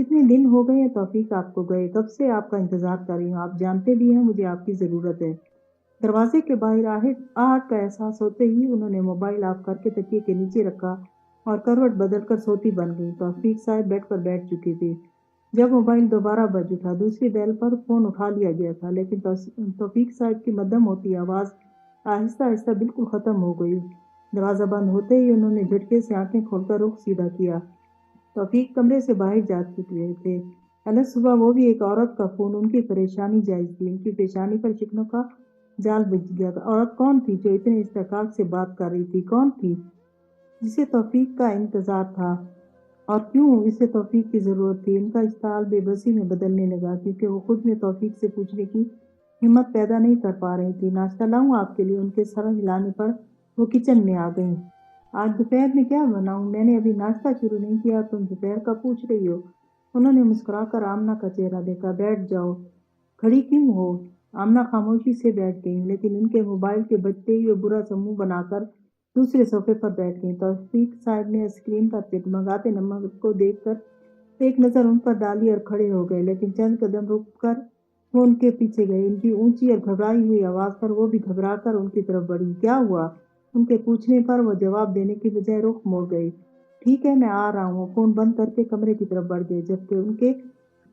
کتنے دن ہو گئے ہیں توفیق آپ کو گئے؟ کب سے آپ کا انتظار کر رہی ہوں، آپ جانتے بھی ہیں مجھے آپ کی ضرورت ہے۔ دروازے کے باہر آہٹ کا احساس ہوتے ہی انہوں نے موبائل آف کر کے تکیے کے نیچے رکھا اور کروٹ بدل کر سوتی بن گئی۔ توفیق صاحب بیڈ پر بیٹھ چکے تھے جب موبائل دوبارہ بج اٹھا۔ دوسری بیل پر فون اٹھا لیا گیا تھا، لیکن توفیق صاحب کی مدھم ہوتی آواز آہستہ آہستہ بالکل ختم ہو گئی۔ دروازہ بند ہوتے ہی انہوں نے جھٹکے سے آنکھیں کھول کر رخ سیدھا کیا۔ توفیق کمرے سے باہر جا چکے تھے۔ الگ صبح وہ بھی ایک عورت کا فون، ان کی پریشانی جائز تھی۔ ان کی پیشانی پر شکنوں کا جال بچ گیا تھا۔ عورت کون تھی جو اتنے استحقاق سے بات کر رہی تھی؟ کون تھی جسے توفیق کا انتظار تھا؟ اور کیوں اسے توفیق کی ضرورت تھی؟ ان کا اشتعال بے بسی میں بدلنے لگا، کیونکہ وہ خود میں توفیق سے پوچھنے کی ہمت پیدا نہیں کر پا رہی تھی۔ ناشتہ لاؤں آپ کے لیے؟ ان کے سر ہلانے پر وہ کچن میں آ گئیں۔ آج دوپہر میں کیا بناؤں؟ میں نے ابھی ناشتہ شروع نہیں کیا، تم دوپہر کا پوچھ رہی ہو؟ انہوں نے مسکرا کر آمنہ کا چہرہ دیکھا۔ بیٹھ جاؤ، کھڑی کیوں ہو؟ آمنہ خاموشی سے بیٹھ گئیں، لیکن ان کے موبائل کے بجتے ہی وہ برا سا منہ بنا کر دوسرے صوفے پر بیٹھ گئیں۔ توفیق صاحب نے اسکرین پر ٹگمگاتے نمبر کو دیکھ کر ایک نظر ان پر ڈالی اور کھڑے ہو گئے، لیکن چند قدم رک کر وہ ان کے پیچھے گئے۔ ان کی اونچی اور گھبرائی ہوئی آواز پر وہ بھی گھبرا کر ان کی طرف بڑھی۔ کیا ہوا؟ ان کے پوچھنے پر وہ جواب دینے کی بجائے رخ موڑ گئے۔ ٹھیک ہے، میں آ رہا ہوں۔ فون بند کر کے کمرے کی طرف بڑھ گئے، جبکہ ان کے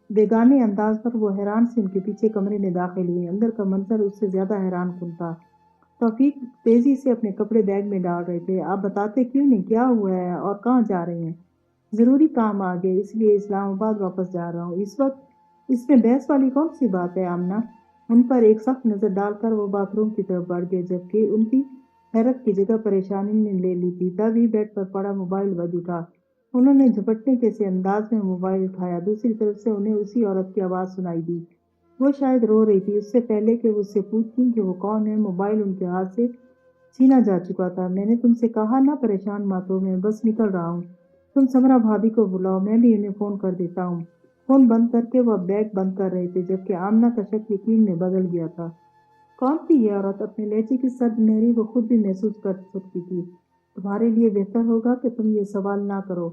بیگانے انداز پر وہ حیران سے ان کے پیچھے کمرے میں داخل ہوئے۔ اندر کا منظر اس سے زیادہ حیران کن تھا۔ توفیق تیزی سے اپنے کپڑے بیگ میں ڈال رہے تھے۔ آپ بتاتے کیوں نہیں؟ کیا ہوا ہے اور کہاں جا رہے ہیں؟ ضروری کام آ گئے، اس لیے اسلام آباد واپس جا رہا ہوں۔ اس وقت اس میں بحث والی کون سی بات ہے؟ آمنہ ان پر ایک سخت نظر ڈال کر وہ باتھ روم کی طرف بڑھ گئے، جبکہ ان کی حیرت کی جگہ پریشانی نے لے لی تھی۔ تبھی بیڈ پر پڑا موبائل بج اٹھا۔ انہوں نے جھپٹنے کے سے انداز میں موبائل اٹھایا۔ دوسری طرف سے انہیں اسی عورت کی آواز سنائی دی۔ وہ شاید رو رہی تھی۔ اس سے پہلے کہ وہ اس سے پوچھتی کہ وہ کون ہے، موبائل ان کے ہاتھ سے چھینا جا چکا تھا۔ میں نے تم سے کہا نا پریشان مت ہو، میں بس نکل رہا ہوں۔ تم سمرا بھابھی کو بلاؤ، میں بھی انہیں فون کر دیتا ہوں۔ فون بند کر کے وہ بیگ بند کر رہے تھے، جبکہ آمنہ کا شک یقین میں بدل گیا تھا۔ کون تھی یہ عورت؟ اپنے لہجے کی سرد مہری وہ خود بھی محسوس کر سکتی تھی۔ تمہارے لیے بہتر ہوگا کہ تم یہ سوال نہ کرو۔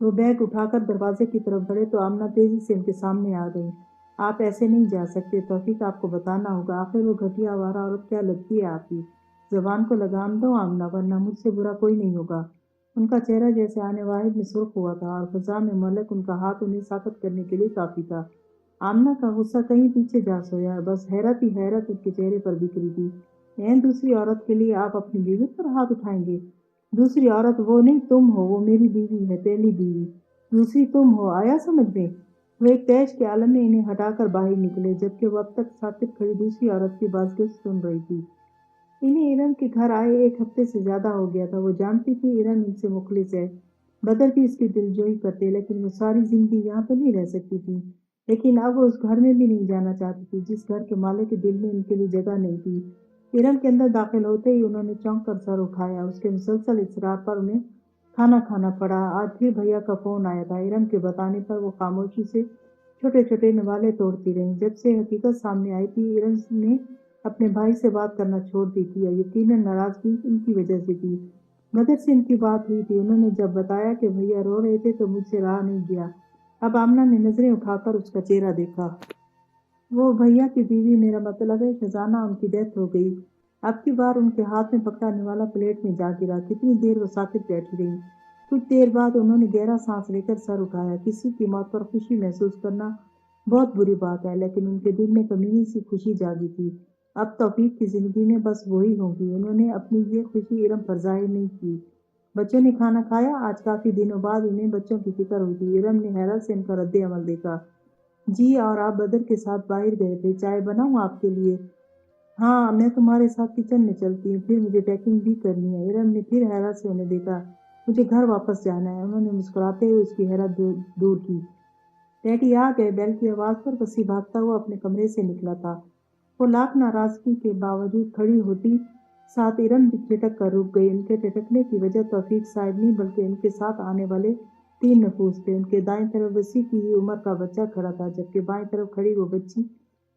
وہ بیگ اٹھا کر دروازے کی طرف بڑھے تو آمنہ تیزی سے ان کے سامنے آ گئی۔ آپ ایسے نہیں جا سکتے، توفیق آپ کو بتانا ہوگا۔ آخر وہ گھٹیا آوارہ عورت کیا لگتی ہے آپ کی؟ زبان کو لگام دو آمنہ، ورنہ مجھ سے برا کوئی نہیں ہوگا۔ ان کا چہرہ جیسے آنے واحد میں سرخ ہوا تھا اور فضا میں ملک ان کا ہاتھ انہیں ساکت کرنے کے لیے کافی تھا۔ آمنہ کا غصہ کہیں پیچھے جا سویا، بس حیرت ہی حیرت ان کے چہرے پر بکھری تھی۔ دوسری عورت کے لیے آپ اپنی بیوی پر ہاتھ اٹھائیں گے؟ دوسری عورت وہ نہیں تم ہو، وہ میری بیوی ہے، پہلی بیوی۔ دوسری تم ہو، آیا سمجھ میں؟ وہ ایک تیش کے عالم میں انہیں ہٹا کر باہر نکلے، جبکہ وہ اب تک ساکت کھڑی دوسری عورت کی بازگشت سن رہی تھی۔ انہیں ارم کے گھر آئے ایک ہفتے سے زیادہ ہو گیا تھا۔ وہ جانتی تھی ارم ان سے مخلص ہے، بدر بھی اس کی دلجوئی کرتے، لیکن وہ ساری زندگی یہاں تو نہیں رہ سکتی تھی۔ لیکن اب وہ اس گھر میں بھی نہیں جانا چاہتی تھی جس گھر کے مالک کے دل میں ان کے لیے جگہ نہیں تھی۔ ارم کے اندر داخل ہوتے ہی انہوں نے چونک کر سر اٹھایا۔ اس کے مسلسل اصرار پر انہیں کھانا کھانا پڑا۔ آج پھر بھیا کا فون آیا تھا۔ ارم کے بتانے پر وہ خاموشی سے چھوٹے چھوٹے نوالے توڑتی رہیں۔ جب سے حقیقت سامنے آئی تھی، ارم نے اپنے بھائی سے بات کرنا چھوڑ دی تھی، اور یقیناً ناراضگی ان کی وجہ سے تھی۔ بدر سے ان کی بات ہوئی تھی۔ انہوں نے جب بتایا کہ بھیا رو رہے تھے تو مجھ سے رہا نہیں گیا۔ اب آمنہ نے نظریں اٹھا کر اس کا چہرہ دیکھا۔ وہ بھیا کی بیوی، میرا مطلب ہے شہزانہ، ان کی ڈیتھ ہو گئی۔ اب کی بار ان کے ہاتھ میں پکڑا نوالا پلیٹ میں جا گرا۔ کتنی دیر وہ ساکت بیٹھی رہی۔ کچھ دیر بعد انہوں نے گہرا سانس لے کر سر اٹھایا۔ کسی کی موت پر خوشی محسوس کرنا بہت بری بات ہے، لیکن ان کے دل میں کمینی سی خوشی جاگی تھی۔ اب توفیق کی زندگی میں بس وہی ہوگی۔ انہوں نے اپنی یہ خوشی ارم پر ظاہر نہیں کی۔ بچوں نے کھانا کھایا؟ آج کافی دنوں بعد انہیں بچوں کی فکر ہوئی تھی۔ ارم نے حیرت سے ان کا رد عمل دیکھا۔ جی، اور آپ بدر کے ساتھ باہر گئے تھے؟ چائے بناؤں آپ کے لیے؟ ہاں، میں تمہارے ساتھ کچن میں چلتی ہوں، پھر مجھے پیکنگ بھی کرنی ہے۔ ارم نے پھر حیرت سے انہیں دیکھا۔ مجھے گھر واپس جانا ہے۔ انہوں نے مسکراتے ہوئے اس کی حیرت دور کی۔ ڈیڈی آ گئے؟ بیل کی آواز پر وسیع بھاگتا ہوا اپنے کمرے سے نکلا تھا۔ وہ لاکھ ناراضگی کے باوجود کھڑی ہوتی ساتھ ارم بھی ٹھٹک کر رک گئی۔ ان کے ٹھٹکنے کی وجہ توفیق صاحب نہیں، بلکہ ان کے ساتھ آنے والے 3 نفوس تھے۔ ان کے دائیں طرف وسیع کی ہی عمر کا بچہ کھڑا تھا، جبکہ بائیں طرف کھڑی وہ بچی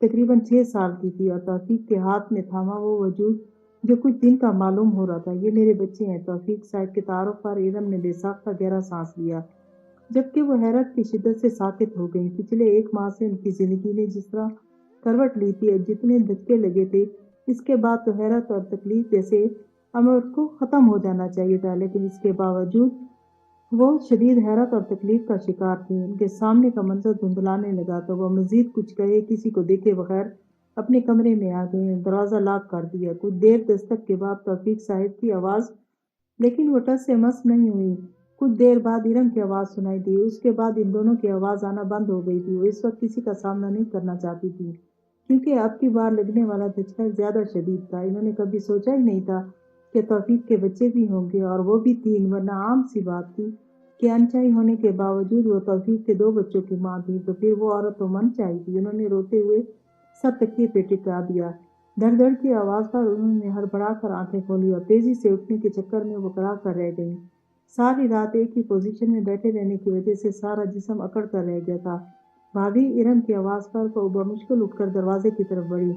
تقریباً 6 سال کی تھی، اور توفیق کے ہاتھ میں تھاما وہ وجود جو کچھ دن کا معلوم ہو رہا تھا۔ یہ میرے بچے ہیں۔ توفیق صاحب کے تعارف پر ارم نے بے ساختہ گہرا سانس لیا۔ جبکہ وہ حیرت کی شدت سے ساکت ہو گئیں۔ پچھلے 1 ماہ سے ان کی زندگی نے جس طرح کروٹ لی تھی اور جتنے دھچکے لگے تھے، اس کے بعد تو حیرت اور تکلیف جیسے امر کو ختم ہو جانا چاہیے تھا، لیکن اس کے باوجود وہ شدید حیرت اور تکلیف کا شکار تھی۔ ان کے سامنے کا منظر دھندلانے لگا تو وہ مزید کچھ کہے کسی کو دیکھے بغیر اپنے کمرے میں آ گئے، دروازہ لاک کر دیا۔ کچھ دیر دستک کے بعد توفیق صاحب کی آواز، لیکن وہ ٹس سے مس نہیں ہوئی۔ کچھ دیر بعد ارم کی آواز سنائی دی، اس کے بعد ان دونوں کی آواز آنا بند ہو گئی تھی۔ وہ اس وقت کسی کا سامنا نہیں کرنا چاہتی تھی، کیونکہ اب کی بار لگنے والا دھچکا زیادہ شدید تھا۔ انہوں نے کبھی سوچا ہی نہیں تھا کہ توفیق کے بچے بھی ہوں گے، اور وہ بھی 3، ورنہ عام سی بات تھی کہ انچائی ہونے کے باوجود وہ توفیق کے 2 بچوں کی ماں تھی، تو پھر وہ عورت تو من چاہی تھی۔ انہوں نے روتے ہوئے سر تکیے پہ ٹکا دیا۔ دھڑ دھڑ کی آواز پر انہوں نے ہڑبڑا کر آنکھیں کھولی اور تیزی سے اٹھنے کے چکر میں وہ کڑا کر رہ گئیں۔ ساری رات ایک ہی پوزیشن میں بیٹھے رہنے کی وجہ سے سارا جسم اکڑ کر رہ گیا تھا۔ بھابھی ارم کی آواز پر وہ بمشکل اٹھ کر دروازے کی طرف بڑھی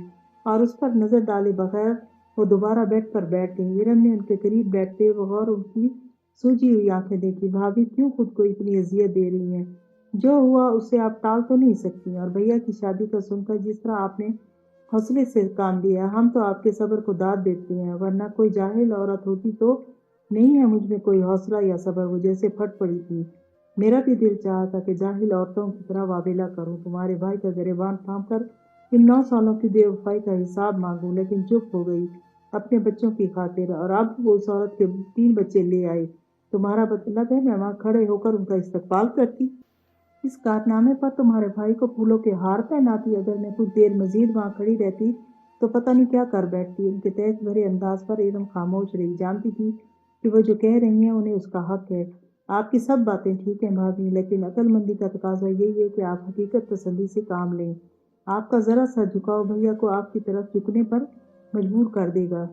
اور اس پر نظر ڈالے بغیر وہ دوبارہ بیڈ پر بیٹھ گئی۔ ارم نے ان کے قریب بیٹھتے بغور ان کی سوجی ہوئی آنکھیں دیکھی۔ بھابھی کیوں خود کو اتنی اذیت دے رہی ہیں؟ جو ہوا اسے آپ ٹال تو نہیں سکتی، اور بھیا کی شادی کا سن کر جس طرح آپ نے حوصلے سے کام لیا، ہم تو آپ کے صبر کو داد دیتے ہیں، ورنہ کوئی جاہل عورت ہوتی تو نہیں ہے مجھ میں کوئی حوصلہ یا صبر۔ وہ جیسے پھٹ پڑی تھی۔ میرا بھی دل چاہا تھا کہ جاہل عورتوں کی طرح واویلا کروں، تمہارے بھائی کا گریبان تھام کر ان 9 سالوں کی بے وفائی کا حساب مانگوں، لیکن چپ ہو گئی اپنے بچوں کی خاطر۔ اور اب وہ اس عورت کے 3 بچے لے آئے۔ تمہارا مطلب ہے میں وہاں کھڑے ہو کر ان کا استقبال کرتی، اس کارنامے پر تمہارے بھائی کو پھولوں کے ہار پہناتی؟ اگر میں کچھ دیر مزید وہاں کھڑی رہتی تو پتہ نہیں کیا کر بیٹھتی۔ ان کے تحس بھرے انداز پر ارم خاموش رہی، جانتی تھی کہ وہ جو کہہ رہی ہیں انہیں اس کا حق ہے۔ آپ کی سب باتیں ٹھیک ہیں بھابھی، لیکن عقل مندی کا تقاضا یہی ہے کہ آپ حقیقت پسندی سے کام لیں۔ آپ کا ذرا سا جھکاؤ بھیا کو آپ کی طرف جھکنے پر مجبور کر دے گا۔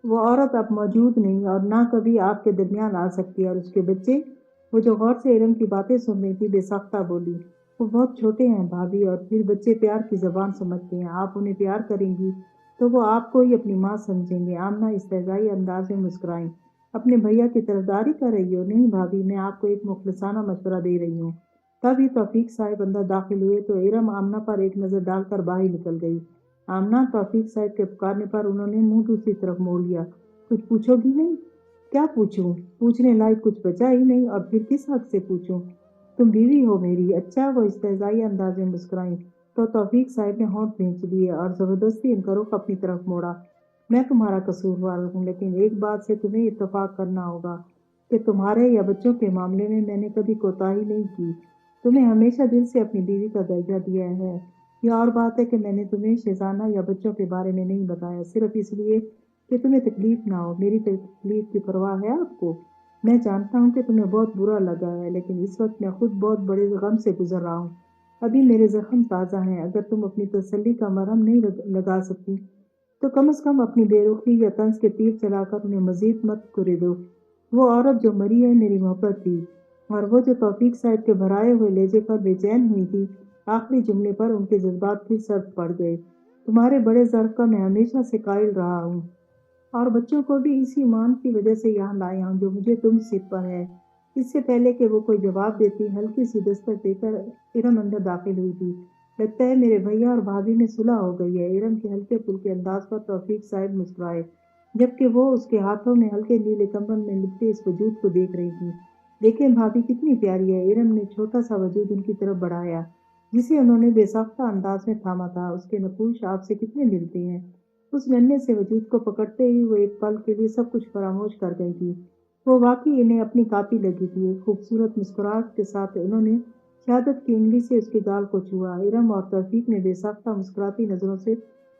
وہ عورت اب موجود نہیں اور نہ کبھی آپ کے درمیان آ سکتی، اور اس کے بچے؟ وہ جو غور سے ارم کی باتیں سن رہی تھی بے ساختہ بولی، وہ بہت چھوٹے ہیں بھابھی، اور پھر بچے پیار کی زبان سمجھتے ہیں۔ آپ انہیں پیار کریں گی تو وہ آپ کو ہی اپنی ماں سمجھیں گے۔ آمنہ استہزائی انداز میں مسکرائیں۔ اپنے بھیا کی طرفداری کر رہی ہو؟ نہیں بھابھی، میں آپ کو ایک مخلصانہ مشورہ دے رہی ہوں۔ تبھی توفیق صاحب اندر داخل ہوئے تو ارم آمنہ پر ایک نظر ڈال کر باہر نکل گئی۔ آمنہ، توفیق صاحب کے پکارنے پر انہوں نے منہ دوسری طرف موڑ لیا۔ کچھ پوچھو گی نہیں؟ کیا پوچھوں؟ پوچھنے لائق کچھ بچا ہی نہیں، اور پھر کس حق سے پوچھوں؟ تم بیوی ہو میری۔ اچھا، وہ استہزائی انداز میں مسکرائیں تو توفیق صاحب نے ہونٹ بھینچ لیے اور زبردستی ان کا رخ اپنی طرف موڑا۔ میں تمہارا قصوروار ہوں، لیکن ایک بات سے تمہیں اتفاق کرنا ہوگا کہ تمہارے یا بچوں کے معاملے میں میں نے کبھی کوتاہی نہیں کی۔ تمہیں ہمیشہ دل سے اپنی بیوی کا درجہ دیا ہے۔ یہ اور بات ہے کہ میں نے تمہیں شہزانہ یا بچوں کے بارے میں نہیں بتایا، صرف اس لیے کہ تمہیں تکلیف نہ ہو۔ میری تکلیف کی پرواہ ہے آپ کو؟ میں جانتا ہوں کہ تمہیں بہت برا لگا ہے، لیکن اس وقت میں خود بہت بڑے غم سے گزر رہا ہوں۔ ابھی میرے زخم تازہ ہیں۔ اگر تم اپنی تسلی کا مرہم نہیں لگا سکتی تو کم از کم اپنی بے رخی یا طنز کے تیر چلا کر انہیں مزید مت کرے دو۔ وہ عورت جو مری ہے میری محبت تھی، اور وہ جو توفیق صاحب کے بھرائے ہوئے لہجے پر بے چین ہوئی تھی۔ آخری جملے پر ان کے جذبات پھر سرد پڑ گئے۔ تمہارے بڑے ظرف کا میں ہمیشہ سے قائل رہا ہوں، اور بچوں کو بھی اسی ایمان کی وجہ سے یہاں لایا ہوں جو مجھے تم سے پر ہے۔ اس سے پہلے کہ وہ کوئی جواب دیتی، ہلکی سی دستک دے کر ارم اندر داخل ہوئی تھی۔ لگتا ہے میرے بھیا اور بھابھی میں صلح ہو گئی ہے۔ ارم کے ہلکے پھلکے انداز پر توفیق صاحب مسکرائے، جبکہ وہ اس کے ہاتھوں میں ہلکے نیلے کمبل میں لپٹے اس وجود کو دیکھ رہی تھی۔ دیکھیں بھابھی کتنی پیاری ہے۔ ارم نے چھوٹا سا وجود ان کی طرف بڑھایا، جسے انہوں نے بے ساختہ انداز میں تھاما تھا۔ اس کے نقوش آپ سے کتنے ملتے ہیں۔ اس ننھے سے وجود کو پکڑتے ہی وہ ایک پل کے لیے سب کچھ فراموش کر گئی تھی۔ وہ واقعی انہیں اپنی کاپی لگی تھی۔ ایک خوبصورت مسکراہٹ کے ساتھ انہوں نے شہادت کی انگلی سے اس کے گال کو چھوا۔ ارم اور توفیق نے بے ساختہ مسکراتی نظروں سے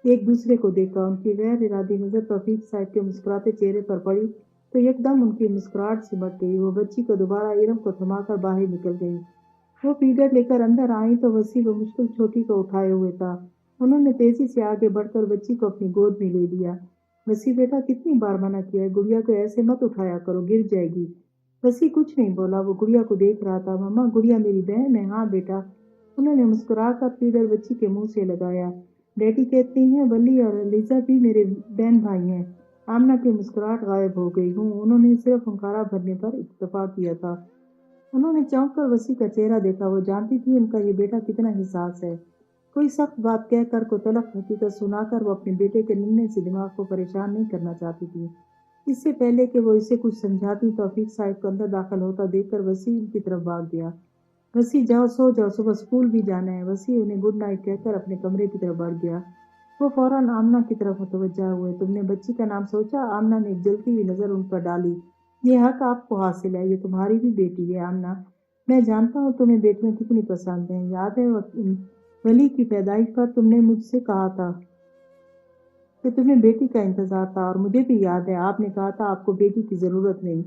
ایک دوسرے کو دیکھا۔ ان کی غیر ارادی نظر توفیق صاحب کے مسکراتے چہرے پر پڑی تو یکدم ان کی مسکراہٹ سمٹ گئی۔ وہ بچی کو دوبارہ ارم کو تھما کر باہر نکل گئی۔ وہ فیڈر لے کر اندر آئیں تو وسیع بمشکل چھوٹی کو اٹھائے ہوئے تھا۔ انہوں نے تیزی سے آگے بڑھ کر بچی کو اپنی گود میں لے لیا۔ وسیع بیٹا، کتنی بار منع کیا ہے، گڑیا کو ایسے مت اٹھایا کرو، گر جائے گی۔ وسیع کچھ نہیں بولا، وہ گڑیا کو دیکھ رہا تھا۔ مما، گڑیا میری بہن ہے۔ ہاں بیٹا، انہوں نے مسکرا کر فیڈر بچی کے منہ سے لگایا۔ ڈیڈی کہتے ہیں ولی اور لیزا بھی میرے بہن بھائی ہیں۔ آمنہ کی مسکراہٹ غائب ہو گئی۔ انہوں نے صرف ہنکارا بھرنے پر اکتفا کیا تھا۔ انہوں نے چونک کر وسیع کا چہرہ دیکھا۔ وہ جانتی تھی ان کا یہ بیٹا کتنا حساس ہے۔ کوئی سخت بات کہہ کر، کو تلخ حقیقت سنا کر وہ اپنے بیٹے کے ننھے سے دماغ کو پریشان نہیں کرنا چاہتی تھی۔ اس سے پہلے کہ وہ اسے کچھ سمجھاتی، توفیق صاحب کو اندر داخل ہوتا دیکھ کر وسیع ان کی طرف بھاگ گیا۔ وسیع جاؤ، سو جاؤ، صبح اسکول بھی جانا ہے۔ وسیع انہیں گڈ نائٹ کہہ کر اپنے کمرے کی طرف بڑھ گیا۔ وہ فوراً آمنہ کی طرف متوجہ ہوئے۔ تم نے بچی کا نام سوچا؟ آمنہ نے ایک جلتی ہوئی نظر ان پر ڈالی۔ یہ حق آپ کو حاصل ہے، یہ تمہاری بھی بیٹی ہے آمنہ۔ میں جانتا ہوں تمہیں بیٹیاں کتنی پسند ہیں۔ یاد ہے ولی کی پیدائش پر تم نے مجھ سے کہا تھا کہ تمہیں بیٹی کا انتظار تھا، اور مجھے بھی یاد ہے آپ نے کہا تھا آپ کو بیٹی کی ضرورت نہیں۔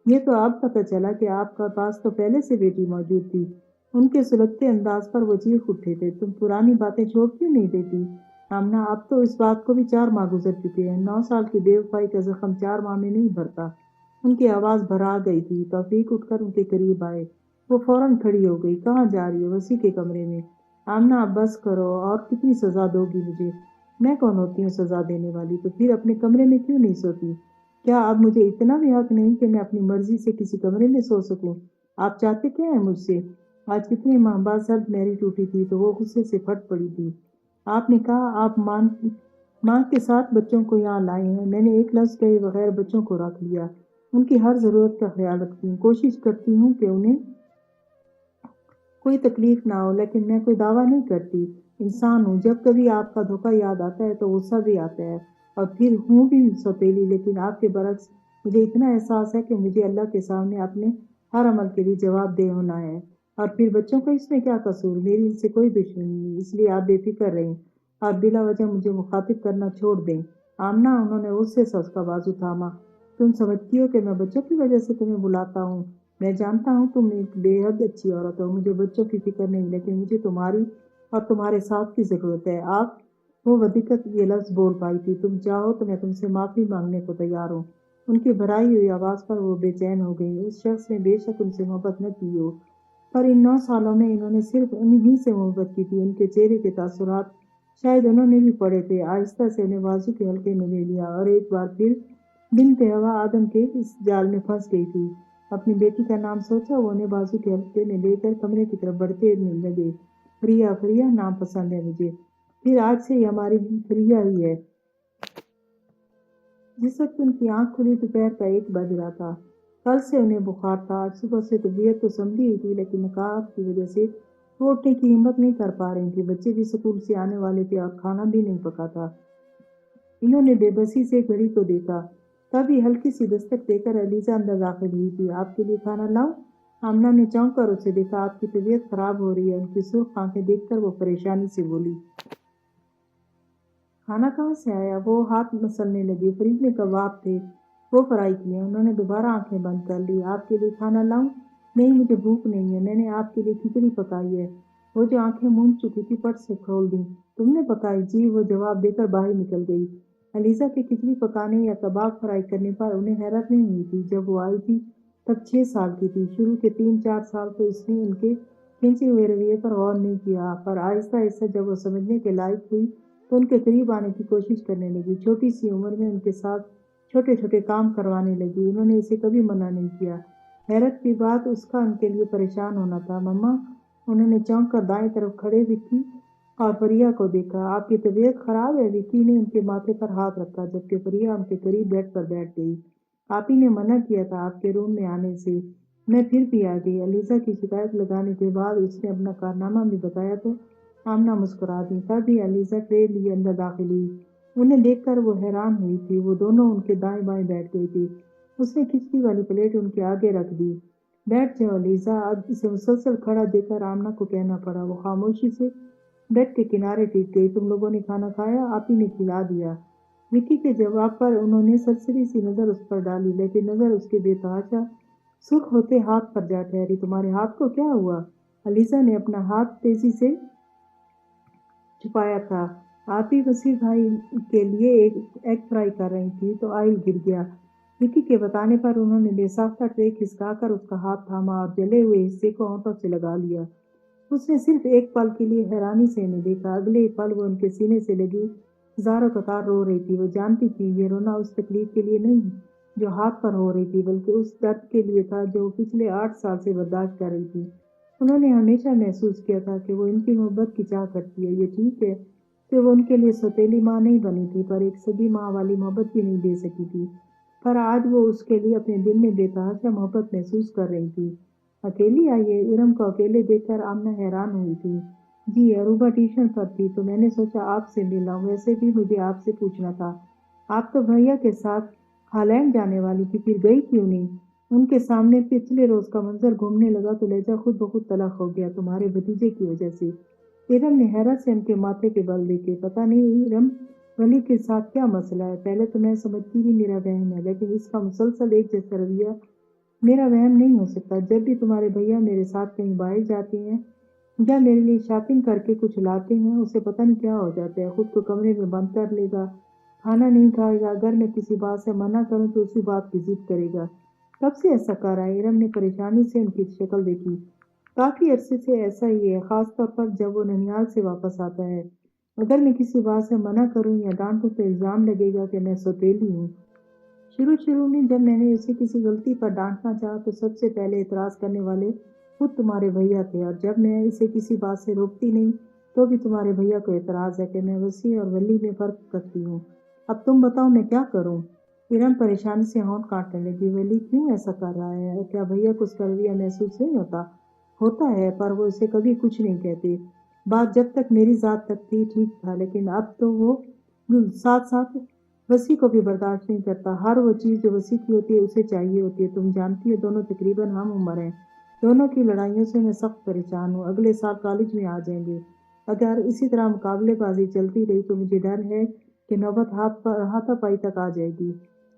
یہ تو اب پتہ چلا کہ آپ کا پاس تو پہلے سے بیٹی موجود تھی۔ ان کے سلگتے انداز پر وہ چیخ اٹھے تھے۔ تم پرانی باتیں چھوڑ کیوں نہیں دیتی آمنہ؟ اب تو اس بات کو بھی 4 ماہ گزر چکے ہیں۔ 9 سال کی بے وفائی کا زخم 4 ماہ میں نہیں بھرتا۔ ان کی آواز بھرا گئی تھی۔ توفیق اٹھ کر ان کے قریب آئے۔ وہ فوراً کھڑی ہو گئی۔ کہاں جا رہی ہو؟ وسیع کے کمرے میں۔ آمنہ اب بس کرو، اور کتنی سزا دو گی مجھے؟ میں کون ہوتی ہوں سزا دینے والی؟ تو پھر اپنے کمرے میں کیوں نہیں سوتی؟ کیا اب مجھے اتنا بھی حق نہیں کہ میں اپنی مرضی سے کسی کمرے میں سو سکوں؟ آپ چاہتے کیا ہیں مجھ سے؟ آج کتنے ماہ بعد سرد میری ٹوٹی تھی تو وہ غصے سے پھٹ پڑی تھی۔ آپ نے کہا آپ ماں کے 7 بچوں کو یہاں لائے ہیں۔ میں نے ایک لفظ کہے بغیر بچوں کو رکھ لیا۔ ان کی ہر ضرورت کا خیال رکھتی ہوں، کوشش کرتی ہوں کہ انہیں کوئی تکلیف نہ ہو، لیکن میں کوئی دعویٰ نہیں کرتی۔ انسان ہوں، جب کبھی آپ کا دھوکہ یاد آتا ہے تو غصہ بھی آتا ہے، اور پھر ہوں بھی سوتیلی۔ لیکن آپ کے برعکس مجھے اتنا احساس ہے کہ مجھے اللہ کے سامنے اپنے ہر عمل کے لیے جواب دہ ہونا ہے۔ اور پھر بچوں کا اس میں کیا قصور؟ میری ان سے کوئی دشمنی نہیں، اس لیے آپ بے فکر رہیں اور بلا وجہ مجھے مخاطب کرنا چھوڑ دیں۔ آمنہ، انہوں نے غصے سے اس کا بازو تھاما۔ تم سمجھتی ہو کہ میں بچوں کی وجہ سے تمہیں بلاتا ہوں؟ میں جانتا ہوں تم ایک بے حد اچھی عورت ہو، مجھے بچوں کی فکر نہیں، لیکن مجھے تمہاری اور تمہارے ساتھ کی ضرورت ہے۔ آپ وہ ودیکت یہ لفظ بول پائی تھی۔ تم چاہو تو میں تم سے معافی مانگنے کو تیار ہوں۔ ان کی بھرائی ہوئی آواز پر وہ بے چین ہو گئی۔ اس شخص نے بے شک ان سے محبت نہ کی ہو، پر ان 9 سالوں میں انہوں نے صرف انہی سے محبت کی تھی۔ ان کے چہرے کے تاثرات شاید انہوں نے بھی پڑھے تھے۔ آہستہ سے انہیں بازو کے حلقے میں لے لیا، اور ایک بار پھر بنت ہوا آدم کے اس جال میں پھنس گئی تھی۔ اپنی بیٹی کا نام سوچا؟ وہ انہیں بازو کے حلقے میں لے کر کمرے کی طرف بڑھتے لگے۔ فریا، فریا نام پسند ہے مجھے۔ پھر آج سے یہ ہماری فریا ہی ہے۔ جس وقت ان کی آنکھ کھلی دوپہر کا 1 بج رہا تھا۔ کل سے انہیں بخار تھا۔ آج صبح سے طبیعت تو سنبھلی ہوئی تھی، لیکن نقاہت کی وجہ سے وہ اٹھنے کی ہمت نہیں کر پا رہی تھی۔ بچے بھی اسکول سے آنے والے تھے اور کھانا بھی نہیں پکا تھا۔ انہوں نے بے بسی سے گھڑی کو دیکھا۔ تبھی ہلکی سی دستک دے کر علیزہ اندر داخل ہوئی تھی۔ آپ کے لیے کھانا لاؤں؟ آمنہ نے چونک کر اسے دیکھا۔ آپ کی طبیعت خراب ہو رہی ہے؟ ان کی سرخ آنکھیں دیکھ کر وہ پریشانی سے بولی۔ کھانا کہاں سے آیا؟ وہ ہاتھ مسلنے لگی۔ فریج میں کباب تھے، وہ فرائی کیے۔ انہوں نے دوبارہ آنکھیں بند کر لی۔ آپ کے لیے کھانا لاؤں؟ نہیں، مجھے بھوک نہیں ہے۔ میں نے آپ کے لیے کھچڑی پکائی ہے۔ وہ جو آنکھیں موند چکی تھی پٹ سے کھول دیں۔ تم نے پکائی؟ جی، وہ جواب دے کر باہر نکل گئی۔ علیزہ کے کھچڑی پکانے یا کباب فرائی کرنے پر انہیں حیرت نہیں ہوئی تھی۔ جب وہ آئی تھی تب 6 سال کی تھی۔ شروع کے 3-4 سال تو اس نے ان کے کھنچے ہوئے رویے پر غور نہیں کیا، پر آہستہ آہستہ جب وہ سمجھنے کے لائق ہوئی تو ان کے قریب آنے کی کوشش کرنے لگی۔ چھوٹی سی عمر میں ان کے ساتھ چھوٹے چھوٹے کام کروانے لگی۔ انہوں نے اسے کبھی منع نہیں کیا۔ حیرت کی بات اس کا ان کے لیے پریشان ہونا تھا۔ مما، انہوں نے چونک کر دائیں طرف کھڑے وکی اور فریا کو دیکھا۔ آپ کی طبیعت خراب ہے؟ وکی نے ان کے ماتھے پر ہاتھ رکھا، جبکہ فریا ان کے قریب بیڈ پر بیٹھ گئی۔ آپ ہی نے منع کیا تھا آپ کے روم میں آنے سے، میں پھر بھی آ گئی۔ علیزہ کی شکایت لگانے کے بعد اس نے اپنا کارنامہ بھی بتایا تو آمنہ مسکرا دی۔ تبھی علیزہ ٹرے لیے اندر داخل ہوئی۔ انہیں دیکھ کر وہ حیران ہوئی تھی۔ وہ دونوں ان کے دائیں بائیں بیٹھ گئی تھی۔ اس نے کھچڑی والی پلیٹ ان کے آگے رکھ دی۔ بیٹھ جاؤ علیزہ۔ اب اسے مسلسل کھڑا دیکھ کر آمنہ کو کہنا پڑا۔ وہ خاموشی سے بیڈ کے کنارے ٹک گئی۔ تم لوگوں نے کھانا کھایا؟ آپ ہی نے کھلا دیا۔ وکی کے جواب پر انہوں نے سرسری سی نظر اس پر ڈالی، لیکن نظر اس کے بے تحاشا سرخ ہوتے ہاتھ پر جا ٹھہری۔ تمہارے ہاتھ کو کیا ہوا؟ علیزہ نے اپنا ہاتھ تیزی سے چھپایا تھا۔ آپ ہی وسیع بھائی کے لیے ایگ فرائی کر رہی تھی تو آئل گر گیا۔ وکی کے بتانے پر انہوں نے بے ساختہ ٹرے کھسکا کر اس کا ہاتھ تھاما اور جلے ہوئے حصے کو ہونٹوں سے لگا لیا۔ اس نے صرف ایک پل کے لیے حیرانی سے انہیں دیکھا۔ اگلے ہی پل وہ ان کے سینے سے لگی زاروں قطار رو رہی تھی۔ وہ جانتی تھی یہ رونا اس تکلیف کے لیے نہیں جو ہاتھ پر ہو رہی تھی، بلکہ اس درد کے لیے تھا جو وہ پچھلے 8 سال سے برداشت کر رہی تھی۔ انہوں نے ہمیشہ محسوس کیا تھا کہ وہ ان کی محبت کی چاہ کرتی ہے۔ یہ ٹھیک ہے کہ وہ ان کے لیے سوتیلی ماں نہیں بنی تھی، پر ایک سگی ماں والی محبت بھی نہیں دے سکی تھی۔ پر آج وہ اس کے لیے اپنے دل میں بے تحاشا محبت محسوس کر رہی تھی۔ اکیلی آئی ہے؟ ارم کو اکیلے دیکھ کر آمنہ حیران ہوئی تھی۔ جی، عروبہ ٹیوشن پر تھی تو میں نے سوچا آپ سے مل لوں، ویسے بھی مجھے آپ سے پوچھنا تھا، آپ تو بھیا کے ساتھ ہالینڈ جانے والی تھی، پھر گئی کیوں نہیں؟ ان کے سامنے پچھلے روز کا منظر گھومنے لگا تو لہجہ خود بخود تلخ ہو گیا، تمہارے بھتیجے کی وجہ سے۔ ارم نے حیرت سے ان کے ماتھے کے بل دیکھے۔ پتہ نہیں ارم، ولی کے ساتھ کیا مسئلہ ہے؟ پہلے تو میں سمجھتی تھی میرا وہم ہے، لیکن اس کا مسلسل ایک جیسا رویہ میرا وہم نہیں ہو سکتا۔ جب بھی تمہارے بھیا میرے ساتھ کہیں باہر جاتے ہیں یا میرے لیے شاپنگ کر کے کچھ لاتے ہیں، اسے پتہ نہیں کیا ہو جاتا ہے، خود کو کمرے میں بند کر لے گا، کھانا نہیں کھائے گا، اگر میں کسی بات سے منع کروں تو اسی بات کی ضد کرے گا۔ کب سے ایسا کر رہا ہے؟ ارم نے پریشانی سے ان کی شکل دیکھی۔ کافی عرصے سے ایسا ہی ہے، خاص طور پر جب وہ ننیال سے واپس آتا ہے۔ اگر میں کسی بات سے منع کروں یا ڈانٹوں تو الزام لگے گا کہ میں سوتیلی ہوں۔ شروع میں جب میں نے اسے کسی غلطی پر ڈانٹنا چاہا تو سب سے پہلے اعتراض کرنے والے خود تمہارے بھیا تھے، اور جب میں اسے کسی بات سے روکتی نہیں تو بھی تمہارے بھیا کو اعتراض ہے کہ میں وسیع اور ولی میں فرق کرتی ہوں۔ اب تم بتاؤ میں کیا کروں؟ ارم پریشانی سے ہونٹ کاٹنے لگی۔ ولی کیوں ایسا کر رہا ہے؟ کیا بھیا کو اس کا رویہ محسوس نہیں ہوتا؟ ہوتا ہے، پر وہ اسے کبھی کچھ نہیں کہتے۔ بات جب تک میری ذات تک تھی ٹھیک تھا، لیکن اب تو وہ ساتھ ساتھ وسیع کو بھی برداشت نہیں کرتا۔ ہر وہ چیز جو وسیع کی ہوتی ہے اسے چاہیے ہوتی ہے۔ تم جانتی ہو دونوں تقریباً ہم عمر ہیں، دونوں کی لڑائیوں سے میں سخت پریشان ہوں۔ اگلے سال کالج میں آ جائیں گے۔ اگر اسی طرح مقابلے بازی چلتی رہی تو مجھے ڈر ہے کہ نوبت ہاتھا پائی تک آ جائے گی۔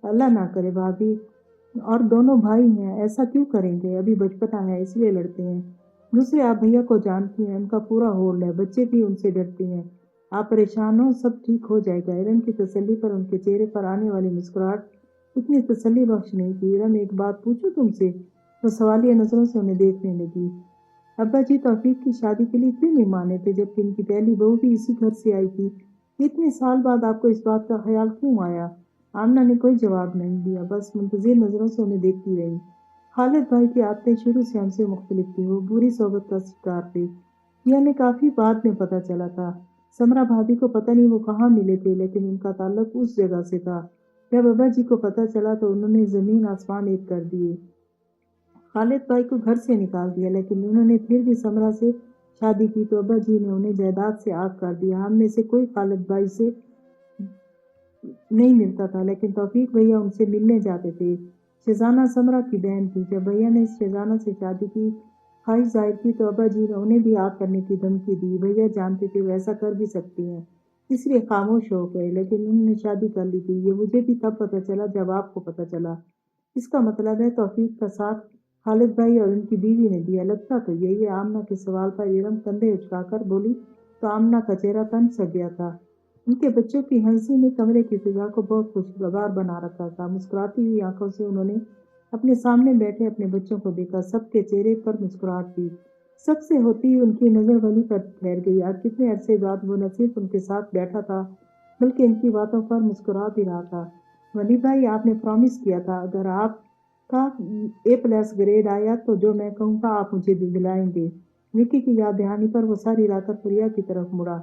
اللہ نہ کرے بھابھی، اور دونوں بھائی ہیں، ایسا کیوں کریں گے؟ ابھی بچپنا ہے اس لیے لڑتے ہیں۔ دوسرے آپ بھیا کو جانتی ہیں، ان کا پورا ہول ہے، بچے بھی ان سے ڈرتے ہیں۔ آپ پریشان ہو، سب ٹھیک ہو جائے گا۔ ارم کی تسلی پر ان کے چہرے پر آنے والی مسکراہٹ اتنی تسلی بخش نہیں تھی۔ ارم ایک بات پوچھوں تم سے؟ وہ سوالیہ نظروں سے انہیں دیکھنے لگی۔ ابا جی توفیق کی شادی کے لیے کیوں نہیں مانے تھے، جبکہ ان کی پہلی بہو بھی اسی گھر سے آئی تھی؟ اتنے سال بعد آپ کو اس بات کا خیال کیوں آیا؟ آمنہ نے کوئی جواب نہیں دیا، بس منتظر نظروں سے انہیں دیکھتی رہی۔ خالد بھائی کی عادتیں شروع سے ہم سے مختلف تھی، وہ بری صحبت کا شکار تھے، یہ ہمیں کافی بعد میں پتہ چلا تھا۔ سمرا بھابھی کو پتہ نہیں وہ کہاں ملے تھے، لیکن ان کا تعلق اس جگہ سے تھا۔ جب ابا جی کو پتہ چلا تو انہوں نے زمین آسمان ایک کر دیے۔ خالد بھائی کو گھر سے نکال دیا، لیکن انہوں نے پھر بھی سمرا سے شادی کی تو ابا جی نے انہیں جائیداد سے آگ کر دیا۔ ہم میں سے کوئی خالد بھائی سے نہیں ملتا تھا، لیکن توفیق بھیا ان سے ملنے جاتے تھے۔ شہزانہ سمرا کی بہن تھی۔ جب بھیا نے شہزانہ سے شادی کی خواہش ظاہر کی تو ابا جی نے انہیں بھی آگ کرنے کی دھمکی دی۔ بھیا جانتے تھے وہ ایسا کر بھی سکتی ہیں، اس لیے خاموش ہو گئے، لیکن انہوں نے شادی کر لی تھی۔ یہ مجھے بھی تب پتہ چلا جب آپ کو پتہ چلا۔ اس کا مطلب ہے توفیق کا ساتھ خالد بھائی اور ان کی بیوی نے دیا؟ لگتا تو یہی ہے۔ آمنہ کے سوال پر ارم کندھے اچکا کر بولی تو آمنہ کا چہرہ تن سا گیا تھا۔ ان کے بچوں کی ہنسی نے کمرے کی فضا کو بہت خوشگوار بنا رکھا تھا۔ مسکراتی ہوئی آنکھوں سے انہوں نے اپنے سامنے بیٹھے اپنے بچوں کو دیکھا۔ سب کے چہرے پر مسکراہٹ تھی۔ سب سے ہوتی ان کی نظر ولی پر ٹھہر گئی۔ آج کتنے عرصے بعد وہ نہ صرف ان کے ساتھ بیٹھا تھا بلکہ ان کی باتوں پر مسکرا بھی رہا تھا۔ ولی بھائی، آپ نے پرامس کیا تھا اگر آپ کا A+ گریڈ آیا تو جو میں کہوں گا آپ مجھے دلائیں گے۔ وکی کی یاد دہانی پر وہ ساری رات پریا کی طرف مڑا۔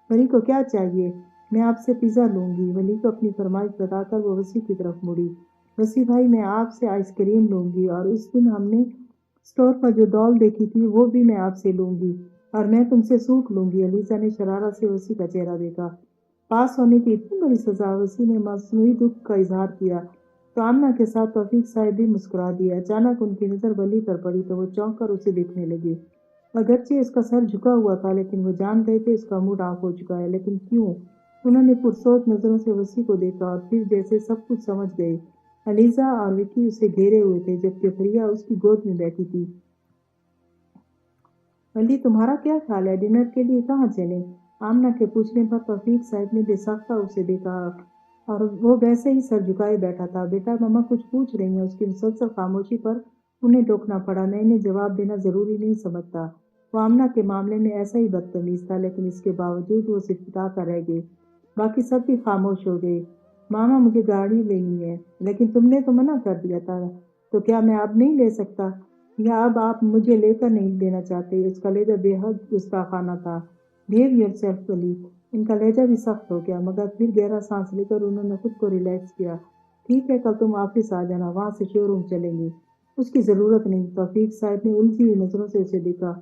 ولی کو کیا چاہیے؟ میں آپ سے پیزا لوں گی۔ ولی کو اپنی فرمائش بتا کر وہ وسیع کی طرف مڑی۔ وسیع بھائی، میں آپ سے آئس کریم لوں گی، اور اس دن ہم نے اسٹور پر جو ڈال دیکھی تھی وہ بھی میں آپ سے لوں گی، اور میں تم سے سوٹ لوں گی۔ علیزہ نے شرارت سے وسیع کا چہرہ دیکھا۔ پاس ہونے کی اتنی بڑی سزا؟ وسیع نے مصنوعی دکھ کا اظہار کیا تو آمنہ کے ساتھ توفیق صاحب بھی مسکرا دیا۔ اچانک ان کی نظر ولی پر پڑی تو وہ چونک کر اسے دیکھنے لگے۔ اگرچہ اس کا سر جھکا ہوا تھا، لیکن وہ جان گئے تھے اس کا موڈ آف ہو چکا ہے۔ لیکن کیوں؟ انہوں نے پرسوچ نظروں سے وسیع کو دیکھا اور پھر جیسے سب کچھ سمجھ گئے۔ علیزہ اور وکی اسے گھیرے ہوئے تھے، جبکہ فریا اس کی گود میں بیٹھی تھی۔ ولی تمہارا کیا خیال ہے؟ ڈنر کے لیے کہاں چلیں؟ آمنہ کے پوچھنے پر توفیق صاحب نے بے ساختہ اسے دیکھا اور وہ ویسے ہی سر جھکائے بیٹھا تھا۔ بیٹا، ماما کچھ پوچھ رہی ہیں۔ اس کی مسلسل خاموشی پر انہیں ٹوکنا پڑا۔ میں انہیں جواب دینا ضروری نہیں سمجھتا۔ وہ آمنہ کے معاملے میں ایسا ہی بدتمیز تھا، لیکن اس کے باوجود وہ سٹکٹا کر رہ گئے۔ باقی سب بھی خاموش ہو گئے۔ ماما مجھے گاڑی لینی ہے، لیکن تم نے تو منع کر دیا تھا، تو کیا میں اب نہیں لے سکتا؟ یا اب آپ مجھے لے کر نہیں دینا چاہتے؟ اس کا لہجہ بے حد گستاخانہ تھا۔ بہیو یور سیلف ولی۔ ان کا لہجہ بھی سخت ہو گیا، مگر پھر گہرا سانس لے کر انہوں نے خود کو ریلیکس کیا۔ ٹھیک ہے، کل تم آفس آ جانا، وہاں سے شو روم چلیں گے۔ اس کی ضرورت نہیں۔ توفیق صاحب نے الجھی ہوئی نظروں سے اسے دیکھا،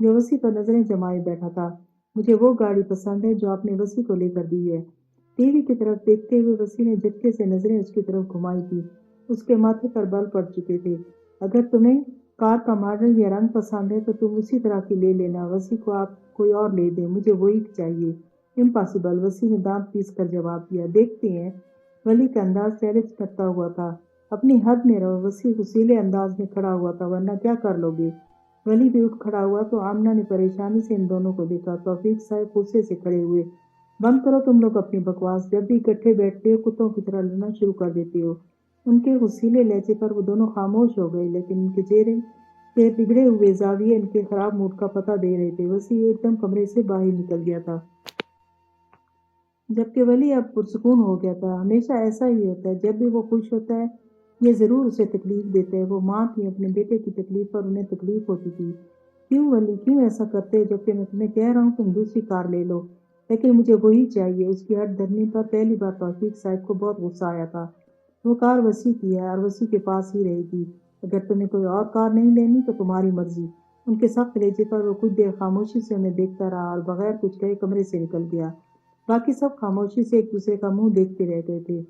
جو وسیع پر نظریں جمائے بیٹھا تھا۔ مجھے وہ گاڑی پسند ہے جو آپ نے وسیع کو لے کر دی ہے۔ ٹی وی کی طرف دیکھتے ہوئے وسیع نے جھٹکے سے نظریں اس کی طرف گھمائی تھی۔ اس کے ماتھے پر بال پڑ چکے تھے۔ اگر تمہیں کار کا ماڈل یا رنگ پسند ہے تو تم اسی طرح کی لے لینا، وسیع کو آپ کوئی اور لے دیں، مجھے وہی چاہیے۔ امپاسبل، وسیع نے دانت پیس کر جواب دیا۔ دیکھتے ہیں۔ ولی کا انداز چیلنج کرتا ہوا تھا۔ اپنی حد میں رہو۔ وسیع غصیلے انداز میں کھڑا ہوا تھا، ورنہ کیا کر لو گے؟ ولی بھی اٹھ کھڑا ہوا تو آمنہ نے پریشانی سے ان دونوں کو دیکھا۔ توفیق صاحب غصے سے کھڑے ہوئے۔ بند کرو تم لوگ اپنی بکواس، جب بھی اکٹھے بیٹھتے ہو کتوں کی طرح لڑنا شروع کر دیتے ہو۔ ان کے غصیلے لہجے پر وہ دونوں خاموش ہو گئے، لیکن ان کے چہرے کے بگڑے ہوئے زاویے ان کے خراب موڈ کا پتہ دے رہے تھے۔ وسیع ایک دم کمرے سے باہر نکل گیا تھا، جبکہ ولی اب پرسکون ہو گیا تھا۔ ہمیشہ ایسا ہی ہوتا ہے، جب بھی وہ خوش ہوتا ہے یہ ضرور اسے تکلیف دیتا ہے۔ وہ ماں تھی، اپنے بیٹے کی تکلیف پر انہیں تکلیف ہوتی تھی۔ کیوں ولی، کیوں ایسا کرتے ہو؟ جبکہ میں تمہیں کہہ رہا ہوں تم دوسری کار لے لو، لیکن مجھے وہی چاہیے۔ اس کی ہٹ دھرمی پر پہلی بار توفیق صاحب کو بہت غصہ آیا تھا۔ وہ کار وسیع کی ہے اور وسیع کے پاس ہی رہے گی۔ اگر تمہیں کوئی اور کار نہیں لینی تو تمہاری مرضی۔ ان کے سخت لہجے پر وہ کچھ دیر خاموشی سے انہیں دیکھتا رہا اور بغیر کچھ کہے کمرے سے نکل گیا۔ باقی سب خاموشی سے ایک دوسرے کا منہ دیکھتے رہ گئے تھے۔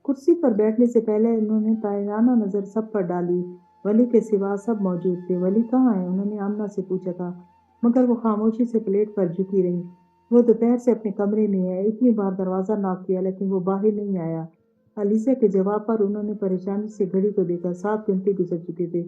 کرسی پر بیٹھنے سے پہلے انہوں نے طائرانہ نظر سب پر ڈالی۔ ولی کے سوا سب موجود تھے۔ ولی کہاں ہے؟ انہوں نے آمنہ سے پوچھا تھا، مگر وہ خاموشی سے پلیٹ پر جھکی رہی۔ وہ دوپہر سے اپنے کمرے میں ہے۔ اتنی بار دروازہ ناک کیا لیکن وہ باہر نہیں آیا۔ علیزہ کے جواب پر انہوں نے پریشانی سے گھڑی کو دیکھا۔ 7 گھنٹے گزر چکے تھے۔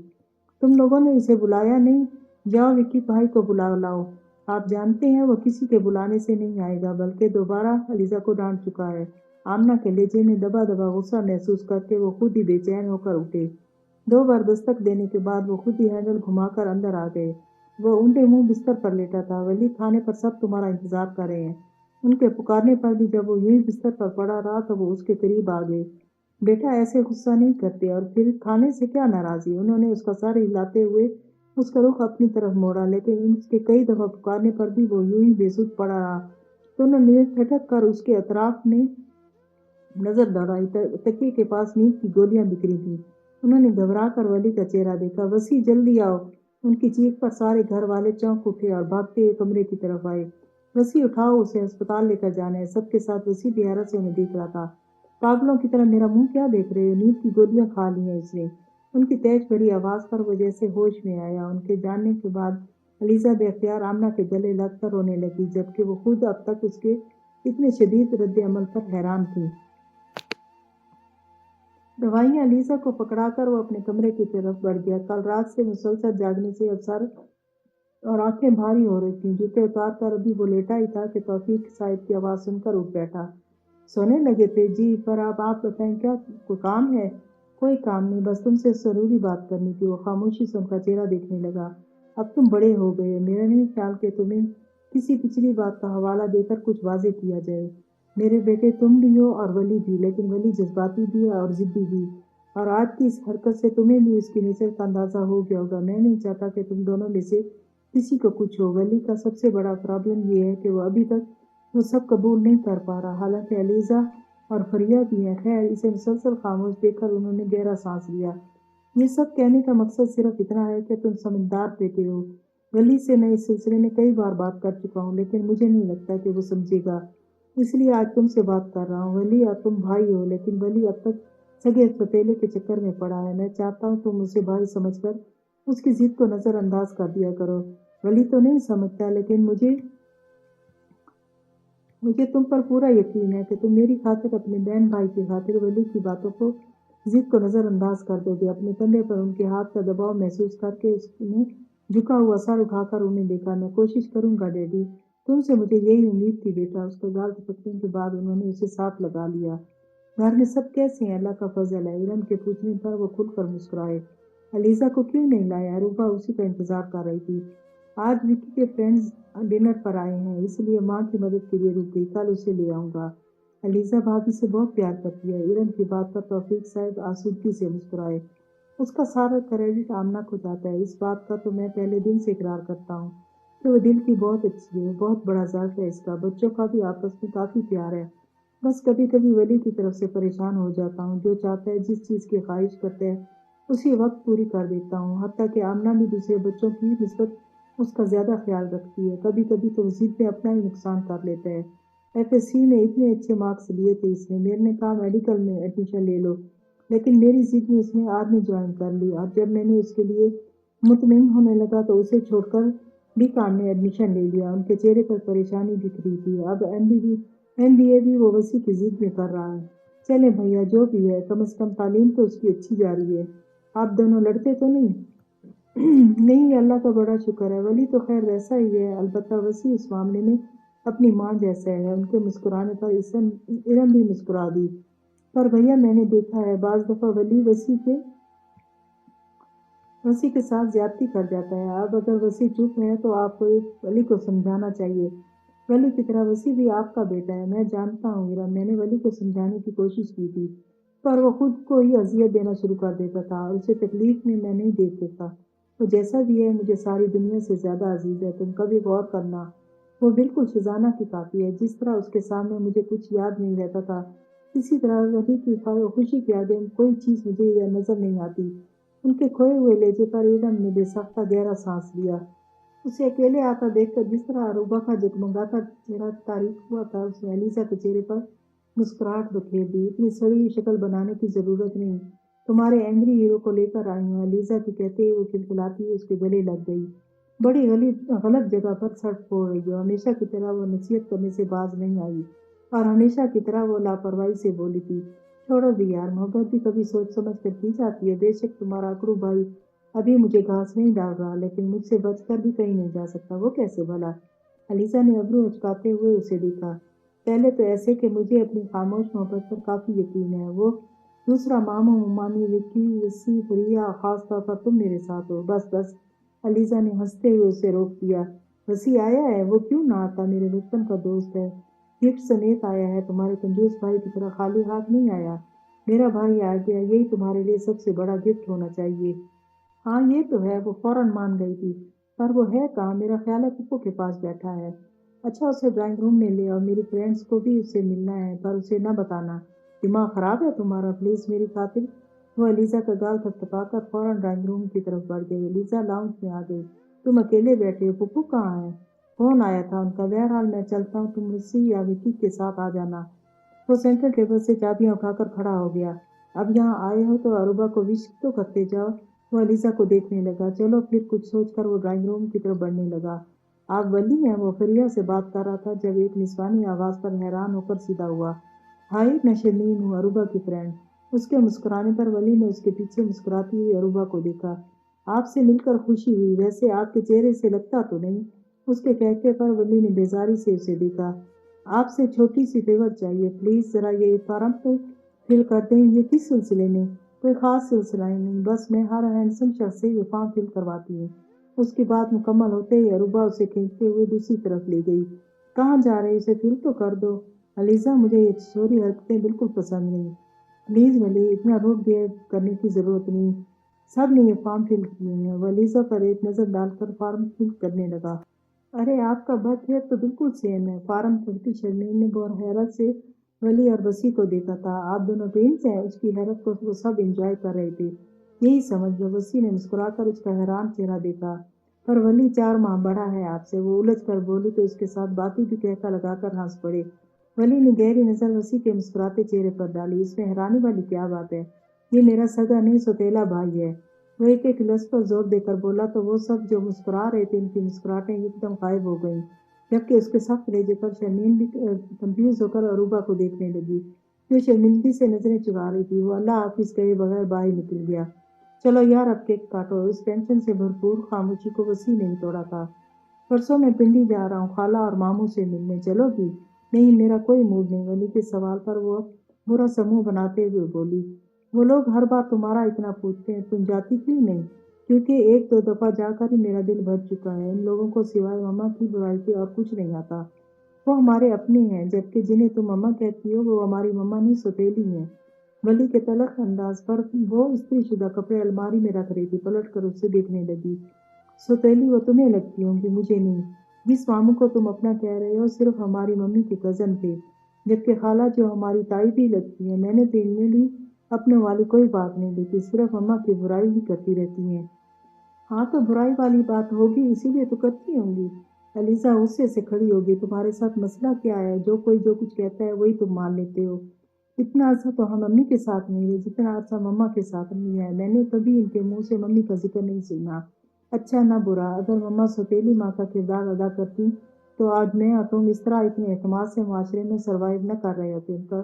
تم لوگوں نے اسے بلایا نہیں؟ جاؤ وکی بھائی کو بلا لاؤ۔ آپ جانتے ہیں وہ کسی کے بلانے سے نہیں آئے گا، بلکہ دوبارہ علیزہ کو ڈانٹ چکا ہے۔ آمنہ کے لہجے میں دبا دبا غصہ محسوس کرتے وہ خود ہی بے چین ہو کر اٹھے۔ 2 بار دستک دینے کے بعد وہ خود ہی ہینڈل گھما کر اندر آ گئے۔ وہ اونڈے منہ بستر پر لیٹا تھا۔ ولی کھانے پر سب تمہارا انتظار کر رہے ہیں۔ ان کے پکارنے پر بھی جب وہ یوں ہی بستر پر پڑا رہا تو وہ اس کے قریب آ گئے۔ بیٹا ایسے غصہ نہیں کرتے، اور پھر کھانے سے کیا ناراضی؟ انہوں نے اس کا سر ہلاتے ہوئے اس کا رخ اپنی طرف موڑا، لیکن اس کے کئی دفعہ پکارنے پر بھی وہ یوں ہی بے سود پڑا رہا۔ دونوں نے کھٹک کر اس کے اطراف میں نظر دوڑائی۔ تکیے کے پاس نیند کی گولیاں بکھری تھیں۔ انہوں نے گھبرا کر ولی کا چہرہ دیکھا۔ وسیع جلدی آؤ۔ ان کی چیخ پر سارے گھر والے چونک اٹھے اور بھاگتے ہوئے کمرے کی طرف آئے۔ وسیع اٹھاؤ، اسے ہسپتال لے کر جانا ہے۔ سب کے ساتھ وسیع بھی حیرت سے انہیں دیکھ رہا تھا۔ پاگلوں کی طرح میرا منہ کیا دیکھ رہے ہو؟ نیند کی گولیاں کھا لی ہیں اس نے؟ ان کی تیز بھری آواز پر وہ جیسے ہوش میں آیا۔ ان کے جاننے کے بعد علیزہ بے اختیار آمنہ کے گلے لگ کر رونے لگی، جبکہ وہ خود اب تک اس کے اتنے شدید رد عمل پر حیران تھی۔ دوائیاں علیزہ کو پکڑا کر وہ اپنے کمرے کی طرف بڑھ گیا۔ کل رات سے مسلسل جاگنے سے اب سر اور آنکھیں بھاری ہو رہی تھیں۔ جوتے اتار کر ابھی وہ لیٹا ہی تھا کہ توفیق صاحب کی آواز سن کر اٹھ بیٹھا۔ سونے لگے تھے؟ جی، پر اب آپ بتائیں، کیا کوئی کام ہے؟ کوئی کام نہیں، بس تم سے ضروری بات کرنی تھی۔ وہ خاموشی سے ان کا چہرہ دیکھنے لگا۔ اب تم بڑے ہو گئے، میرا نہیں خیال کہ تمہیں کسی پچھلی بات کا حوالہ دے کر کچھ واضح کیا جائے۔ میرے بیٹے تم بھی ہو اور ولی بھی، لیکن ولی جذباتی بھی ہے اور ضدی بھی، اور آج کی اس حرکت سے تمہیں بھی اس کی نیچر کا اندازہ ہو گیا ہوگا۔ میں نہیں چاہتا کہ تم دونوں میں سے کسی کو کچھ ہو۔ ولی کا سب سے بڑا پرابلم یہ ہے کہ وہ ابھی تک وہ سب قبول نہیں کر پا رہا، حالانکہ علیزہ اور فریہ بھی ہیں۔ خیر، اسے مسلسل خاموش دیکھ کر انہوں نے گہرا سانس لیا۔ یہ سب کہنے کا مقصد صرف اتنا ہے کہ تم سمجھدار بیٹے ہو۔ ولی سے میں اس سلسلے میں کئی بار بات کر چکا ہوں، لیکن مجھے نہیں لگتا کہ وہ سمجھے گا، اس لیے آج تم سے بات کر رہا ہوں۔ ولی، اب تم بھائی ہو، لیکن ولی اب تک سگے فتیلے کے چکر میں پڑا ہے۔ میں چاہتا ہوں تم اسے بھائی سمجھ کر اس کی ضد کو نظر انداز کر دیا کرو۔ ولی تو نہیں سمجھتا، لیکن مجھے تم پر پورا یقین ہے کہ تم میری خاطر، اپنے بہن بھائی کی خاطر ولی کی باتوں کو، ضد کو نظر انداز کر دو گے۔ اپنے کندھے پر ان کے ہاتھ کا دباؤ محسوس کر کے اس نے جھکا ہوا سر اٹھا کر انہیں دیکھا۔ میں کوشش کروں گا ڈیڈی، تم سے مجھے یہی امید تھی بیٹا۔ اس کا گال ٹپکنے کے بعد انہوں نے اسے ساتھ لگا لیا۔ گھر میں سب کیسے ہیں؟ اللہ کا فضل ہے۔ علم کے پوچھنے پر وہ کھل کر مسکرائے۔ علیزہ کو کیوں نہیں لایا؟ روبا اسی کا انتظار کر رہی تھی۔ آج وکی کے فرینڈز ڈنر پر آئے ہیں، اس لیے ماں کی مدد کے لیے رک گئی، کل اسے لے آؤں گا۔ علیزہ بھابھی سے بہت پیار کرتی ہے۔ ارم کی بات پر توفیق صاحب آسودگی سے مسکرائے۔ اس کا سارا کریڈٹ آمنہ کو جاتا ہے۔ اس بات کا تو میں پہلے دن سے اقرار کرتا ہوں کہ وہ دل کی بہت اچھی ہے، بہت بڑا ذوق ہے اس کا، بچوں کا بھی آپس میں کافی پیار ہے۔ بس کبھی کبھی ولی کی طرف سے پریشان ہو جاتا ہوں، جو چاہتا ہے، جس چیز کی خواہش کرتا ہے اسی وقت پوری کر دیتا ہوں، حتیٰ کہ آمنہ بھی دوسرے بچوں کی نسبت اس کا زیادہ خیال رکھتی ہے۔ کبھی کبھی تو ضد میں اپنا ہی نقصان کر لیتا ہے۔ ایف ایس سی میں اتنے اچھے مارکس لیے تھے اس نے، میں نے کہا میڈیکل میں ایڈمیشن لے لو، لیکن میری ضد میں اس نے آرمی جوائن کر لی، اور جب میں نے اس کے لیے مطمئن ہونے لگا تو اسے چھوڑ کر بی کام میں ایڈمیشن لے لیا۔ ان کے چہرے پر پریشانی دکھ رہی تھی۔ اب ایم بی اے بھی وہ وسیع کی ضد میں کر رہا ہے۔ چلیں بھیا، جو بھی ہے، کم از کم تعلیم تو اس کی اچھی جا رہی ہے۔ آپ دونوں لڑتے تو نہیں؟ نہیں، اللہ کا بڑا شکر ہے، ولی تو خیر ویسا ہی ہے، البتہ وسیع اس معاملے میں اپنی ماں جیسا ہے۔ ان کے مسکرانے پر ارم بھی مسکرا دی۔ پر بھیا، میں نے دیکھا ہے بعض دفعہ ولی وسیع کے ساتھ زیادتی کر جاتا ہے۔ اب اگر وسیع چپ ہے تو آپ کو ولی کو سمجھانا چاہیے۔ ولی کی طرح وسیع بھی آپ کا بیٹا ہے۔ میں جانتا ہوں ارم، میں نے ولی کو سمجھانے کی کوشش کی تھی، پر وہ خود کو ہی اذیت دینا شروع کر دیتا تھا، اور اسے تکلیف میں نہیں دیکھ دیتا۔ وہ جیسا بھی ہے، مجھے ساری دنیا سے زیادہ عزیز ہے۔ تم کبھی غور کرنا، وہ بالکل شزانہ کی کاپی ہے۔ جس طرح اس کے سامنے مجھے کچھ یاد نہیں رہتا تھا، اسی طرح ولی کی خوشی کی یادیں کوئی چیز مجھے نظر نہیں آتی۔ ان کے کھوئے ہوئے لہجے پر ارم نے بے ساختہ گہرا سانس لیا۔ اسے اکیلے آتا دیکھ کر جس طرح عروبہ کا جگمگاتا چہرہ تاریک ہوا تھا، اس نے علیزہ کے چہرے پر مسکراہٹ بکھیر دی۔ اتنی سڑی شکل بنانے کی ضرورت نہیں، تمہارے اینگری ہیرو کو لے کر آئی ہوں، علیزہ کی کہتے ہوئے کھلکھلاتی ہوئی اس کے گلے لگ گئی۔ بڑی غلط جگہ پر سر پھوڑ رہی ہو۔ ہمیشہ کی طرح وہ نصیحت کرنے سے باز نہیں آئی، اور ہمیشہ کی طرح وہ لاپرواہی سے بولی تھی، چھوڑو بھی یار، محبت بھی کبھی سوچ سمجھ کر کی جاتی ہے۔ بے شک تمہارا اکڑو بھائی ابھی مجھے گھاس نہیں ڈال رہا، لیکن مجھ سے بچ کر بھی کہیں نہیں جا سکتا۔ وہ کیسے بھلا؟ علیزہ نے ابرو اچکاتے ہوئے اسے دیکھا۔ پہلے تو ایسے کہ مجھے اپنی خاموش محبت پر کافی یقین ہے، وہ دوسرا ماموں، ممانی، وکی، وسیع، فریا، خاص طور پر تم میرے ساتھ ہو۔ بس بس، علیزہ نے ہنستے ہوئے اسے روک دیا۔ وسیع آیا ہے؟ وہ کیوں نہ آتا، میرے بچپن کا دوست ہے، گفٹ سمیت آیا ہے، تمہارے کنجوس بھائی کی طرح خالی ہاتھ نہیں آیا۔ میرا بھائی آ گیا، یہی تمہارے لیے سب سے بڑا گفٹ ہونا چاہیے۔ ہاں یہ تو ہے، وہ فوراً مان گئی تھی۔ پر وہ ہے کہاں؟ میرا خیال ہے پپو کے پاس بیٹھا ہے۔ اچھا، اسے ڈرائنگ روم میں لے آؤ، میری فرینڈز کو بھی اس سے ملنا ہے، پر اسے نہ بتانا۔ دماغ خراب ہے تمہارا؟ پلیز میری خاطر۔ وہ علیزہ کا گال تھپتھپا کر فوراً ڈرائنگ روم کی طرف بڑھ گئی۔ علیزہ لاؤنج میں آ گئی۔ تم اکیلے بیٹھے ہو؟ پپو کہاں ہے؟ فون آیا تھا ان کا۔ بہرحال میں چلتا ہوں، تم وسیع یا وکی کے ساتھ آ جانا۔ وہ سینٹرل ٹیبل سے چابیاں اٹھا کر کھڑا ہو گیا۔ اب یہاں آئے ہو تو عروبہ کو وش تو کرتے جاؤ۔ وہ علیزہ کو دیکھنے لگا۔ چلو پھر، کچھ سوچ کر وہ ڈرائنگ روم کی طرف بڑھنے لگا۔ آپ ولی ہیں؟ وہ فریا سے بات کر رہا تھا جب ایک نسوانی آواز پر حیران ہو کر سیدھا ہوا۔ ہائی، میں شرمین ہوں، عروبہ کی فرینڈ۔ اس کے مسکرانے پر ولی نے اس کے پیچھے مسکراتی ہوئی عروبہ کو دیکھا۔ آپ سے مل کر خوشی ہوئی، ویسے آپ کے چہرے سے لگتا تو نہیں۔ اس کے کہتے پر ولی نے بیزاری سے اسے دیکھا۔ آپ سے چھوٹی سی فیور چاہیے، پلیز ذرا یہ فارم تو فل کر دیں۔ یہ کس سلسلے میں؟ کوئی خاص سلسلہ ہی نہیں، بس میں ہر ہینڈسم شخص سے یہ فارم فل کرواتی ہوں۔ اس کی بات مکمل ہوتے ہی عروبہ اسے کھینچتے ہوئے دوسری طرف لے گئی۔ کہاں جا رہے؟ اسے فل تو کر دو۔ علیزہ، مجھے یہ چھوری حرکتیں بالکل پسند نہیں۔ پلیز ولی، اتنا روڈ بیہیو کرنے کی ضرورت نہیں، سب نے یہ فارم فل کیے ہیں۔ وہ علیزہ پر ایک نظر ڈال کر فارم فل کرنے لگا۔ ارے آپ کا برتھ ایئر تو بالکل سیم ہے۔ فارم پڑھتی شرمین نے بہت حیرت سے ولی اور وسیع کو دیکھا تھا۔ آپ دونوں ٹوئنس ہیں؟ اس کی حیرت کو وہ سب انجوائے کر رہے تھے۔ یہی سمجھ لو۔ وسیع نے مسکرا کر اس کا حیران چہرہ دیکھا۔ پر ولی 4 ماہ بڑا ہے آپ سے، وہ الجھ کر بولی تو اس کے ساتھ باتیں بھی کہکا لگا کر ہنس پڑے۔ ولی نے گہری نظر وسیع کے مسکراتے چہرے پر ڈالی۔ اس میں حیرانی والی کیا بات ہے؟ یہ میرا سگا نہیں، سوتیلا بھائی ہے۔ وہ ایک لفظ پر زور دے کر بولا تو وہ سب جو مسکرا رہے تھے، ان کی مسکراہٹیں ایک دم غائب ہو گئیں، جبکہ اس کے سخت لہجے پر شرمین بھی کنفیوز ہو کر عروبہ کو دیکھنے لگی، جو شرمندگی سے نظریں چرا رہی تھی۔ وہ اللہ حافظ کہے بغیر باہر نکل گیا۔ چلو یار، اب کیک کاٹو۔ اس ٹینشن سے بھرپور خاموشی کو وسیع نہیں توڑا تھا۔ پرسوں میں پنڈی جا رہا ہوں، خالہ اور ماموں سے ملنے چلو گی؟ نہیں، میرا کوئی موڈ نہیں۔ ولی کے سوال پر وہ برا سا منہ بناتے ہوئے بولی، وہ لوگ ہر بار تمہارا اتنا پوچھتے ہیں، تم جاتی کیوں نہیں؟ کیونکہ 1-2 دفعہ جا کر ہی میرا دل بھر چکا ہے، ان لوگوں کو سوائے ماما کی برائی کے اور کچھ نہیں آتا۔ وہ ہمارے اپنے ہیں، جبکہ جنہیں تم مما کہتی ہو وہ ہماری مما نہیں سوتیلی ہیں۔ ولی کے تلخ انداز پر وہ استری شدہ کپڑے الماری میں رکھ رہی تھی، پلٹ کر اس سے دیکھنے لگی۔ سوتیلی وہ تمہیں لگتی ہوں گی، مجھے نہیں۔ جس ماموں کو تم اپنا کہہ رہے ہو صرف ہماری ممی کے کزن تھے، جبکہ خالہ جو ہماری تائی بھی لگتی ہے۔ میں نے تو ان میں بھی اپنے والی کوئی بات نہیں دیکھی، صرف مما کی برائی ہی کرتی رہتی ہیں۔ ہاں تو برائی والی بات ہوگی، اسی لیے تو کرتی ہوں گی۔ علیزہ غصے سے کھڑی ہوگی۔ تمہارے ساتھ مسئلہ کیا ہے؟ جو کوئی جو کچھ کہتا ہے وہی تم مان لیتے ہو۔ اتنا عرصہ تو ہم ممی کے ساتھ نہیں رہے جتنا عرصہ مما کے ساتھ نہیں ہے۔ میں نے کبھی ان کے منہ سے ممی کا ذکر نہیں سنا۔ اچھا نہ برا، اگر مما سوتیلی ماں کا کردار ادا کرتی تو آج میں اور تم اس طرح اتنے اعتماد سے معاشرے میں سروائیو نہ کر رہے ہوتے۔ ان کا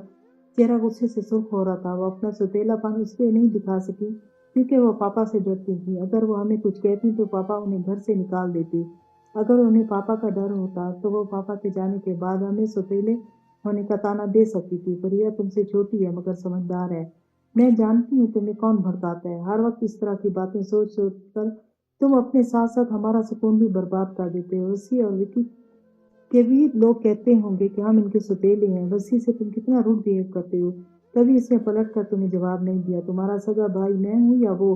چہرہ غصے سے سرخ ہو رہا تھا۔ وہ اپنا سوتیلا پن اس لیے نہیں دکھا سکی کیونکہ وہ پاپا سے ڈرتی تھی۔ اگر وہ ہمیں کچھ کہتی تو پاپا انہیں گھر سے نکال دیتے۔ اگر انہیں پاپا کا ڈر ہوتا تو وہ پاپا کے جانے کے بعد ہمیں سوتیلے ہونے کا تانا دے سکتی تھی۔ پریا تم سے چھوٹی ہے مگر سمجھدار ہے۔ میں جانتی ہوں تمہیں کون بھڑکاتا ہے۔ ہر وقت اس طرح کی باتیں سوچ سوچ کر تم اپنے ساتھ ساتھ ہمارا سکون بھی برباد کر دیتے ہو۔ وسیع اور وکی کے بھی لوگ کہتے ہوں گے کہ ہم ان کے سوتیلے ہیں۔ وسیع سے تم کتنا روڈ بیہیو کرتے ہو۔ کبھی اس نے پلٹ کر تمہیں جواب نہیں دیا۔ تمہارا سگا بھائی میں ہوں یا وہ؟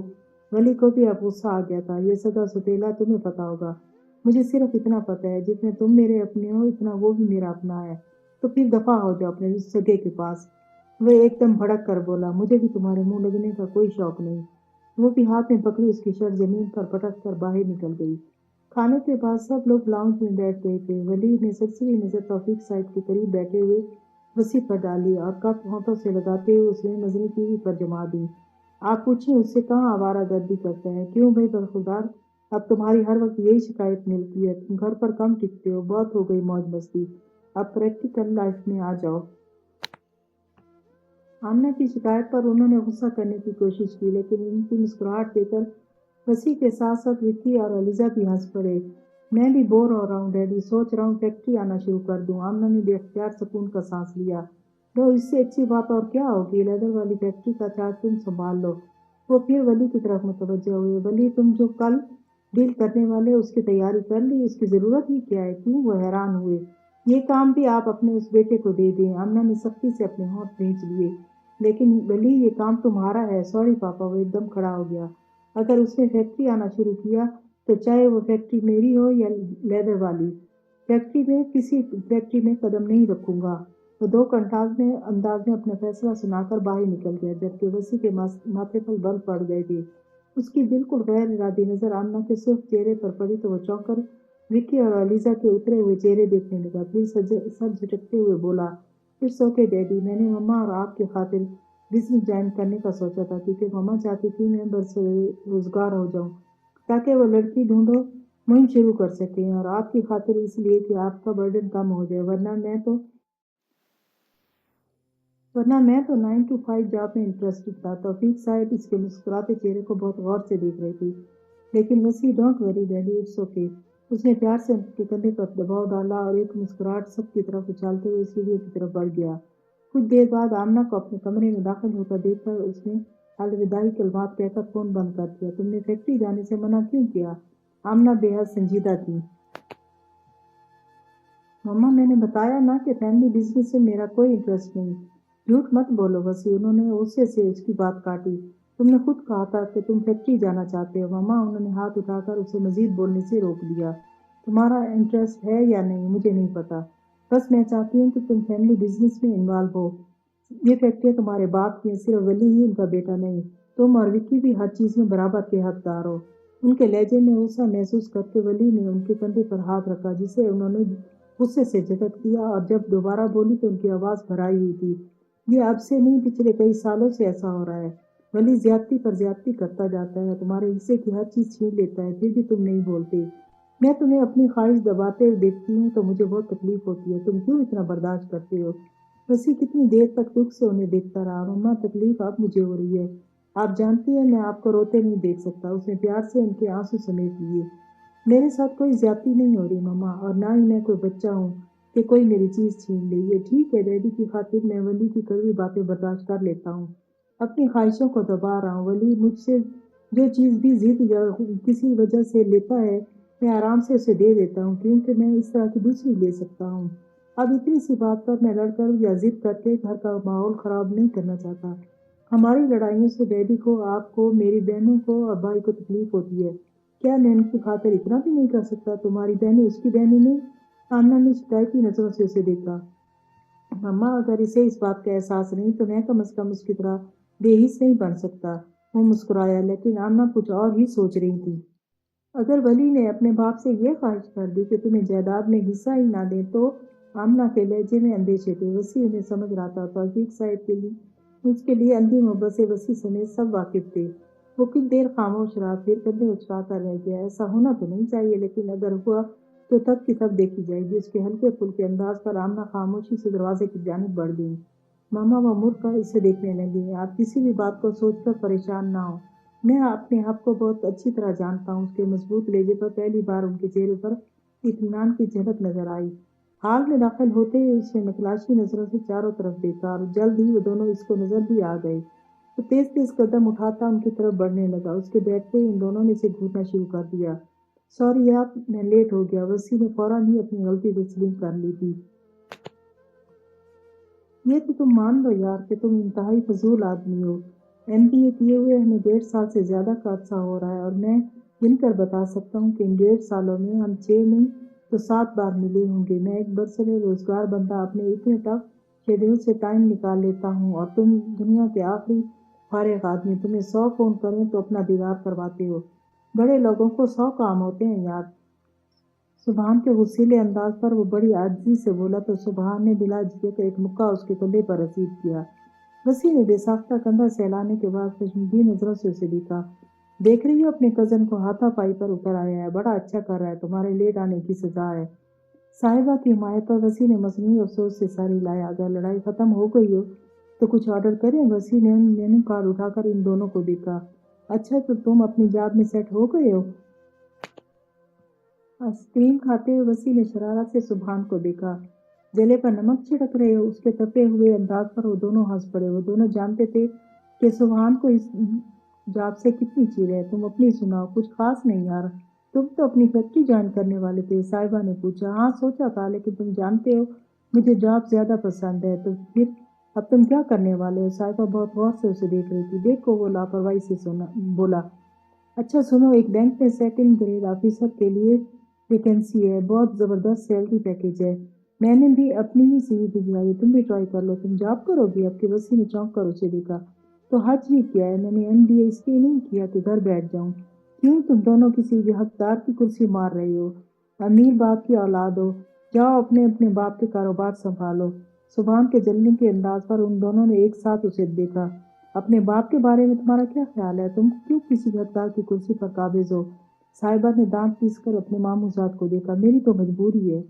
ولی کو بھی اب غصہ آ گیا تھا۔ یہ سگا سوتیلا تمہیں پتا ہوگا۔ مجھے صرف اتنا پتا ہے، جتنے تم میرے اپنے ہو اتنا وہ بھی میرا اپنا ہے۔ تو پھر دفع ہو جاؤ اپنے اس سگے کے پاس۔ وہ ایک دم بھڑک کر بولا، مجھے بھی تمہارے منہ لگنے کا کوئی شوق نہیں۔ وہ بھی ہاتھ میں پکڑی اس کی شرٹ زمین پر پٹک کر باہر نکل گئی۔ کھانے کے بعد سب لوگ لاؤنج میں بیٹھ گئے تھے۔ ولی نے سرسری نظر توفیق صاحب کے قریب بیٹھے ہوئے وسیع پر ڈالی اور کپ ہونٹوں سے لگاتے ہوئے اس نے نظریں ٹی وی پر جما دیں۔ آپ پوچھیں اس سے کہاں آوارہ گردی کرتا ہے؟ کیوں بھائی برخوردار، اب تمہاری ہر وقت یہی شکایت ملتی ہے، تم گھر پر کم ٹکتے ہو، بہت ہو گئی موج مستی، اب پریکٹیکل لائف میں آ جاؤ۔ آمنہ کی شکایت پر انہوں نے غصہ کرنے کی کوشش کی، لیکن ان کی مسکراہٹ دے کر وسیع کے ساتھ ساتھ وکی اور علیزہ بھی ہنس پڑے۔ میں بھی بور ہو رہا ہوں ڈیڈی، سوچ رہا ہوں فیکٹری آنا شروع کر دوں۔ آمنہ نے بے اختیار سکون کا سانس لیا۔ لو، اس سے اچھی بات اور کیا ہوگی؟ لیدر والی فیکٹری کا چارج تم سنبھال لو۔ وہ پھر ولی کی طرف متوجہ ہوئے۔ ولی، تم جو کل ڈیل کرنے والے اس کی تیاری کر لی؟ اس کی ضرورت ہی کیا ہے؟ کیوں؟ وہ حیران ہوئے۔ یہ کام بھی آپ اپنے اس بیٹے کو دے دیں۔ آمنہ نے سختی سے اپنے ہونٹ بھینچ لیے۔ لیکن ولی، یہ کام تمہارا ہے۔ سوری پاپا، وہ ایک دم کھڑا ہو گیا۔ اگر اس نے فیکٹری آنا شروع کیا تو چاہے وہ فیکٹری میری ہو یا لیدر والی، کسی فیکٹری میں قدم نہیں رکھوں گا۔ وہ دو انداز میں اپنا فیصلہ سنا کر باہر نکل گیا، جبکہ وسیع کے ماتھے پر بل پڑ گئے تھے۔ اس کی بالکل غیر ارادی نظر آمنہ کے سرخ چہرے پر پڑی تو وہ چونک کر وکی اور علیزہ کے اترے ہوئے چہرے دیکھنے لگا، پھر سر جھٹکتے ہوئے بولا، اٹس اوکے ڈیڈی، میں نے مما اور آپ کی خاطر بزنس جوائن کرنے کا سوچا تھا، کیونکہ مما چاہتی تھی میں روزگار ہو جاؤں تاکہ وہ لڑکی ڈھونڈو مہم شروع کر سکیں، اور آپ کی خاطر اس لیے کہ آپ کا برڈن کم ہو جائے، ورنہ میں تو 9 to 5 جاب میں انٹرسٹڈ تھا۔ توفیق صاحب اس کے مسکراتے چہرے کو بہت غور سے دیکھ رہے تھے۔ لیکن وسیع، don't worry daddy, it's okay. اس نے پیار سے ان کے کندھے پر دباؤ ڈالا اور ایک مسکراہٹ سب کی طرف اچھالتے ہوئے سیڑھیوں کی طرف بڑھ گیا۔ کچھ دیر بعد آمنہ کو اپنے کمرے میں داخل ہوتا دیکھ کر اس نے الوداعی کلمات کہہ کر فون بند کر دیا۔ تم نے فیکٹری جانے سے منع کیوں کیا؟ آمنہ بے حد سنجیدہ تھی۔ مما، میں نے بتایا نا کہ فیملی بزنس سے میرا کوئی انٹرسٹ نہیں۔ جھوٹ مت بولو وسیع، انہوں نے غصے سے اس کی بات کاٹی۔ تم نے خود کہا تھا کہ تم فیکٹری جانا چاہتے ہو۔ مما، انہوں نے ہاتھ اٹھا کر اسے مزید بولنے سے روک دیا۔ تمہارا انٹرسٹ ہے یا نہیں مجھے نہیں پتا، بس میں چاہتی ہوں کہ تم فیملی بزنس میں انوالو ہو۔ یہ فیکٹری تمہارے باپ کی ہے، صرف ولی ہی ان کا بیٹا نہیں، تم اور وکی بھی ہر چیز میں برابر کے حقدار ہو۔ ان کے لہجے میں غصہ محسوس کرتے ولی نے ان کے کندھے پر ہاتھ رکھا، جسے انہوں نے غصے سے جھٹک دیا، اور جب دوبارہ بولی تو ان کی آواز بھرائی ہوئی تھی، یہ اب سے نہیں، پچھلے کئی سالوں سے ایسا ہو رہا ہے۔ ولی زیادتی پر زیادتی کرتا جاتا ہے، تمہارے حصے کی ہر چیز چھین لیتا ہے، پھر بھی تم نہیں بولتے۔ میں تمہیں اپنی خواہش دباتے ہوئے دیکھتی ہوں تو مجھے بہت تکلیف ہوتی ہے، تم کیوں اتنا برداشت کرتے ہو؟ وسیع کتنی دیر تک دکھ سے انہیں دیکھتا رہا۔ مما، تکلیف اب مجھے ہو رہی ہے، آپ جانتی ہیں میں آپ کو روتے نہیں دیکھ سکتا۔ اس نے پیار سے ان کے آنسو سمیٹ لیے۔ میرے ساتھ کوئی زیادتی نہیں ہو رہی مما، اور نہ ہی میں کوئی بچہ ہوں کہ کوئی میری چیز چھین لے۔ یہ ٹھیک ہے ڈیڈی کی خاطر میں ولی کی کڑوی باتیں برداشت کر لیتا ہوں، اپنی خواہشوں کو دبا رہا ہوں۔ ولی مجھ سے جو چیز بھی ضد یا کسی وجہ سے لیتا ہے میں آرام سے اسے دے دیتا ہوں، کیونکہ میں اس طرح کی دوسری لے سکتا ہوں۔ اب اتنی سی بات پر میں لڑ کر یا ضد کر کے گھر کا ماحول خراب نہیں کرنا چاہتا۔ ہماری لڑائیوں سے ڈیڈی کو، آپ کو، میری بہنوں کو اور بھائی کو تکلیف ہوتی ہے۔ کیا میں ان کی خاطر اتنا بھی نہیں کر سکتا؟ تمہاری بہنیں اس کی بہنیں نہیں؟ آمنہ نے شکایتی نظروں سے اسے دیکھا۔ مما، اگر اسے اس بات کا احساس نہیں تو میں کم از کم اس کی طرح بے حس نہیں بن سکتا۔ وہ مسکرایا، لیکن آمنہ کچھ اور ہی سوچ رہی تھی۔ اگر ولی نے اپنے باپ سے یہ خواہش کر دی کہ تمہیں جائیداد میں حصہ ہی نہ دیں تو؟ آمنہ کے لہجے میں اندیشے تھے۔ وسیع انہیں سمجھ رہا تھا۔ توفیق صاحب کے لیے اس کے لیے اندھی محبت سے وسیع سمیت سب واقف تھے۔ وہ کچھ دیر خاموش رہا، پھر کندھے اچکا کر رہ گیا۔ ایسا ہونا تو نہیں چاہیے، لیکن اگر ہوا تو تب کی تب دیکھی جائے گی۔ اس کے ہلکے پھلکے انداز پر آمنہ خاموشی سے دروازے کی جانب بڑھ گئی۔ ماما، وہ مڑ کر اسے دیکھنے لگی۔ آپ کسی بھی بات کو سوچ کر پریشان نہ ہو۔ میں اپنے آپ کو بہت اچھی طرح جانتا ہوں۔ اس کے مضبوط لہجے پر پہلی بار ان کے چہرے پر اطمینان کی جھلک نظر آئی۔ ہال میں داخل ہوتے ہی اس نے متلاشی نظروں سے چاروں طرف دیکھا اور جلد ہی وہ دونوں اس کو نظر بھی آ گئے۔ وہ تیز تیز قدم اٹھاتا ان کی طرف بڑھنے لگا۔ اس کے بیٹھتے ہی ان دونوں نے اسے گھورنا شروع کر دیا۔ سوری آپ، میں لیٹ ہو گیا۔ وسیع نے فوراً ہی اپنی غلطی تسلیم کر لی تھی۔ یہ تو تم مان لو یار کہ تم انتہائی فضول آدمی ہو۔ MBA کیے ہوئے ہمیں 1.5 سال سے زیادہ کا عرصہ ہو رہا ہے، اور میں گن کر بتا سکتا ہوں کہ ان 1.5 سالوں میں ہم 6 نہیں تو 7 بار ملے ہوں گے۔ میں ایک برسر روزگار بندہ اپنے اتنے ٹف شیڈیول سے ٹائم نکال لیتا ہوں، اور تم دنیا کے آخری فارغ آدمی، تمہیں 100 فون کریں تو اپنا دیدار کرواتے ہو۔ بڑے لوگوں کو 100 کام ہوتے ہیں یار۔ سبحان کے غصیلے انداز پر وہ بڑی عاجزی سے بولا تو سبحان نے بلا جھجک ایک مکہ اس کے کندھے پر رسید کیا۔ وسیع نے بے ساختہ کندھا سہلانے کے بعد کشمکش نظروں سے اسے دیکھا۔ دیکھ رہی ہو اپنے کزن کو ہاتھا پائی پر اتر آیا ہے، بڑا اچھا کر رہا ہے، تمہارے لیٹ آنے کی سزا ہے۔ صاحبہ کی حمایت پر وسیع نے مصنوعی افسوس سے سر ہلایا۔ اگر لڑائی ختم ہو گئی ہو تو کچھ آرڈر کریں؟ وسیع نے مینو کارڈ اٹھا کر ان دونوں کو دیکھا۔ اچھا، تو تم اپنی جاب میں سیٹ ہو گئے ہو؟ آئس کریم کھاتے ہوئے وسیع نے شرارت سے سبحان کو دیکھا۔ جلے پر نمک چھڑک رہے ہو؟ اس کے تپے ہوئے انداز پر وہ دونوں ہنس پڑے۔ وہ دونوں جانتے تھے کہ سبحان کو اس جاب سے کتنی چیر ہے۔ تم اپنی سناؤ۔ کچھ خاص نہیں یار، تم تو اپنی فیکٹری جوائن کرنے والے تھے، صاحبہ نے پوچھا۔ ہاں سوچا تھا، لیکن تم جانتے ہو مجھے جاب زیادہ پسند ہے۔ تو پھر اب تم کیا کرنے والے ہو؟ صاحبہ بہت غور سے اسے دیکھ رہی تھی۔ دیکھو، وہ لاپرواہی سے بولا۔ اچھا سنو، ایک بینک میں سیکنڈ گریڈ آفیسر کے لیے ویکینسی ہے، بہت زبردست سیلری پیکیج ہے۔ میں نے بھی اپنی ہی CV بھجوائی ہے، تم بھی ٹرائی کر لو۔ تم جاب کرو گی؟ اب کے وسیع نے چونک کر اسے دیکھا۔ تو حج ہی کیا ہے، میں نے MBA اس لیے نہیں کیا کہ گھر بیٹھ جاؤں۔ کیوں، تم دونوں کسی بھی حقدار کی کرسی مار رہے ہو؟ امیر باپ کی اولاد ہو، جاؤ اپنے اپنے باپ کے کاروبار سنبھالو۔ سبحان کے جلنے کے انداز پر ان دونوں نے ایک ساتھ اسے دیکھا۔ اپنے باپ کے بارے میں تمہارا کیا خیال ہے؟ تم کیوں کسی حقدار کی کرسی پر قابض ہو؟ صاحبہ نے دانت پیس کر اپنے ماموزاد کو دیکھا۔ میری تو مجبوری ہے۔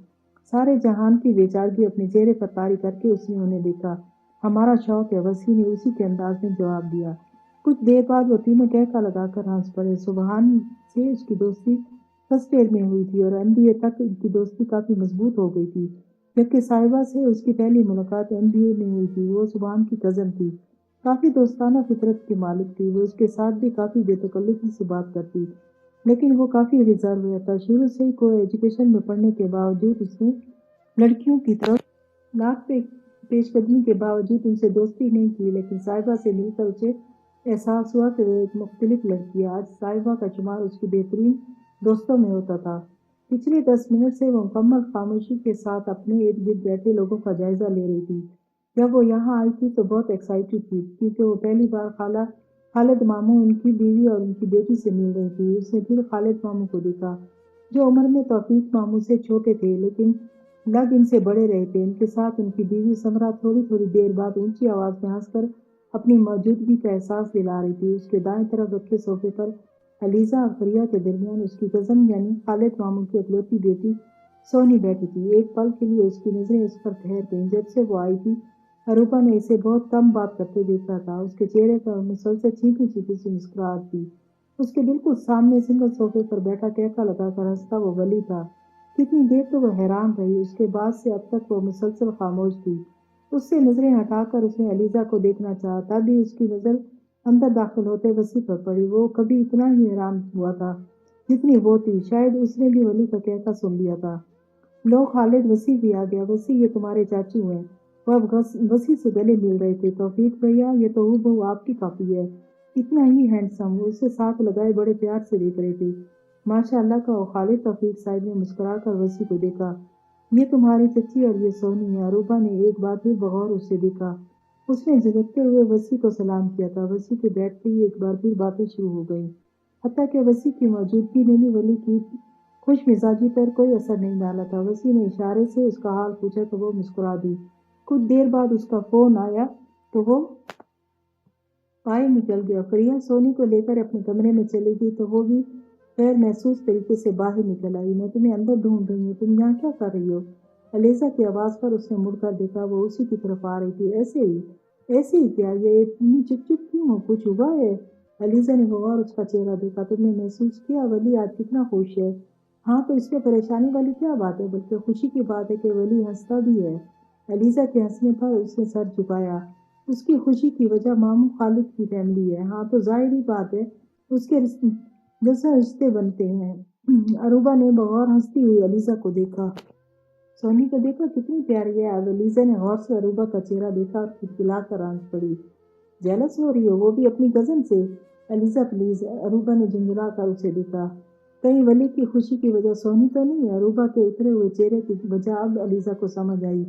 سارے جہان کی بے چارگی اپنے چہرے پر طاری کر کے اس نے انہیں دیکھا۔ ہمارا شوق ہے، وسیع نے اسی کے انداز میں جواب دیا۔ کچھ دیر بعد وہ تینوں ٹہکا لگا کر ہنس پڑے۔ سبحان سے اس کی دوستی فرسٹ ایئر میں ہوئی تھی، اور MBA تک ان کی دوستی کافی مضبوط ہو گئی تھی، جبکہ صاحبہ سے اس کی پہلی ملاقات MBA میں ہوئی تھی۔ وہ سبحان کی کزن تھی، کافی دوستانہ فطرت کی مالک تھی۔ وہ اس کے ساتھ بھی کافی بے تکلفی سے بات کرتی، لیکن وہ کافی ریزرو رہتا۔ شروع سے ہی کوئی ایجوکیشن میں پڑھنے کے باوجود اس نے لڑکیوں کی طرف لاکھ پیش قدمی کے باوجود ان سے دوستی نہیں کی، لیکن صاحبہ سے مل کر اسے احساس ہوا کہ وہ ایک مختلف لڑکی ہے۔ آج صاحبہ کا شمار اس کی بہترین دوستوں میں ہوتا تھا۔ پچھلے 10 منٹ سے وہ مکمل خاموشی کے ساتھ اپنے ارد گرد بیٹھے لوگوں کا جائزہ لے رہی تھی۔ جب وہ یہاں آئی تھی تو بہت ایکسائٹڈ تھی، کیونکہ وہ پہلی بار خالد ماموں، ان کی بیوی اور ان کی بیٹی سے مل رہی تھی۔ اس نے پھر خالد ماموں کو دیکھا، جو عمر میں توفیق ماموں سے چھوٹے تھے، لیکن لگ ان سے بڑے رہے تھے۔ ان کے ساتھ ان کی بیوی سمرا تھوڑی تھوڑی دیر بعد اونچی آواز میں ہنس کر اپنی موجودگی کا احساس دلا رہی تھی۔ اس کے دائیں طرف رکھے صوفے پر علیزہ اور فریہ کے درمیان اس کی کزن یعنی خالد ماموں کی اکلوتی بیٹی سونی بیٹھی تھی۔ ایک پل کے لیے اس کی نظریں اس پر ٹھہر گئیں۔ جب سے وہ آئی تھی، اروپا نے اسے بہت کم بات کرتے دیکھا تھا۔ اس کے چہرے پر مسلسل چھپی چھپی سی مسکراہٹ تھی۔ اس کے بالکل سامنے سنگل صوفے پر بیٹھا ٹہکا لگا کر ہنستا وہ ولی تھا۔ کتنی دیر تو وہ حیران رہی۔ اس کے بعد سے اب تک وہ مسلسل خاموش تھی۔ اس سے نظریں ہٹا کر اس نے علیزہ کو دیکھنا چاہا، تب ہی اس کی نظر اندر داخل ہوتے وسیع پر پڑی۔ وہ کبھی اتنا ہی حیران ہوا تھا جتنی وہ تھی۔ شاید اس نے بھی ولی کا کہتا سن لیا تھا۔ لو خالد، وسیع بھی آ گیا۔ وسیع، یہ تمہارے چاچو ہیں۔ وہ اب وسیع سے گلے مل رہے تھے۔ توفیق بھیا، یہ تو ہو آپ کی کاپی ہے، اتنا ہی ہینڈسم۔ وہ اسے ساتھ لگائے بڑے پیار سے دیکھ رہے تھے۔ ماشاء اللہ کہو خالد، توفیق صاحب نے مسکرا کر وسیع کو دیکھا۔ یہ تمہاری چچی اور یہ سونی ہے۔ عروبہ نے ایک بار پھر بغور اسے دیکھا۔ اس نے جھجکتے ہوئے وسیع کو سلام کیا تھا۔ وسیع کے بیٹھتے ہی ایک بار پھر باتیں شروع ہو گئیں، حتیٰ کہ وسیع کی موجودگی نے بھی ولی کی خوش مزاجی پر کوئی اثر نہیں ڈالا تھا۔ وسیع نے اشارے سے اس کا حال پوچھا تو وہ مسکرا دی۔ کچھ دیر بعد اس کا فون آیا تو وہ باہر نکل گیا۔ فریہ سونی کو لے کر اپنے کمرے میں چلی گئی تو وہ بھی غیر محسوس طریقے سے باہر نکل آئی۔ میں تمہیں اندر ڈھونڈ رہی ہوں، تم یہاں کیا کر رہی ہو؟ علیزہ کی آواز پر اس نے مڑ کر دیکھا۔ وہ اسی کی طرف آ رہی تھی۔ ایسے ہی کیا؟ یہ اتنی چپ چپ کیوں ہو؟ کچھ ہوا ہے؟ علیزہ نے غور اس کا چہرہ دیکھا۔ تم نے محسوس کیا ولی آج کتنا خوش ہے؟ ہاں تو اس میں پریشانی والی کیا بات ہے؟ بلکہ خوشی کی بات ہے کہ ولی ہنستا بھی ہے۔ علیزہ کے ہنسنے پر اس نے سر جھکایا۔ اس کی خوشی کی وجہ ماموں خالد کی فیملی ہے۔ ہاں تو ظاہری بات ہے اس کے رشتے بنتے ہیں۔ عروبہ نے بغور ہنستی ہوئی علیزہ کو دیکھا۔ سونی کو دیکھا کتنی پیاری ہے۔ اب علیزہ نے غور سے عروبہ کا چہرہ دیکھا اور کھلکھلا کر آنکھ پڑی۔ جیلس ہو رہی ہو؟ وہ بھی اپنی کزن سے؟ علیزہ پلیز، عروبہ نے جھنجھلا کر اسے دیکھا۔ کہیں ولی کی خوشی کی وجہ سونی تو نہیں؟ عروبہ کے اترے ہوئے چہرے کی وجہ اب علیزہ کو سمجھ آئی۔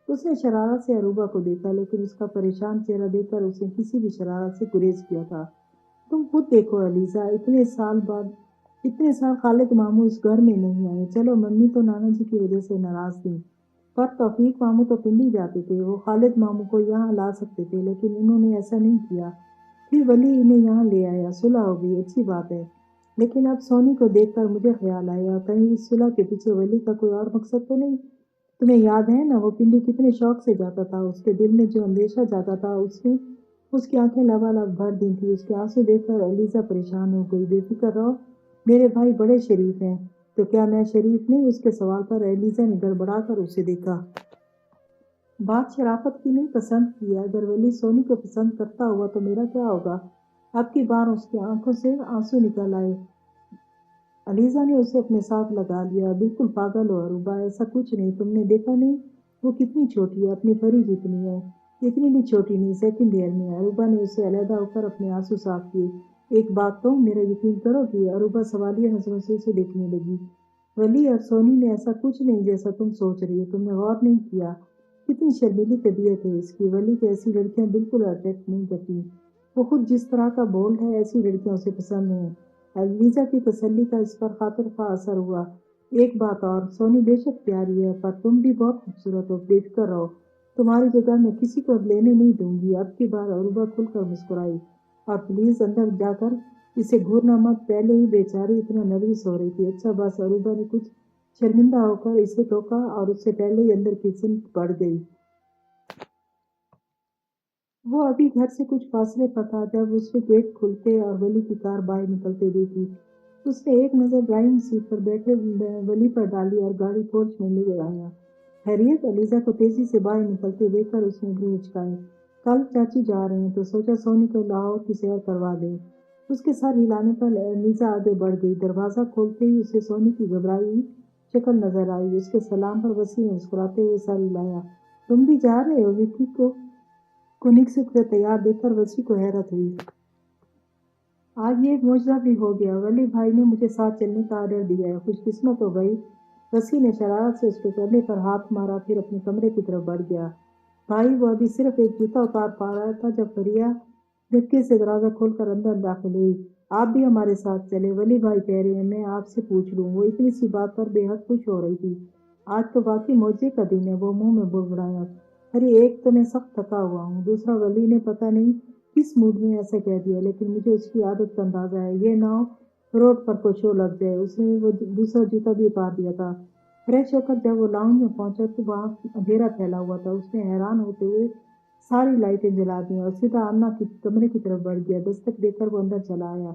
اس نے شرارت سے عروبہ کو دیکھا، لیکن اس کا پریشان چہرہ دیکھ کر اس نے کسی بھی شرارت سے گریز کیا تھا۔ تم خود دیکھو علیزہ، اتنے سال خالد ماموں اس گھر میں نہیں آئے۔ چلو ممی تو نانا جی کی وجہ سے ناراض تھیں، پر توفیق ماموں تو پنڈی جاتے تھے۔ وہ خالد ماموں کو یہاں لا سکتے تھے، لیکن انہوں نے ایسا نہیں کیا۔ پھر ولی انہیں یہاں لے آیا، صلح ہو گئی، اچھی بات ہے۔ لیکن اب سونی کو دیکھ کر مجھے خیال آیا، کہیں اس صلح کے پیچھے ولی کا کوئی اور مقصد تو نہیں؟ تمہیں یاد ہے نا وہ پنڈی کتنے شوق سے جاتا تھا؟ اس کے دل میں جو اندیشہ جاتا تھا اس کی آنکھیں لبالب بھر دی تھی۔ اس کے آنسو دیکھ کر علیزہ پریشان ہو گئی۔ بے فکر رہو، میرے بھائی بڑے شریف ہیں۔ تو کیا میں شریف نہیں؟ اس کے سوال پر علیزہ نے گڑبڑا کر اسے دیکھا۔ بات شرافت کی نہیں، پسند کی ہے۔ اگر ولی سونی کو پسند کرتا ہوا تو میرا کیا ہوگا؟ اب کی بار اس کی آنکھوں سے آنسو نکل آئے۔ علیزہ نے اسے اپنے ساتھ لگا لیا۔ بالکل پاگل ہو عروبہ، ایسا کچھ نہیں، تم نے دیکھا نہیں وہ کتنی چھوٹی ہے، اپنی پری جتنی ہے۔ اتنی بھی چھوٹی نہیں، سیکنڈ ایئر میں ہے۔ عروبہ نے اسے علیحدہ ہو کر اپنے آنسو صاف کیے۔ ایک بات تو میرا یقین کرو گی؟ عروبہ سوالیہ نظروں سے اسے دیکھنے لگی۔ ولی اور سونی میں ایسا کچھ نہیں جیسا تم سوچ رہی ہو۔ تم نے غور نہیں کیا کتنی شرمیلی طبیعت ہے اس کی؟ ولی کو ایسی لڑکیاں بالکل اٹریکٹ نہیں کرتی۔ وہ خود جس طرح کا بولڈ ہے، ایسی لڑکیاں اسے پسند ہیں۔ علیزہ کی تسلی کا اس پر خاطر خواہ اثر ہوا۔ ایک بات اور، سونی بے شک پیاری ہے، پر تم بھی بہت خوبصورت ہو، بے فکر رہو، تمہاری جگہ میں کسی کو لینے نہیں دوں گی۔ اب کی بار عروبہ کھل کر مسکرائی۔ اور پلیز اندر جا کر اسے گھورنا مت، پہلے ہی بیچاری اتنا نروس ہو رہی تھی۔ اچھا بس، عروبہ نے کچھ شرمندہ ہو کر اسے ٹوکا اور اس سے پہلے ہی اندر کی سمت بڑھ گئی۔ وہ ابھی گھر سے کچھ فاصلے پر تھا جب اس نے گیٹ کھلتے اور ولی کی کار باہر نکلتے دیکھی۔ اس نے ایک نظر ڈرائیونگ سیٹ پر بیٹھے ولی پر ڈالی اور گاڑی پورچ میں لے آیا۔ خیریت؟ علیزہ کو تیزی سے باہر نکلتے دیکھ کر اس نے گھر اچکائے۔ کل چاچی جا رہے ہیں تو سوچا سونی کو لاہور کی سیر کروا دیں۔ اس کے سر ہلانے پر علیزہ آگے بڑھ گئی۔ دروازہ کھولتے ہی اسے سونی کی گھبرائی ہوئی شکل نظر آئی۔ اس کے سلام پر وسیع نے مسکراتے ہوئے سر ہلایا۔ تم بھی جا رہے ہو؟ وکی کو نکست سے تیار دیکھ کر وسیع کو حیرت ہوئی۔ آج یہ ایک معجزہ بھی ہو گیا، ولی بھائی نے مجھے ساتھ چلنے کا آرڈر دیا ہے۔ خوش قسمت ہو بھائی۔ وسیع نے شرارت سے اس کے کندھے پر ہاتھ مارا، پھر اپنے کمرے کی طرف بڑھ گیا۔ بھائی وہ ابھی صرف ایک جوتا اتار پا رہا تھا جب فریہ دھکے سے دروازہ کھول کر اندر داخل ہوئی۔ آپ بھی ہمارے ساتھ چلیں، ولی بھائی کہہ رہے ہیں میں آپ سے پوچھ لوں۔ وہ اتنی سی بات پر بے حد خوش ہو رہی تھی۔ آج تو واقعی معجزے کا دن ہے، وہ منہ میں بڑبڑایا۔ ارے ایک تو میں سخت تھکا ہوا ہوں، دوسرا ولی نے پتہ نہیں کس موڈ میں ایسا کہہ دیا، لیکن مجھے اس کی عادت کا اندازہ ہے۔ یہ نہ ہو روڈ پر کوئی شو لگ جائے۔ اس نے وہ دوسرا جوتا بھی اتار دیا تھا۔ فریش ہو کر جب وہ لاؤنج میں پہنچا تو وہاں اندھیرا پھیلا ہوا تھا۔ اس نے حیران ہوتے ہوئے ساری لائٹیں جلا دیں اور سیدھا آمنہ کی کمرے کی طرف بڑھ گیا۔ دستک دے کر وہ اندر چلا آیا۔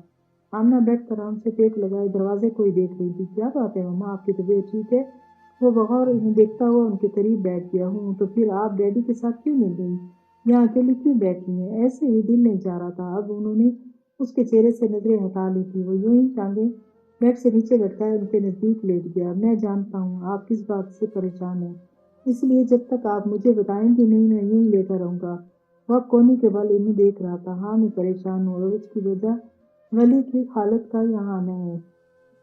آمنہ بیٹھ کر آرام سے ٹیک لگائے دروازے کو ہی دیکھ رہی تھی۔ کیا بات ہے مما، آپ کی طبیعت ٹھیک ہے؟ وہ بغور انہیں دیکھتا ہوا ان کے قریب بیٹھ گیا۔ ہوں تو پھر آپ ڈیڈی کے ساتھ کیوں مل گئی؟ یہاں اکیلی کیوں بیٹھی ہیں؟ ایسے ہی دل نہیں چاہ رہا تھا۔ اب انہوں نے اس کے چہرے سے نظریں ہٹا لی تھی۔ وہ یوں ہی ٹانگیں بیڈ سے نیچے لٹکائے ان کے نزدیک لیٹ گیا۔ میں جانتا ہوں آپ کس بات سے پریشان ہیں، اس لیے جب تک آپ مجھے بتائیں گے نہیں میں یوں ہی لیٹا رہوں گا۔ وہ کونے کے بل انہیں دیکھ رہا تھا۔ ہاں میں پریشان ہوں اور اس کی وجہ ولی کی حالت کا یہاں آنا ہے۔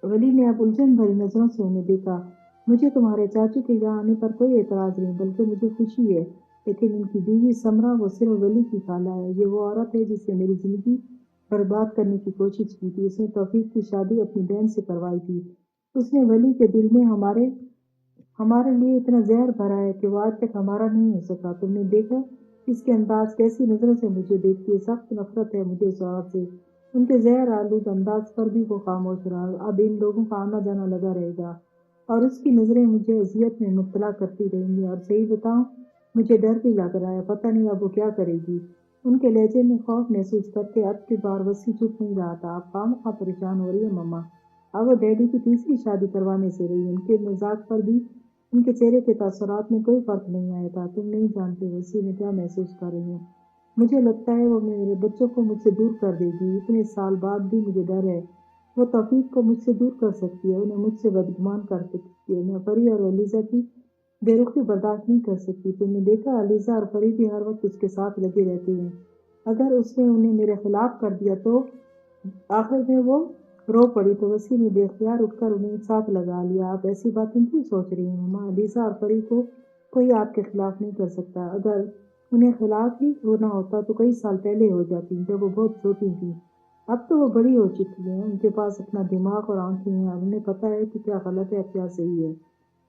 ولی نے اب الجھن بھری نظروں سے انہیں دیکھا۔ مجھے تمہارے چاچو کے یہاں آنے پر کوئی اعتراض نہیں، بلکہ مجھے خوشی ہے، لیکن ان کی بیوی سمرا وہ صرف ولی کی خالہ ہے۔ یہ وہ عورت ہے جس نے میری زندگی برباد کرنے کی کوشش کی تھی۔ اس نے توفیق کی شادی اپنی بہن سے کروائی تھی۔ اس نے ولی کے دل میں ہمارے لیے اتنا زہر بھرا ہے کہ وہ آج تک ہمارا نہیں ہو سکا۔ تم نے دیکھا اس کے انداز، کیسی نظروں سے مجھے دیکھتی ہے۔ سخت نفرت ہے مجھے اس عورت سے۔ ان کے زہر آلود انداز پر بھی وہ خاموش رہا۔ اب ان لوگوں کا آنا جانا لگا رہے گا اور اس کی نظریں مجھے اذیت میں مبتلا کرتی رہیں گی۔ اور صحیح بتاؤں مجھے ڈر بھی لگ رہا ہے، پتہ نہیں اب وہ کیا کرے گی۔ ان کے لہجے میں خوف محسوس کرتے اب کی بار وسیع چپ نہیں رہا تھا۔ آپ خواہ پریشان ہو رہی ہے مما، اب وہ ڈیڈی کی تیسری شادی کروانے سے رہی۔ ان کے مزاج پر بھی ان کے چہرے کے تاثرات میں کوئی فرق نہیں آیا تھا۔ تم نہیں جانتے وسیع میں کیا محسوس کر رہی ہوں۔ مجھے لگتا ہے وہ میرے بچوں کو مجھ سے دور کر دے گی۔ اتنے سال بعد بھی مجھے ڈر ہے وہ توفیق کو مجھ سے دور کر سکتی ہے، انہیں مجھ سے بدگمان کر سکتی ہے۔ میں پری اور علیزہ کی بے رخی برداشت نہیں کر سکتی۔ تم نے دیکھا علیزہ اور پری بھی ہر وقت اس کے ساتھ لگے رہتے ہیں۔ اگر اس نے انہیں میرے خلاف کر دیا تو آخر میں وہ رو پڑی تو وسیع نے بے اختیار اٹھ کر انہیں ساتھ لگا لیا۔ آپ ایسی باتیں کیوں سوچ رہی ہیں مما؟ علیزہ اور پری کو کوئی آپ کے خلاف نہیں کر سکتا۔ اگر انہیں خلاف ہی ہونا ہوتا تو کئی سال پہلے ہو جاتی، جب وہ بہت چھوٹی تھی۔ اب تو وہ بڑی ہو چکی ہیں، ان کے پاس اپنا دماغ اور آنکھیں ہیں اور انہیں پتہ ہے کہ کیا غلط ہے اور کیا صحیح ہے۔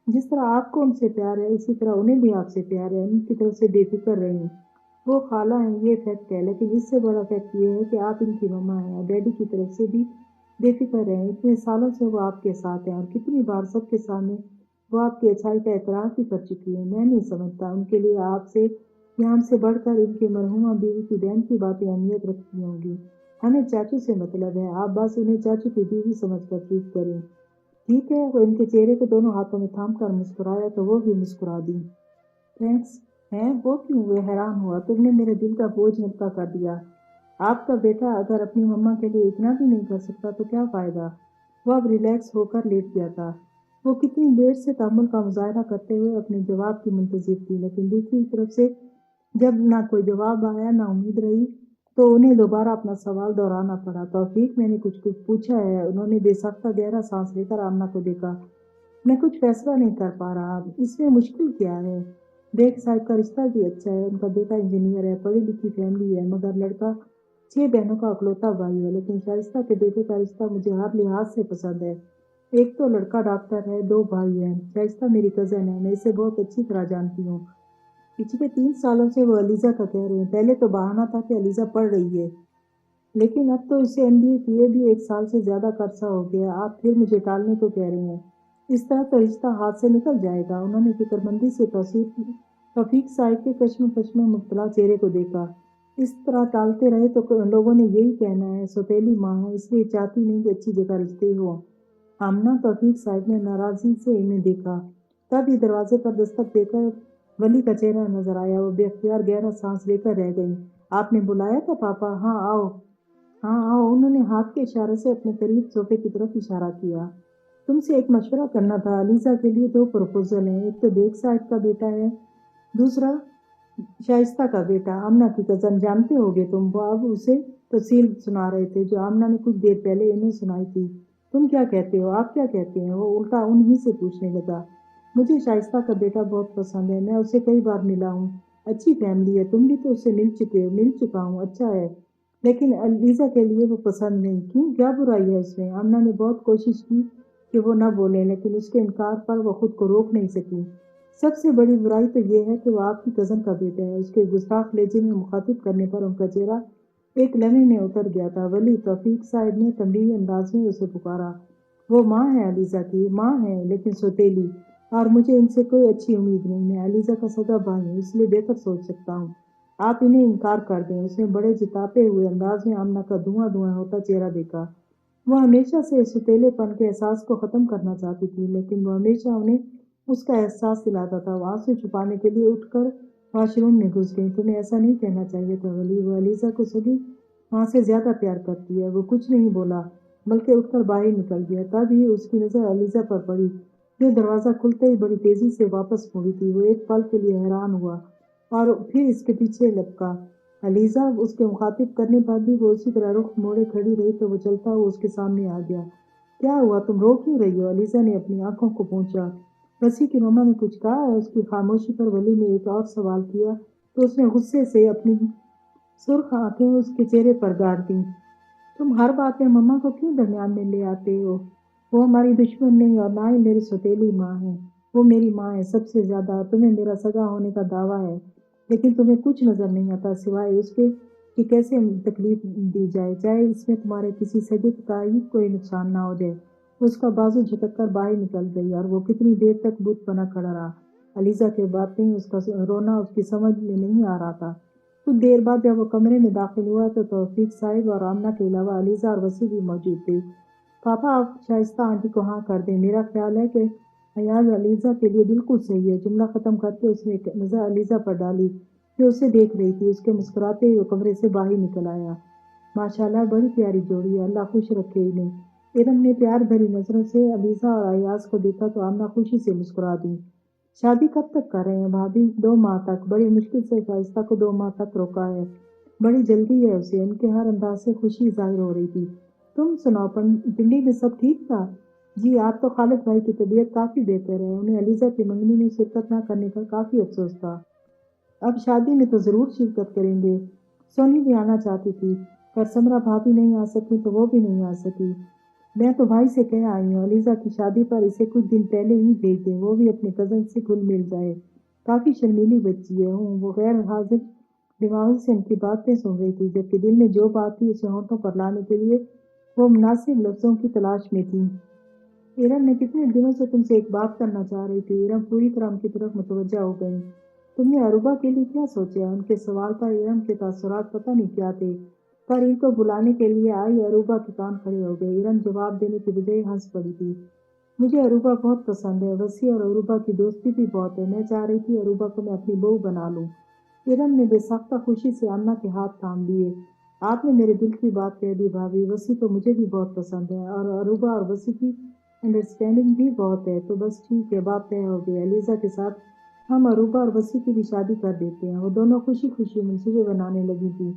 جس طرح آپ کو ان سے پیار ہے اسی طرح انہیں بھی آپ سے پیار ہے۔ ان کی طرف سے بے فکر رہیں، وہ خالہ ہیں یہ فیکٹ ہے، لیکن اس سے بڑا فیکٹ یہ ہے کہ آپ ان کی مما ہیں۔ اور ڈیڈی کی طرف سے بھی بے فکر رہیں، اتنے سالوں سے وہ آپ کے ساتھ ہیں اور کتنی بار سب کے سامنے وہ آپ کی اچھائی کا اعتراف بھی کر چکی ہیں۔ میں نہیں سمجھتا ان کے لیے آپ سے یا ہم سے بڑھ کر ان کی مرحومہ بیوی کی بہن کی باتیں اہمیت رکھتی ہوں گی۔ ہمیں چاچو سے مطلب ہے، آپ بس انہیں چاچو کی بیوی سمجھ کر ٹریٹ کریں۔ ٹھیک ہے؟ وہ ان کے چہرے کو دونوں ہاتھوں میں تھام کر مسکرایا تو وہ بھی مسکرا دی۔ تھینکس۔ ہیں وہ کیوں؟ وہ حیران ہوا۔ تم نے میرے دل کا بوجھ ہلکا کر دیا۔ آپ کا بیٹا اگر اپنی مما کے لیے اتنا بھی نہیں کر سکتا تو کیا فائدہ؟ وہ اب ریلیکس ہو کر لیٹ گیا تھا۔ وہ کتنی دیر سے تحمل کا مظاہرہ کرتے ہوئے اپنے جواب کی منتظر تھی، لیکن دوسری طرف سے جب نہ کوئی جواب آیا نہ امید رہی تو انہیں دوبارہ اپنا سوال دہرانا پڑا۔ توفیق میں نے کچھ پوچھا ہے؟ انہوں نے بے ساختہ گہرا سانس لے کر آمنہ کو دیکھا۔ میں کچھ فیصلہ نہیں کر پا رہا، اس میں مشکل کیا ہے؟ بیگ صاحب کا رشتہ بھی اچھا ہے، ان کا بیٹا انجینئر ہے، پڑھی لکھی فیملی ہے، مگر لڑکا 6 بہنوں کا اکلوتا بھائی ہے۔ لیکن شائستہ کے بیٹے کا رشتہ مجھے ہر لحاظ سے پسند ہے۔ ایک تو لڑکا ڈاکٹر ہے، 2 بھائی ہیں۔ شائستہ میری کزن ہے، میں اسے بہت اچھی طرح جانتی ہوں۔ پچھلے 3 سالوں سے وہ علیزہ کا کہہ رہے ہیں۔ پہلے تو بہانہ تھا کہ علیزہ پڑھ رہی ہے، لیکن اب تو اسے MBA کیے بھی 1 سال سے زیادہ کا عرصہ ہو گیا۔ آپ پھر مجھے ٹالنے کو کہہ رہے ہیں؟ اس طرح تو رشتہ ہاتھ سے نکل جائے گا۔ انہوں نے فکر مندی سے توفیق صاحب کے کشم میں مبتلا چہرے کو دیکھا۔ اس طرح ٹالتے رہے تو لوگوں نے یہی کہنا ہے سوتیلی ماں ہے، اس لیے چاہتی نہیں کہ اچھی جگہ رشتے ہوں۔ آمنہ، توفیق صاحب نے ناراضی سے انہیں دیکھا، تب ہی دروازے پر دستک دے کر ولی کا چہرہ نظر آیا۔ وہ بے اختیار گہرا سانس لے کر رہ گئی۔ آپ نے بلایا تھا پاپا؟ ہاں آؤ، ہاں آؤ۔ انہوں نے ہاتھ کے اشارے سے اپنے قریب صوفے کی طرف اشارہ کیا۔ تم سے ایک مشورہ کرنا تھا۔ علیزہ کے لیے 2 پروپوزل ہیں، ایک تو بیگ صاحب کا بیٹا ہے، دوسرا شائستہ کا بیٹا، آمنہ کی کزن، جانتے ہوگے تم۔ وہ اب اسے تفصیل سنا رہے تھے جو آمنہ نے کچھ دیر پہلے انہیں سنائی تھی۔ تم کیا کہتے ہو؟ آپ کیا کہتے ہیں؟ وہ الٹا انہی سے پوچھنے لگا۔ مجھے شائستہ کا بیٹا بہت پسند ہے، میں اسے کئی بار ملا ہوں، اچھی فیملی ہے، تم بھی تو اس سے مل چکا ہوں، اچھا ہے، لیکن علیزہ کے لیے وہ پسند نہیں۔ کیوں؟ کیا برائی ہے اس میں؟ آمنہ نے بہت کوشش کی کہ وہ نہ بولے، لیکن اس کے انکار پر وہ خود کو روک نہیں سکی۔ سب سے بڑی برائی تو یہ ہے کہ وہ آپ کی کزن کا بیٹا ہے۔ اس کے گستاخ لہجے میں مخاطب کرنے پر ان کا چہرہ ایک لمحے میں اتر گیا تھا۔ ولی، توفیق صاحب نے تنبیہی انداز میں اسے پکارا۔ وہ ماں ہے علیزہ کی، ماں ہے، لیکن سوتیلی، اور مجھے ان سے کوئی اچھی امید نہیں۔ میں علیزہ کا سگا بھائی ہوں، اس لیے بہتر سوچ سکتا ہوں۔ آپ انہیں انکار کر دیں۔ اس نے بڑے جتاتے ہوئے انداز میں آمنہ کا دھواں دھواں ہوتا چہرہ دیکھا۔ وہ ہمیشہ سے اس سوتیلے پن کے احساس کو ختم کرنا چاہتی تھی، لیکن وہ ہمیشہ انہیں اس کا احساس دلاتا تھا۔ وہ آنسو چھپانے کے لیے اٹھ کر واش روم میں گھس گئی۔ تمہیں ایسا نہیں کہنا چاہیے تھا ولی، وہ علیزہ کو سگی ماں سے زیادہ پیار کرتی ہے۔ وہ کچھ نہیں بولا، بلکہ اٹھ کر باہر نکل گیا۔ تب ہی اس کی نظر علیزہ پر پڑی جو دروازہ کھلتے ہی بڑی تیزی سے واپس مڑی تھی۔ وہ ایک پل کے لیے حیران ہوا اور پھر اس کے پیچھے لپکا۔ علیزہ اس کے مخاطب کرنے پر بھی وہ اسی طرح رخ موڑے کھڑی رہی تو وہ چلتا ہوا اس کے سامنے آ گیا۔ کیا ہوا، تم رو کیوں رہی ہو؟ علیزہ نے اپنی آنکھوں کو پوچھا۔ وسیع کی مما نے کچھ کہا ہے؟ اس کی خاموشی پر ولی نے ایک اور سوال کیا تو اس نے غصے سے اپنی سرخ آنکھیں اس کے چہرے پر گاڑ دیں۔ تم ہر بات میں مما کو کیوں درمیان میں لے آتے ہو؟ وہ ہماری دشمن نہیں اور نہ ہی میری سوتیلی ماں ہے۔ وہ میری ماں ہے سب سے زیادہ۔ تمہیں میرا سگا ہونے کا دعویٰ ہے لیکن تمہیں کچھ نظر نہیں آتا سوائے اس کے کہ کیسے تکلیف دی جائے، چاہے اس میں تمہارے کسی سگے کا ہی کوئی نقصان نہ ہو جائے۔ اس کا بازو جھٹک کر باہر نکل گئی اور وہ کتنی دیر تک بت بنا کھڑا رہا۔ علیزہ کے باتیں، اس کا رونا اس کی سمجھ میں نہیں آ رہا تھا۔ کچھ دیر بعد جب وہ کمرے میں داخل ہوا تو توفیق صاحب اور آمنہ کے علاوہ علیزہ اور وسیع بھی موجود تھے۔ پاپا آپ شائستہ آنٹی کو ہاں کر دیں، میرا خیال ہے کہ ایاز علیزہ کے لیے بالکل صحیح ہے۔ جملہ ختم کر کے اس نے ایک نظر علیزہ پر ڈالی جو اسے دیکھ رہی تھی۔ اس کے مسکراتے ہوئے کمرے سے باہر نکل آیا۔ ماشاءاللہ بڑی پیاری جوڑی ہے، اللہ خوش رکھے انہیں۔ ارم نے پیار بھری نظروں سے علیزہ اور ایاز کو دیکھا تو آمنہ خوشی سے مسکرا دی۔ شادی کب تک کر رہے ہیں بھابھی؟ 2 ماہ تک۔ بڑی مشکل سے شائستہ کو 2 ماہ تک روکا ہے، بڑی جلدی ہے اسے۔ ان کے ہر انداز سے خوشی ظاہر ہو رہی تھی۔ تم سناؤ، پنڈی میں سب ٹھیک تھا؟ جی، آپ تو خالد بھائی کی طبیعت کافی بہتر ہے، انہیں علیزہ کی منگنی میں شرکت نہ کرنے کا کافی افسوس تھا۔ اب شادی میں تو ضرور شرکت کریں گے۔ سونی بھی آنا چاہتی تھی پر سمرا بھابھی نہیں آ سکی تو وہ بھی نہیں آ سکی۔ میں تو بھائی سے کہہ آئی ہوں علیزہ کی شادی پر اسے کچھ دن پہلے ہی بھیج دیں، وہ بھی اپنے کزن سے گھل مل جائے۔ کافی شرمیلی بچی ہے۔ وہ غیر حاضر دماغ سے ان کی باتیں سن رہی تھی جبکہ دل میں جو بات تھی اسے ہونٹوں پر لانے کے لیے وہ مناسب لفظوں کی تلاش میں تھی۔ ارم میں کتنے دنوں سے تم سے ایک بات کرنا چاہ رہی تھی۔ ارم پوری طرح ان کی طرف متوجہ ہو گئی۔ تم نے عروبہ کے لیے کیا سوچا؟ ان کے سوال پر ارم کے تاثرات پتہ نہیں کیا تھے پر ان کو بلانے کے لیے آئی عروبہ کے کان کھڑے ہو گئے۔ ارم جواب دینے کی بجائے ہنس پڑی تھی۔ مجھے عروبہ بہت پسند ہے، وسیع اور عروبہ کی دوستی بھی بہت ہے، میں چاہ رہی تھی عروبہ کو میں اپنی بہو بنا لوں۔ ارم نے بے ساختہ خوشی سے آمنہ کے ہاتھ تھام لیے۔ آپ نے میرے دل کی بات کہہ دی بھابھی، وسیع تو مجھے بھی بہت پسند ہے اور عروبہ اور وسیع کی انڈرسٹینڈنگ بھی بہت ہے، تو بس ٹھیک ہے، بات طے ہو گئی۔ علیزہ کے ساتھ ہم عروبہ اور وسیع کی بھی شادی کر دیتے ہیں۔ وہ دونوں خوشی خوشی منصوبے بنانے لگی تھی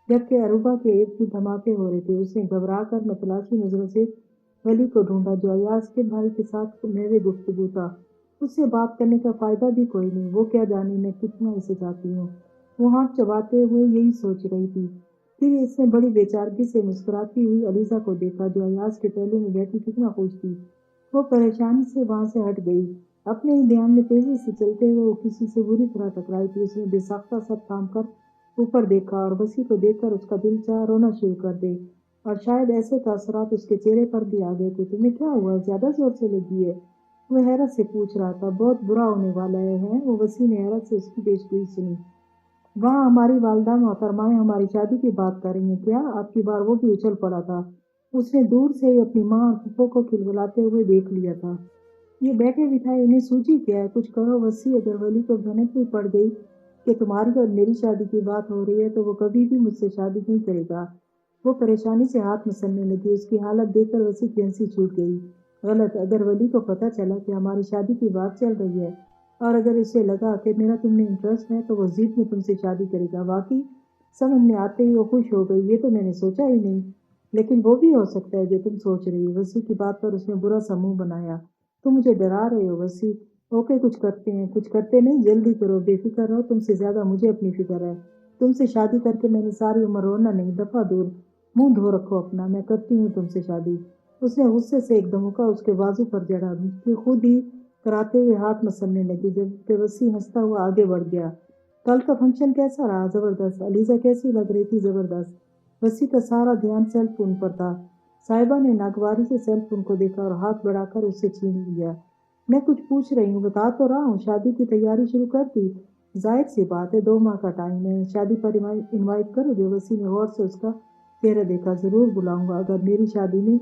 جبکہ عروبہ کے ارد گرد دھماکے ہو رہے تھے۔ اس نے گھبرا کر متلاشی نظروں سے ولی کو ڈھونڈا جو ایاز کے بھائی کے ساتھ میرے گفتگو تھا۔ اس سے بات کرنے کا فائدہ بھی کوئی نہیں، وہ کیا جانے میں کتنا اسے چاہتی ہوں۔ وہ ہاتھ چباتے ہوئے یہی سوچ رہی تھی۔ پھر اس نے بڑی بے چارگی سے مسکراتی ہوئی علیزہ کو دیکھا جو ایاز کے پہلو میں بیٹھی کتنا خوش تھی۔ وہ پریشانی سے وہاں سے ہٹ گئی۔ اپنے ہی دھیان میں تیزی سے چلتے ہوئے وہ کسی سے بری طرح ٹکرائی تھی۔ اس نے بے ساختہ سر تھام کر اوپر دیکھا اور وسیع کو دیکھ کر اس کا دل چاہا رونا شروع کر دے اور شاید ایسے تاثرات اس کے چہرے پر بھی آ گئے تھے۔ تمہیں کیا ہوا، زیادہ زور سے لگی ہے؟ وہ حیرت سے پوچھ رہا تھا۔ بہت برا ہونے والا ہے وہ وسیع نے حیرت سے اس کی پیشگوئی سنی۔ وہاں ہماری والدہ محترمائیں ہماری شادی کی بات کر رہی ہیں کیا؟ آپ کی بار وہ بھی اچھل پڑا تھا۔ اس نے دور سے ہی اپنی ماں اور پھپھو کو کھلبلاتے ہوئے دیکھ لیا تھا۔ یہ بیٹھے بٹھائے انہیں سوجی کیا ہے، کچھ کہو وسیع۔ اگر ولی کو بھنک بھی پڑ گئی کہ تمہاری اور میری شادی کی بات ہو رہی ہے تو وہ کبھی بھی مجھ سے شادی نہیں کرے گا۔ وہ پریشانی سے ہاتھ مسلنے لگی۔ اس کی حالت دیکھ کر وسیع کی ہنسی چھوٹ گئی۔ غلط، اگر ولی کو پتہ چلا کہ ہماری شادی کی بات چل رہی ہے اور اگر اسے لگا کہ میرا تم میں انٹرسٹ ہے تو وہ ضد میں تم سے شادی کرے گا۔ واقعی سمجھ میں آتے ہی وہ خوش ہو گئی۔ یہ تو میں نے سوچا ہی نہیں، لیکن وہ بھی ہو سکتا ہے جو تم سوچ رہی ہو۔ وسیع کی بات پر اس نے برا سا منہ بنایا۔ تم مجھے ڈرا رہے ہو وسیع۔ اوکے، کچھ کرتے ہیں، کچھ کرتے نہیں، جلدی کرو، بے فکر رہو، تم سے زیادہ مجھے اپنی فکر ہے۔ تم سے شادی کر کے میں نے ساری عمر رونا نہیں، دفعہ دور، منہ دھو رکھو اپنا، میں کرتی ہوں تم سے شادی۔ اس نے غصے سے ایک دھمکا اس کے بازو پر جڑا، پھر خود ہی کراتے ہوئے ہاتھ مسلنے لگی جبکہ وسیع ہنستا ہوا آگے بڑھ گیا۔ کل کا فنکشن کیسا رہا؟ زبردست۔ علیزہ کیسی لگ رہی تھی؟ زبردست۔ وسیع کا سارا دھیان سیل فون پر تھا۔ صاحبہ نے ناگواری سے سیل فون کو دیکھا اور ہاتھ بڑھا کر اسے چھین لیا۔ میں کچھ پوچھ رہی ہوں، بتا تو رہا ہوں، شادی کی تیاری شروع کر دی؟ ظاہر سی بات ہے، 2 ماہ کا ٹائم ہے، شادی پر انوائٹ کرو گے؟ وسیع نے غور سے اس کا چہرہ دیکھا۔ ضرور بلاؤں گا، اگر میری شادی میں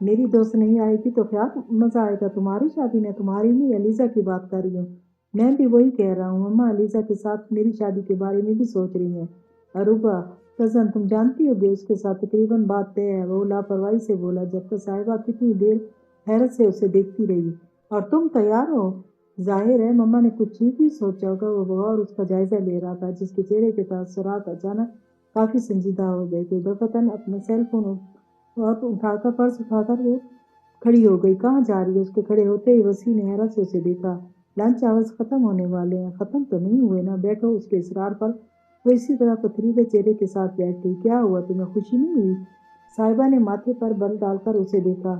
میری دوست نہیں آئے گی تو کیا مزہ آئے گا؟ تمہاری شادی میں؟ تمہاری نہیں، علیزہ کی بات کر رہی ہوں۔ میں بھی وہی کہہ رہا ہوں، مما علیزہ کے ساتھ میری شادی کے بارے میں بھی سوچ رہی ہیں۔ عروبہ کزن تم جانتی ہوگی اس کے ساتھ تقریباً بات طے ہے، وہ لاپرواہی سے بولا، جبکہ صاحبہ کتنی دیر حیرت سے اسے دیکھتی رہی۔ اور تم تیار ہو؟ ظاہر ہے مما نے کچھ ٹھیک ہی سوچا ہوگا، وہ بغور اس کا جائزہ لے رہا تھا، جس کے چہرے کے تاثرات اچانک کافی سنجیدہ ہو گئے تھے۔ دفتن اپنا سیل فون پرس اٹھا کر وہ کھڑی ہو گئی۔ کہاں جا رہی ہے؟ اس کے کھڑے ہوتے ہی وسیع نے حیرت سے اسے دیکھا۔ لنچ آورز ختم ہونے والے ہیں۔ ختم تو نہیں ہوئے نا؟ بیٹھو۔ اس کے اصرار پر وہ اسی طرح پتھریلے چہرے کے ساتھ بیٹھ گئی۔ کیا ہوا؟ تمہیں خوشی نہیں ہوئی؟ صاحبہ نے ماتھے پر بل ڈال کر اسے دیکھا۔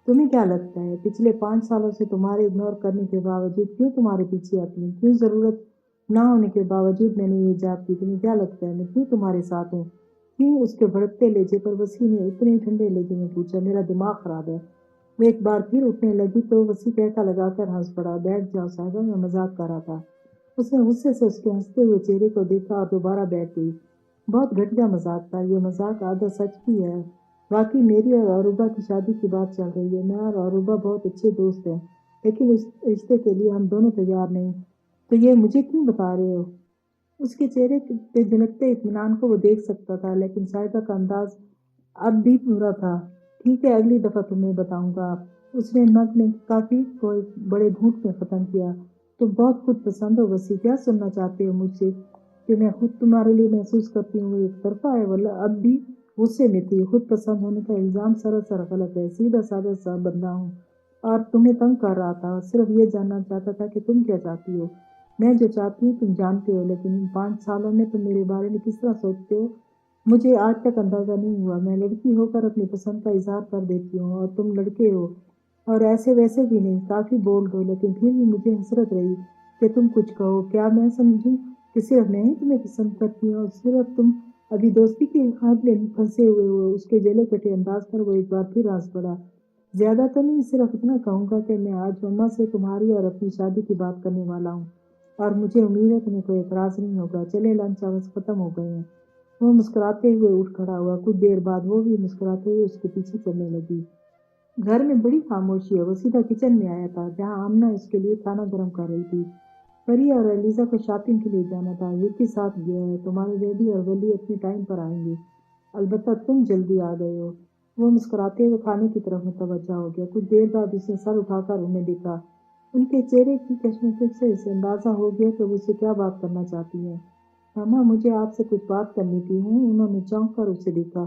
تمہیں کیا لگتا ہے پچھلے 5 سالوں سے تمہارے اگنور کرنے کے باوجود کیوں تمہارے پیچھے آتی ہوں؟ کیوں ضرورت نہ ہونے کے باوجود میں نے یہ جاب کی؟ تمہیں کیا لگتا ہے میں کیوں تمہارے ساتھ ہوں؟ کیوں؟ اس کے بھڑکتے لہجے پر وسیع نے اتنے ٹھنڈے لہجے میں پوچھا۔ میرا دماغ خراب ہے۔ وہ ایک بار پھر اٹھنے لگی تو وسیع کہکا لگا کر ہنس پڑا۔ بیٹھ جاؤ صاحبہ، میں مذاق کر رہا تھا۔ اس نے غصے سے اس کے ہنستے ہوئے چہرے کو دیکھا اور دوبارہ بیٹھ گئی۔ بہت گھٹیا مذاق تھا۔ یہ مذاق آدھا سچ بھی ہے۔ واقعی میری اور عروبہ کی شادی کی بات چل رہی ہے۔ میں اور عروبہ بہت اچھے دوست ہیں، لیکن اس رشتے کے لیے ہم دونوں تیار نہیں۔ تو یہ مجھے کیوں بتا رہے ہو؟ اس کے چہرے پہ جھلکتے اطمینان کو وہ دیکھ سکتا تھا، لیکن صاحبہ کا انداز اب بھی برا تھا۔ ٹھیک ہے، اگلی دفعہ تمہیں بتاؤں گا۔ اس نے نگ میں کافی کو ایک بڑے گھونٹ میں ختم کیا۔ تم بہت خود پسند ہو وسیع۔ کیا سننا چاہتے ہو مجھ سے کہ میں خود تمہارے لیے محسوس کرتی ہوں؟ وہ ایک طرفہ ہے۔ وہ اب بھی غصے میں تھی۔ خود پسند ہونے کا الزام سراسر غلط ہے۔ سیدھا سادہ سا بندہ ہوں اور تمہیں تنگ کر رہا تھا۔ صرف یہ جاننا چاہتا تھا کہ تم کیا چاہتی ہو۔ میں جو چاہتی ہوں تم جانتے ہو، لیکن ان 5 سالوں میں تم میرے بارے میں کس طرح سوچتے ہو مجھے آج تک اندازہ نہیں ہوا۔ میں لڑکی ہو کر اپنی پسند کا اظہار کر دیتی ہوں اور تم لڑکے ہو اور ایسے ویسے بھی نہیں، کافی بولڈ ہو، لیکن پھر بھی مجھے حسرت رہی کہ تم کچھ کہو۔ کیا میں سمجھوں کہ صرف میں ہی تمہیں پسند کرتی ہوں اور صرف تم ابھی دوستی کے خواب میں پھنسے ہوئے ہو؟ اس کے جلے کٹے انداز پر وہ ایک بار پھر ہنس پڑا۔ زیادہ تو نہیں، صرف اتنا کہوں گا کہ میں آج مما سے تمہاری اور اپنی شادی کی بات کرنے والا ہوں اور مجھے امید ہے تمہیں کوئی اعتراض نہیں ہوگا۔ چلے، لنچ آورز ختم ہو گئے ہیں۔ وہ مسکراتے ہوئے اٹھ کھڑا ہوا۔ کچھ دیر بعد وہ بھی مسکراتے ہوئے اس کے پیچھے چلنے لگی۔ گھر میں بڑی خاموشی ہے۔ وہ سیدھا کچن میں آیا تھا، جہاں آمنہ اس کے لیے کھانا گرم کر رہی تھی۔ پری اور ایلیزا کو شاپنگ کے لیے جانا تھا۔ وکی ساتھ گیا ہے۔ تمہارے ڈیڈی اور ولی اپنے ٹائم پر آئیں گے، البتہ تم جلدی آ گئے ہو۔ وہ مسکراتے ہوئے کھانے کی طرف متوجہ ہو گیا۔ کچھ دیر بعد اس نے سر اٹھا کر انہیں دیکھا۔ ان کے چہرے کی کشمکش سے اسے اندازہ ہو گیا کہ وہ اسے کیا بات کرنا چاہتی ہیں۔ ماما، مجھے آپ سے کچھ بات کرنی تھی۔ انہوں نے چونک کر اسے دیکھا۔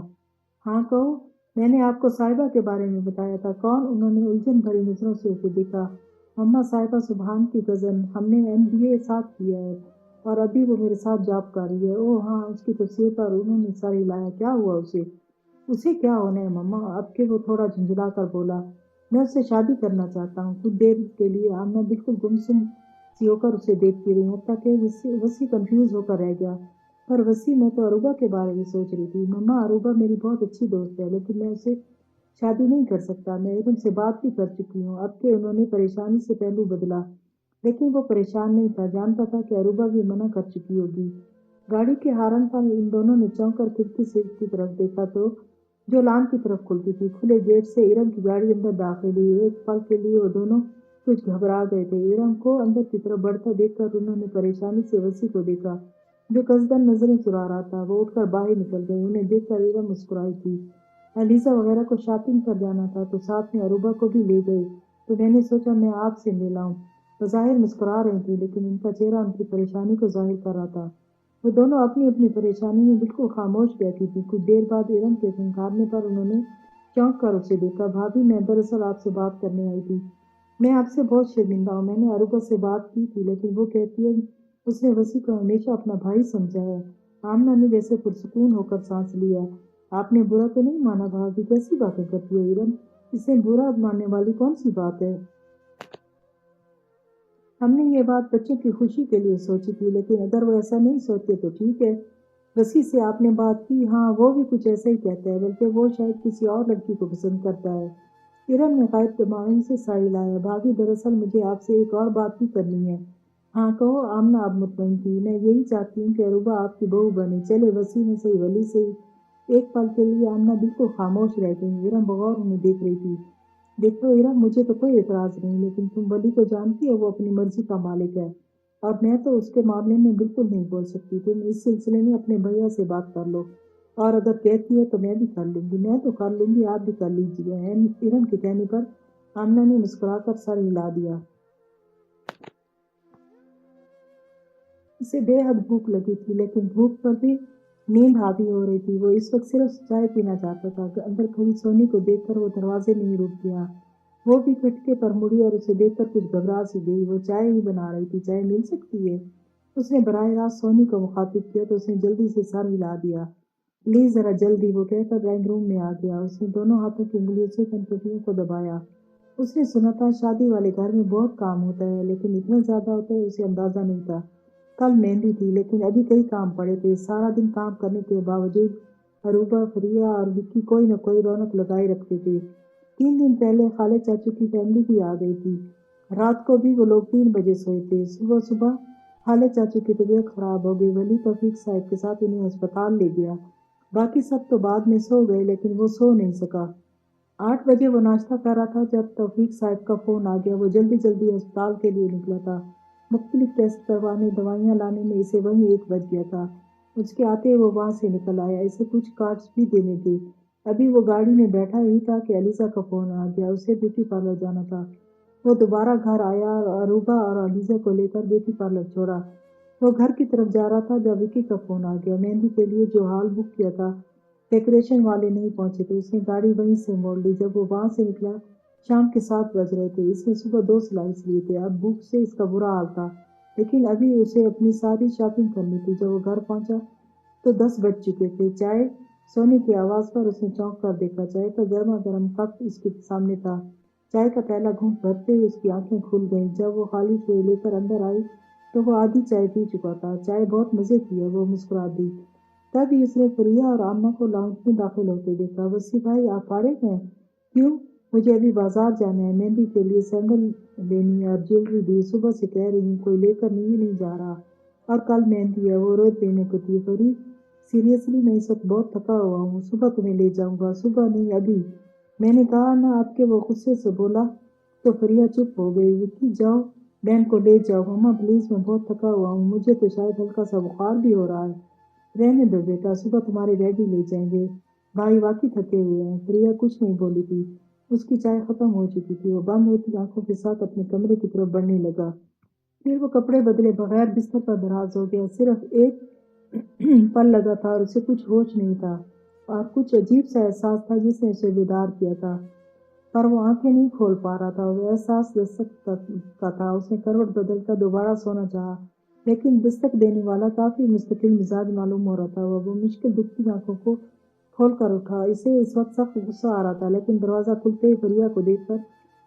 ہاں کہو۔ میں نے آپ کو صاحبہ کے بارے میں بتایا تھا۔ کون؟ انہوں نے الجھن بھری نظروں سے اسے دیکھا۔ مما، صاحبہ سبحان کی کزن، ہم نے MBA ساتھ کیا ہے اور ابھی وہ میرے ساتھ جاب کر رہی ہے۔ اوہ ہاں، اس کی تصویر پر انہوں نے سر ہلایا۔ کیا ہوا اسے؟ اسے کیا ہونا ہے مما؟ اب کہ وہ تھوڑا جھنجھلا کر بولا، میں اس سے شادی کرنا چاہتا ہوں۔ کچھ دیر کے لیے آمنہ بالکل گمسم سی ہو کر اسے دیکھتی رہی، حتیٰ کہ وسیع کنفیوز ہو کر رہ گیا۔ پر وسیع، میں تو عروبہ کے بارے میں سوچ رہی تھی۔ مما، عروبہ میری بہت اچھی دوست ہے، لیکن میں اسے شادی نہیں کر سکتا۔ میں ارم سے بات بھی کر چکی ہوں۔ اب کہ انہوں نے پریشانی سے پہلو بدلا، لیکن وہ پریشان نہیں تھا، جانتا تھا کہ عروبہ بھی منع کر چکی ہوگی۔ گاڑی کے ہارن پر ان دونوں نے چونک کر کھڑکی سے کی طرف دیکھا تو جو لان کی طرف کھلتی تھی۔ کھلے گیٹ سے ارم کی گاڑی اندر داخل ہوئی۔ ایک پل کے لیے وہ دونوں کچھ گھبرا گئے تھے۔ ارم کو اندر کی طرف بڑھتا دیکھ کر انہوں نے پریشانی سے وسیع کو دیکھا، جو قصداً نظریں چرا رہا تھا۔ وہ اٹھ کر باہر نکل گئے۔ انہیں دیکھ کر ارم مسکرائی تھی۔ ایلیزا وغیرہ کو شاپنگ پر جانا تھا تو ساتھ میں عروبہ کو بھی لے گئے، تو میں نے سوچا میں آپ سے مل آؤں۔ بظاہر مسکرا رہی تھی، لیکن ان کا چہرہ ان کی پریشانی کو ظاہر کر رہا تھا۔ وہ دونوں اپنی اپنی پریشانی میں بالکل خاموش بیٹھی تھی۔ کچھ دیر بعد ارم کے کھنکھارنے پر انہوں نے چونک کر اسے دیکھا۔ بھابھی، میں دراصل آپ سے بات کرنے آئی تھی۔ میں آپ سے بہت شرمندہ ہوں۔ میں نے عروبہ سے بات کی تھی، لیکن وہ کہتی ہے اس نے وسیع کو ہمیشہ اپنا بھائی سمجھا ہے۔ آمنہ نے جیسے پرسکون ہو کر سانس لیا۔ آپ نے برا تو نہیں مانا بھابھی؟ کیسی باتیں کرتی ہو ارم؟ اس میں برا ماننے والی کون سی بات ہے؟ ہم نے یہ بات بچوں کی خوشی کے لیے سوچی تھی، لیکن اگر وہ ایسا نہیں سوچتے تو ٹھیک ہے۔ وسیع سے آپ نے بات کی؟ ہاں، وہ بھی کچھ ایسا ہی کہتا ہے، بلکہ وہ شاید کسی اور لڑکی کو پسند کرتا ہے۔ ارم نے غائب دماغی سے سر ہلایا۔ بھابھی، دراصل مجھے آپ سے ایک اور بات بھی کرنی ہے۔ ہاں کہو۔ آمنہ اب مطمئن تھی۔ میں یہی چاہتی ہوں کہ عروبہ آپ کی بہو بنے، چلے وسیع نے صحیح، ولی صحیح۔ ایک پل کے لیے آمنہ بالکل خاموش رہ گئی۔ ارم بغور انہیں دیکھ رہی تھی۔ دیکھو ارم، مجھے تو کوئی اعتراض نہیں، لیکن تم ولی کو جانتی ہو، وہ اپنی مرضی کا مالک ہے اور میں تو اس کے معاملے میں بالکل نہیں بول سکتی۔ تم اس سلسلے میں اپنے بھیا سے بات کر لو۔ اور اگر کہتی ہے تو میں بھی کر لوں گی۔ میں تو کر لوں گی، آپ بھی کر لیجیے۔ ارم کے کہنے پر آمنہ نے مسکرا کر سر ہلا دیا۔ اسے بے حد بھوک لگی تھی، لیکن بھوک پر بھی نیند حاوی ہو رہی تھی۔ وہ اس وقت صرف چائے پینا چاہتا تھا۔ اندر کھڑی سونی کو دیکھ کر وہ دروازے میں ہی رک گیا۔ وہ بھی کھٹکے پر مڑی اور اسے دیکھ کر کچھ گھبرا سی گئی۔ وہ چائے ہی بنا رہی تھی۔ چائے مل سکتی ہے؟ اس نے براہ راست سونی کو مخاطب کیا تو اس نے جلدی سے سر ہلا دیا۔ پلیز ذرا جلدی، وہ کہہ کر ڈرائنگ روم میں آ گیا۔ اس نے دونوں ہاتھوں کی انگلیوں سے کنپٹیوں کو دبایا۔ اس نے سنا تھا شادی والے گھر میں بہت کام ہوتا ہے، لیکن اتنا زیادہ ہوتا ہے اسے اندازہ نہیں تھا۔ کل مہندی تھی، لیکن ابھی کئی کام پڑے تھے۔ سارا دن کام کرنے کے باوجود اروبا، فریا اور وکی کوئی نہ کوئی رونق لگائے رکھتے تھے۔ 3 دن پہلے خالد چاچو کی فیملی بھی آ گئی تھی۔ رات کو بھی وہ لوگ 3 بجے سوئے تھے۔ صبح خالد چاچو کی طبیعت خراب ہو گئی۔ ولی توفیق صاحب کے ساتھ انہیں ہسپتال لے گیا۔ باقی سب تو بعد میں سو گئے، لیکن وہ سو نہیں سکا۔ 8 بجے وہ ناشتہ کر رہا تھا جب توفیق صاحب کا فون آ گیا۔ وہ جلدی جلدی ہسپتال کے لیے نکلا تھا۔ مختلف ٹیسٹ کروانے، دوائیاں لانے میں اسے وہیں 1 بج گیا تھا۔ اس کے آتے وہ وہاں سے نکل آیا۔ اسے کچھ کارڈز بھی دینے تھے۔ ابھی وہ گاڑی میں بیٹھا ہی تھا کہ علیزہ کا فون آ گیا۔ اسے بیوٹی پارلر جانا تھا۔ وہ دوبارہ گھر آیا اور اروبا اور علیزہ کو لے کر بیوٹی پارلر چھوڑا۔ وہ گھر کی طرف جا رہا تھا جب وکی کا فون آ گیا۔ مہندی کے لیے جو ہال بک کیا تھا، ڈیکوریشن والے نہیں پہنچے تھے۔ اس نے گاڑی وہیں سے موڑ لی۔ جب وہ وہاں سے نکلا شام کے 7 بج رہے تھے۔ اس نے صبح 2 سلائس لیے تھے۔ اب بھوک سے اس کا برا حال تھا، لیکن ابھی اسے اپنی ساری شاپنگ کرنی تھی۔ جب وہ گھر پہنچا تو 10 بج چکے تھے۔ چائے؟ سونی کی آواز پر اس نے چونک کر دیکھا۔ چائے کا گرما گرم کپ اس کے سامنے تھا۔ چائے کا پہلا گھونٹ بھرتے ہی اس کی آنکھیں کھل گئیں۔ جب وہ خالی ٹرے لے کر اندر آئی تو وہ آدھی چائے پی چکا تھا۔ چائے بہت مزے کی ہے، وہ مسکرا دی۔ تبھی اس نے فریا اور آمنہ کو لاؤنج میں داخل ہوتے دیکھا۔ وسیع بھائی، آپ فارغ ہیں؟ کیوں؟ مجھے ابھی بازار جانا ہے، مہندی کے لیے سینڈل لینی ہے اور جیولری بھی۔ صبح سے کہہ رہی ہوں کوئی لے کر نہیں جا رہا، اور کل مہندی ہے۔ وہ روز دینے کو تھی۔ فرید، سیریسلی میں اس وقت بہت تھکا ہوا ہوں، صبح تمہیں لے جاؤں گا۔ صبح نہیں، ابھی۔ میں نے کہا نا آپ کے۔ وہ غصے سے بولا تو فریا چپ ہو گئی۔ وکی، جاؤ بہن کو لے جاؤ۔ مما پلیز، میں بہت تھکا ہوا ہوں، مجھے تو شاید ہلکا سا بخار بھی ہو رہا ہے۔ رہنے دو بیٹا، صبح تمہارے ڈیڈی لے جائیں گے۔ بھائی واقعی تھکے ہوئے ہیں۔ فریا کچھ نہیں بولی تھی۔ اس کی چائے ختم ہو چکی تھی۔ وہ بند ہوتی آنکھوں کے ساتھ اپنے کمرے کی طرف بڑھنے لگا۔ پھر وہ کپڑے بدلے بغیر بستر پر دراز ہو گیا۔ صرف ایک پل لگا تھا اور اسے کچھ ہوش نہیں تھا، اور کچھ عجیب سا احساس تھا جس نے اسے بیدار کیا تھا، پر وہ آنکھیں نہیں کھول پا رہا تھا۔ وہ احساس دستک کا تھا۔ اس نے کروٹ بدل کر دوبارہ سونا چاہا، لیکن دستک دینے والا کافی مستقل مزاج معلوم ہو رہا تھا۔ وہ مشکل دکھتی آنکھوں کو کھول کر اٹھا۔ اسے اس وقت سخت غصہ آ رہا تھا، لیکن دروازہ کھلتے ہی فریا کو دیکھ کر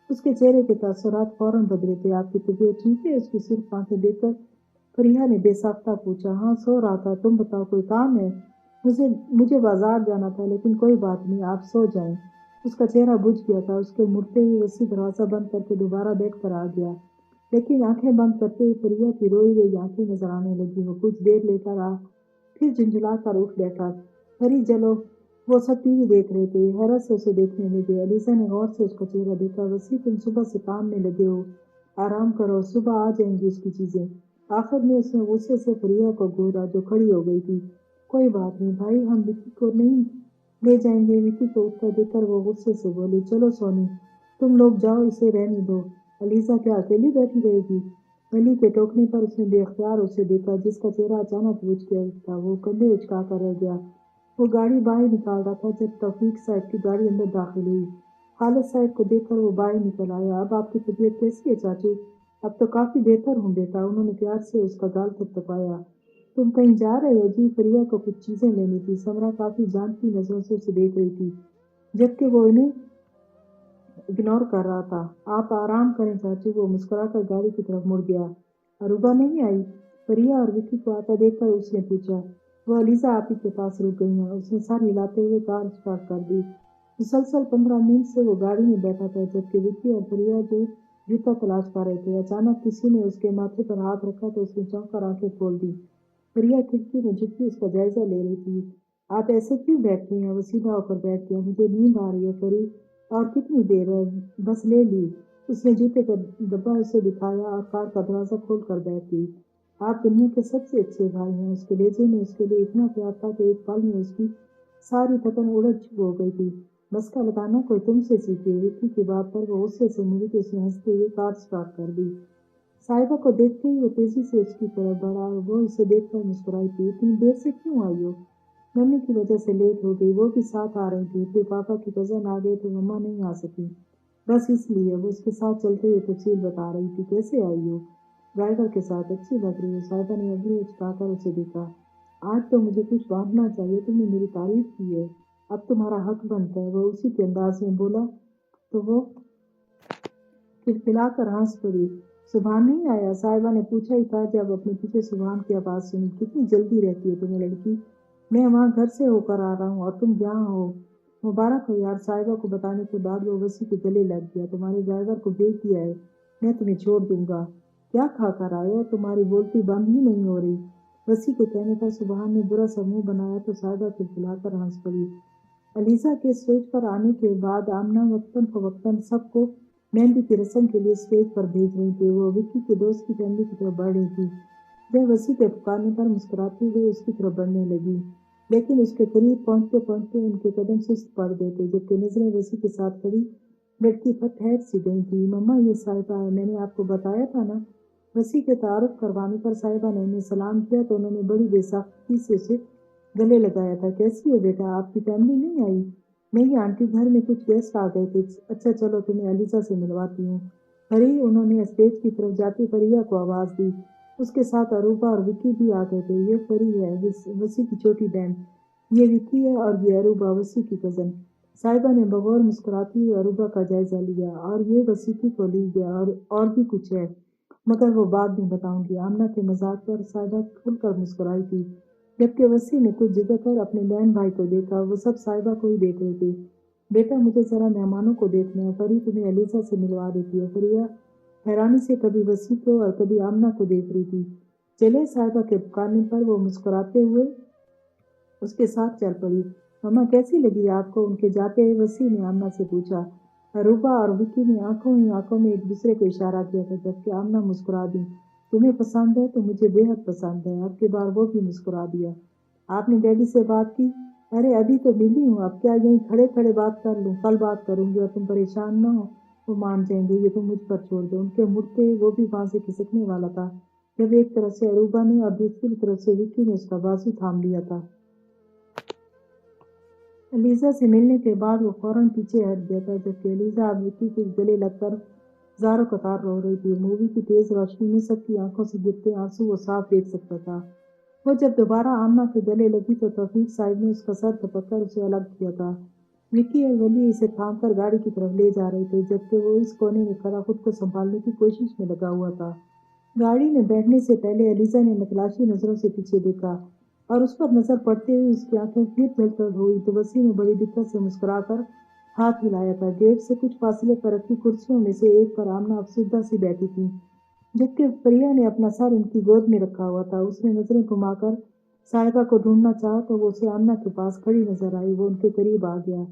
اس کے چہرے کے تاثرات فوراً بدلے تھے۔ آپ کی طبیعت ٹھیک ہے؟ اس کی صرف آنکھیں دیکھ کر فریا نے بے ساختہ پوچھا۔ ہاں، سو رہا تھا۔ تم بتاؤ، کوئی کام ہے؟ مجھے بازار جانا تھا، لیکن کوئی بات نہیں، آپ سو جائیں۔ اس کا چہرہ بجھ گیا تھا۔ اس کے مڑتے ہی وسیع دروازہ بند کر کے دوبارہ بیٹھ کر آ گیا، لیکن آنکھیں بند کرتے ہی فریا کی روئی ہوئی آنکھیں نظر آنے لگی۔ وہ کچھ دیر لیٹا رہا، پھر جھنجھلا کر اٹھ بیٹھا۔ فرید چلو۔ وہ سب ٹی وی دیکھ رہے تھے، حیرت سے اسے دیکھنے لگے۔ علیزہ نے غور سے اس کا چہرہ دیکھا۔ وسیع، تم صبح سے کام میں لگے ہو، آرام کرو، صبح آ جائیں گی اس کی چیزیں۔ آخر میں اس نے غصے سے فریا کو گھورا جو کھڑی ہو گئی تھی۔ کوئی بات نہیں بھائی، ہم وکی کو نہیں لے جائیں گے۔ وکی کو اٹھتا دیکھ کر وہ غصے سے بولی، چلو سونی، تم لوگ جاؤ، اسے رہنے دو۔ علیزہ کیا اکیلی بیٹھی رہے گی؟ ولی کے ٹوکنے پر اس نے بے اختیار اسے دیکھا، جس کا چہرہ اچانک بجھ گیا تھا۔ وہ کندھے اچکا کر رہ گیا۔ وہ گاڑی باہر نکال رہا تھا جب توفیق صاحب کی گاڑی اندر داخل ہوئی۔ خالد صاحب کو دیکھ کر وہ باہر نکل آیا۔ اب آپ کی طبیعت کیسی ہے چاچو؟ اب تو کافی بہتر ہوں بیٹا۔ انہوں نے پیار سے اس کا گال تھپتھپایا۔ تم کہیں جا رہے ہو؟ جی، فریا کو کچھ چیزیں لینی تھی۔ سمرا کافی جانتی نظروں سے اسے دیکھ رہی تھی، جبکہ وہ انہیں اگنور کر رہا تھا۔ آپ آرام کریں چاچو۔ وہ مسکرا کر گاڑی کی طرف مڑ گیا۔ اروبا نہیں آئی؟ فریا اور وکی کو آتا دیکھ کر اس نے پوچھا۔ وہ علیزہ آپی کے پاس رک گئی ہیں۔ اس نے سر ہلاتے ہوئے کار اسٹارٹ کر دی۔ مسلسل 15 منٹ سے وہ گاڑی میں بیٹھا تھا، جبکہ وکی اور فریا جو جوتا تلاش کر رہے تھے۔ اچانک کسی نے اس کے ماتھے پر ہاتھ رکھا تو اس نے چونک کر آنکھیں کھول دی۔ فریا کھڑکی میں جھک کے اس کا جائزہ لے رہی تھی۔ آپ ایسے کیوں بیٹھتی ہیں؟ وہ سیدھا ہو کر بیٹھ گیا۔ مجھے نیند آ رہی ہے فرید۔ اور کتنی دیر ہے؟ بس لے لی۔ اس نے جوتے کا ڈبہ اسے دکھایا اور کار کا دروازہ کھول کر بیٹھ گئی۔ آپ دنیا کے سب سے اچھے بھائی ہیں۔ اس کے لہجے میں اس کے لیے اتنا پیار تھا کہ ایک پل میں اس کی ساری تھکن اڑ ہو گئی تھی۔ مسکا لگانا کوئی تم سے سیکھے، وکی کی بات پر وہ غصے سے مڑی تو اس نے ہنستے ہوئے کار سٹارٹ کر دی۔ صاحبہ کو دیکھتے ہی وہ تیزی سے اس کی طرف بڑھا اور وہ اسے دیکھ کر مسکرائی تھی۔ اتنی دیر سے کیوں آئی ہو؟ ممی کی وجہ سے لیٹ ہو گئی، وہ بھی ساتھ آ رہی تھی، پھر پاپا کی کزن آ گئے تو مما نہیں آ سکی، بس اس لیے۔ وہ اس کے ساتھ چلتے ہوئے تفصیل بتا رہی تھی۔ کیسے آئی ہو؟ ڈرائیور کے ساتھ۔ اچھی لگ رہی ہو۔ صاحبہ نے انگلی اچکا کر اسے دیکھا۔ آج تو مجھے کچھ بانٹنا چاہیے، تم نے میری تعریف کی ہے، اب تمہارا حق بنتا ہے، وہ اسی کے انداز میں بولا تو وہ کھلکھلا کر ہنس پڑی۔ سبحان نہیں آیا؟ صاحبہ نے پوچھا ہی تھا جب اپنے پیچھے سبحان کی آواز سنی۔ کتنی جلدی رہتی ہے تمہیں لڑکی، میں وہاں گھر سے ہو کر آ رہا ہوں اور تم یہاں ہو؟ مبارک ہو یار۔ صاحبہ کو بتانے کے بعد وہ وسیع کے گلے لگ گیا۔ تمہارے ڈرائیور کو بھیج دیا ہے، میں تمہیں چھوڑ دوں گا۔ کیا کھا کر آئے ہو؟ تمہاری بولتی بند ہی نہیں ہو رہی۔ وسیع کے کہنے پر سبحان نے برا سا منہ بنایا تو صاحبہ کھلکھلا کر ہنس پڑی۔ علیزہ کے اسٹیج پر آنے کے بعد آمنہ وقتاً فوقتاً سب کو مہندی کی رسم کے لیے اسٹیج پر بھیج رہی تھی۔ وہ وکی کے دوست کی فیملی کی طرف بڑھ رہی تھی۔ جب وسیع کے پکارنے پر مسکراتے ہوئے اس کی طرف بڑھنے لگی، لیکن اس کے قریب پہنچتے پہنچتے ان کے قدم سست پڑ گئے تھے، جبکہ نظریں وسیع کے ساتھ کھڑی لڑکی پر ٹھہر سی گئی تھی۔ مما یہ صاحبہ ہے، میں نے آپ کو بتایا تھا نا۔ وسیع کے تعارف کروانے پر صاحبہ نے انہیں سلام کیا تو انہوں نے بڑی بے ساختگی سے اسے گلے لگایا تھا۔ کیسی ہو بیٹا، آپ کی فیملی نہیں آئی؟ نہیں آنٹی، گھر میں کچھ گیسٹ آ گئے تھے۔ اچھا چلو تمہیں علیزہ سے ملواتی ہوں۔ پری، انہوں نے اسٹیج کی طرف جاتے پریہ کو آواز دی۔ اس کے ساتھ اروبا اور وکی بھی آ گئے تھے۔ یہ پری ہے، وسیع کی چھوٹی بہن، یہ وکی ہے اور یہ اروبا، وسیع کی کزن۔ صاحبہ نے بغور مسکراتی ہوئی اروبا کا جائزہ لیا۔ اور یہ وسیع کو لی گیا اور بھی کچھ ہے، مگر وہ بعد میں بتاؤں گی۔ آمنہ کے مذاق پر صاحبہ کھل کر مسکرائی تھی، جبکہ وسیع نے کچھ جھجک کر اپنے بہن بھائی کو دیکھا۔ وہ سب صاحبہ کو ہی دیکھ رہے تھے۔ بیٹا مجھے ذرا مہمانوں کو دیکھنا ہے، پری تمہیں علیزہ سے ملوا دیتی ہے۔ پریہ حیرانی سے کبھی وسیع کو اور کبھی آمنہ کو دیکھ رہی تھی۔ چلے، صاحبہ کے پکارنے پر وہ مسکراتے ہوئے اس کے ساتھ چل پڑی۔ مما کیسی لگی آپ کو؟ ان کے جاتے ہوئے وسیع نے آمنہ سے پوچھا۔ اروبا اور وکی نے آنکھوں ہی آنکھوں میں ایک دوسرے کو اشارہ کیا تھا، جبکہ آمنہ مسکرا دی۔ تمہیں پسند ہے تو مجھے بے حد پسند ہے۔ اب کے بار وہ بھی مسکرا دیا۔ آپ نے ڈیڈی سے بات کی؟ ارے ابھی تو ملی ہوں، اب کیا یہیں کھڑے کھڑے بات کر لوں؟ کل بات کروں گی اور تم پریشان نہ ہو، وہ مان جائیں گے، یہ تم مجھ پر چھوڑ دو۔ ان کے مڑتے وہ بھی وہاں سے کھسکنے والا تھا جب ایک طرف سے اروبا نے اور دوسری طرف سے وکی نے اس کا بازو تھام لیا تھا۔ علیزہ سے ملنے کے بعد وہ فوراً پیچھے ہٹ گیا تھا، جبکہ علیزہ اب وکی کے گلے لگ کر زاروں قطار رو رہی تھی۔ مووی کی تیز روشنی میں سب کی آنکھوں سے گرتے آنسو وہ صاف دیکھ سکتا تھا۔ وہ جب دوبارہ آمنہ کے گلے لگی تو توفیق صاحب نے اس کا سر تھپک کر اسے الگ کیا تھا۔ وکی اور ولی اسے تھام کر گاڑی کی طرف لے جا رہے تھے، جبکہ وہ اس کونے میں کھڑا خود کو سنبھالنے کی کوشش میں لگا ہوا تھا۔ گاڑی میں بیٹھنے سے پہلے علیزہ نے متلاشی نظروں سے پیچھے دیکھا اور اس پر نظر پڑتے ہوئے اس کی آنکھیں پھر جھلک ہوئی تو وسیع نے بڑی دقت سے مسکرا کر ہاتھ ہلایا تھا۔ گیٹ سے کچھ فاصلے پر رکھی کرسیوں میں سے ایک پر آمنہ افسردہ سی بیٹھی تھی، جبکہ پریہ نے اپنا سر ان کی گود میں رکھا ہوا تھا۔ اس نے نظریں گھما کر صاحبہ کو ڈھونڈنا چاہا تو وہ اسے آمنہ کے پاس کھڑی نظر آئی۔ وہ ان کے قریب آ گیا۔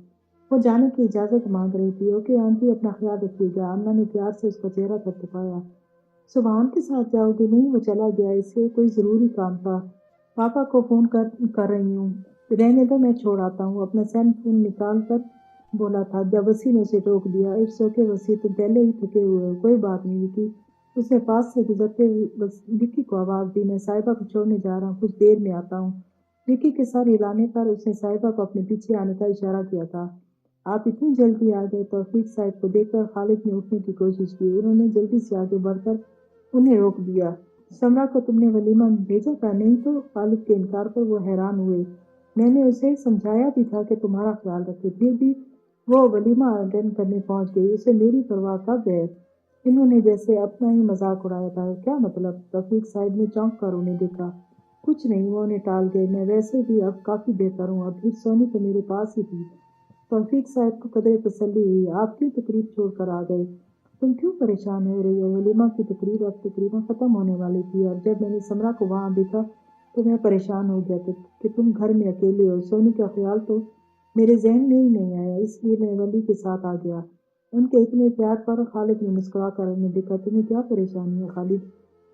وہ جانے کی اجازت مانگ رہی تھی۔ اوکے آنٹی، اپنا خیال رکھیے گا۔ آمنہ نے پیار سے اس کا چہرہ تھپتھپایا۔ سبحان کے ساتھ جاؤ گے؟ نہیں، وہ چلا گیا، اسے کوئی ضروری کام تھا۔ پاپا کو فون کر رہی ہوں، رہنے دو، میں چھوڑ آتا ہوں، اپنا سیل فون نکال کر بولا تھا جب وسیع نے اسے ٹوک دیا۔ اٹس اوکے وسیع، تم پہلے ہی تھکے ہوئے ہو، کوئی بات نہیں وکی۔ اس نے پاس سے گزرتے ہوئے وکی کو آواز دی۔ میں صاحبہ کو چھوڑنے جا رہا ہوں، کچھ دیر میں آتا ہوں۔ وکی کے سر ہلانے پر اس نے صاحبہ کو اپنے پیچھے آنے کا اشارہ کیا تھا۔ آپ اتنی جلدی آ گئے؟ توفیق صاحب کو دیکھ کر خالد نے اٹھنے کی کوشش کی۔ انہوں نے جلدی سے آگے بڑھ کر انہیں روک دیا۔ سمرہ کو تم نے ولیمہ میں بھیجا تھا؟ نہیں تو؟ خالد کے انکار پر وہ حیران ہوئے۔ میں نے اسے سمجھایا بھی تھا کہ تمہارا خیال رکھے، پھر بھی وہ ولیمہ اٹینڈ کرنے پہنچ گئی، اسے میری پرواہ کب ہے؟ انہوں نے جیسے اپنا ہی مذاق اڑایا تھا۔ کیا مطلب؟ توفیق صاحب نے چونک کر انہیں دیکھا۔ کچھ نہیں، وہ انہیں ٹال گئے، میں ویسے بھی اب کافی بہتر ہوں، اب پھر سونی تو میرے پاس ہی تھی۔ توفیق صاحب کو قدرے تسلی ہوئی۔ آپ کیوں تقریب چھوڑ کر آ گئے؟ تم کیوں پریشان ہو رہی ہو؟ ولیمہ کی تقریب اب تقریباً ختم ہونے والی تھی اور جب میں نے سمرہ کو وہاں دیکھا تو میں پریشان ہو گیا کہ تم گھر میں اکیلے ہو۔ سونی کا خیال تو میرے ذہن میں ہی نہیں آیا، اس لیے میں ولی کے ساتھ آ گیا۔ ان کے اتنے پیار پر خالد نے مسکرا کر انہیں دیکھا۔ تمہیں کیا پریشانی ہے خالد؟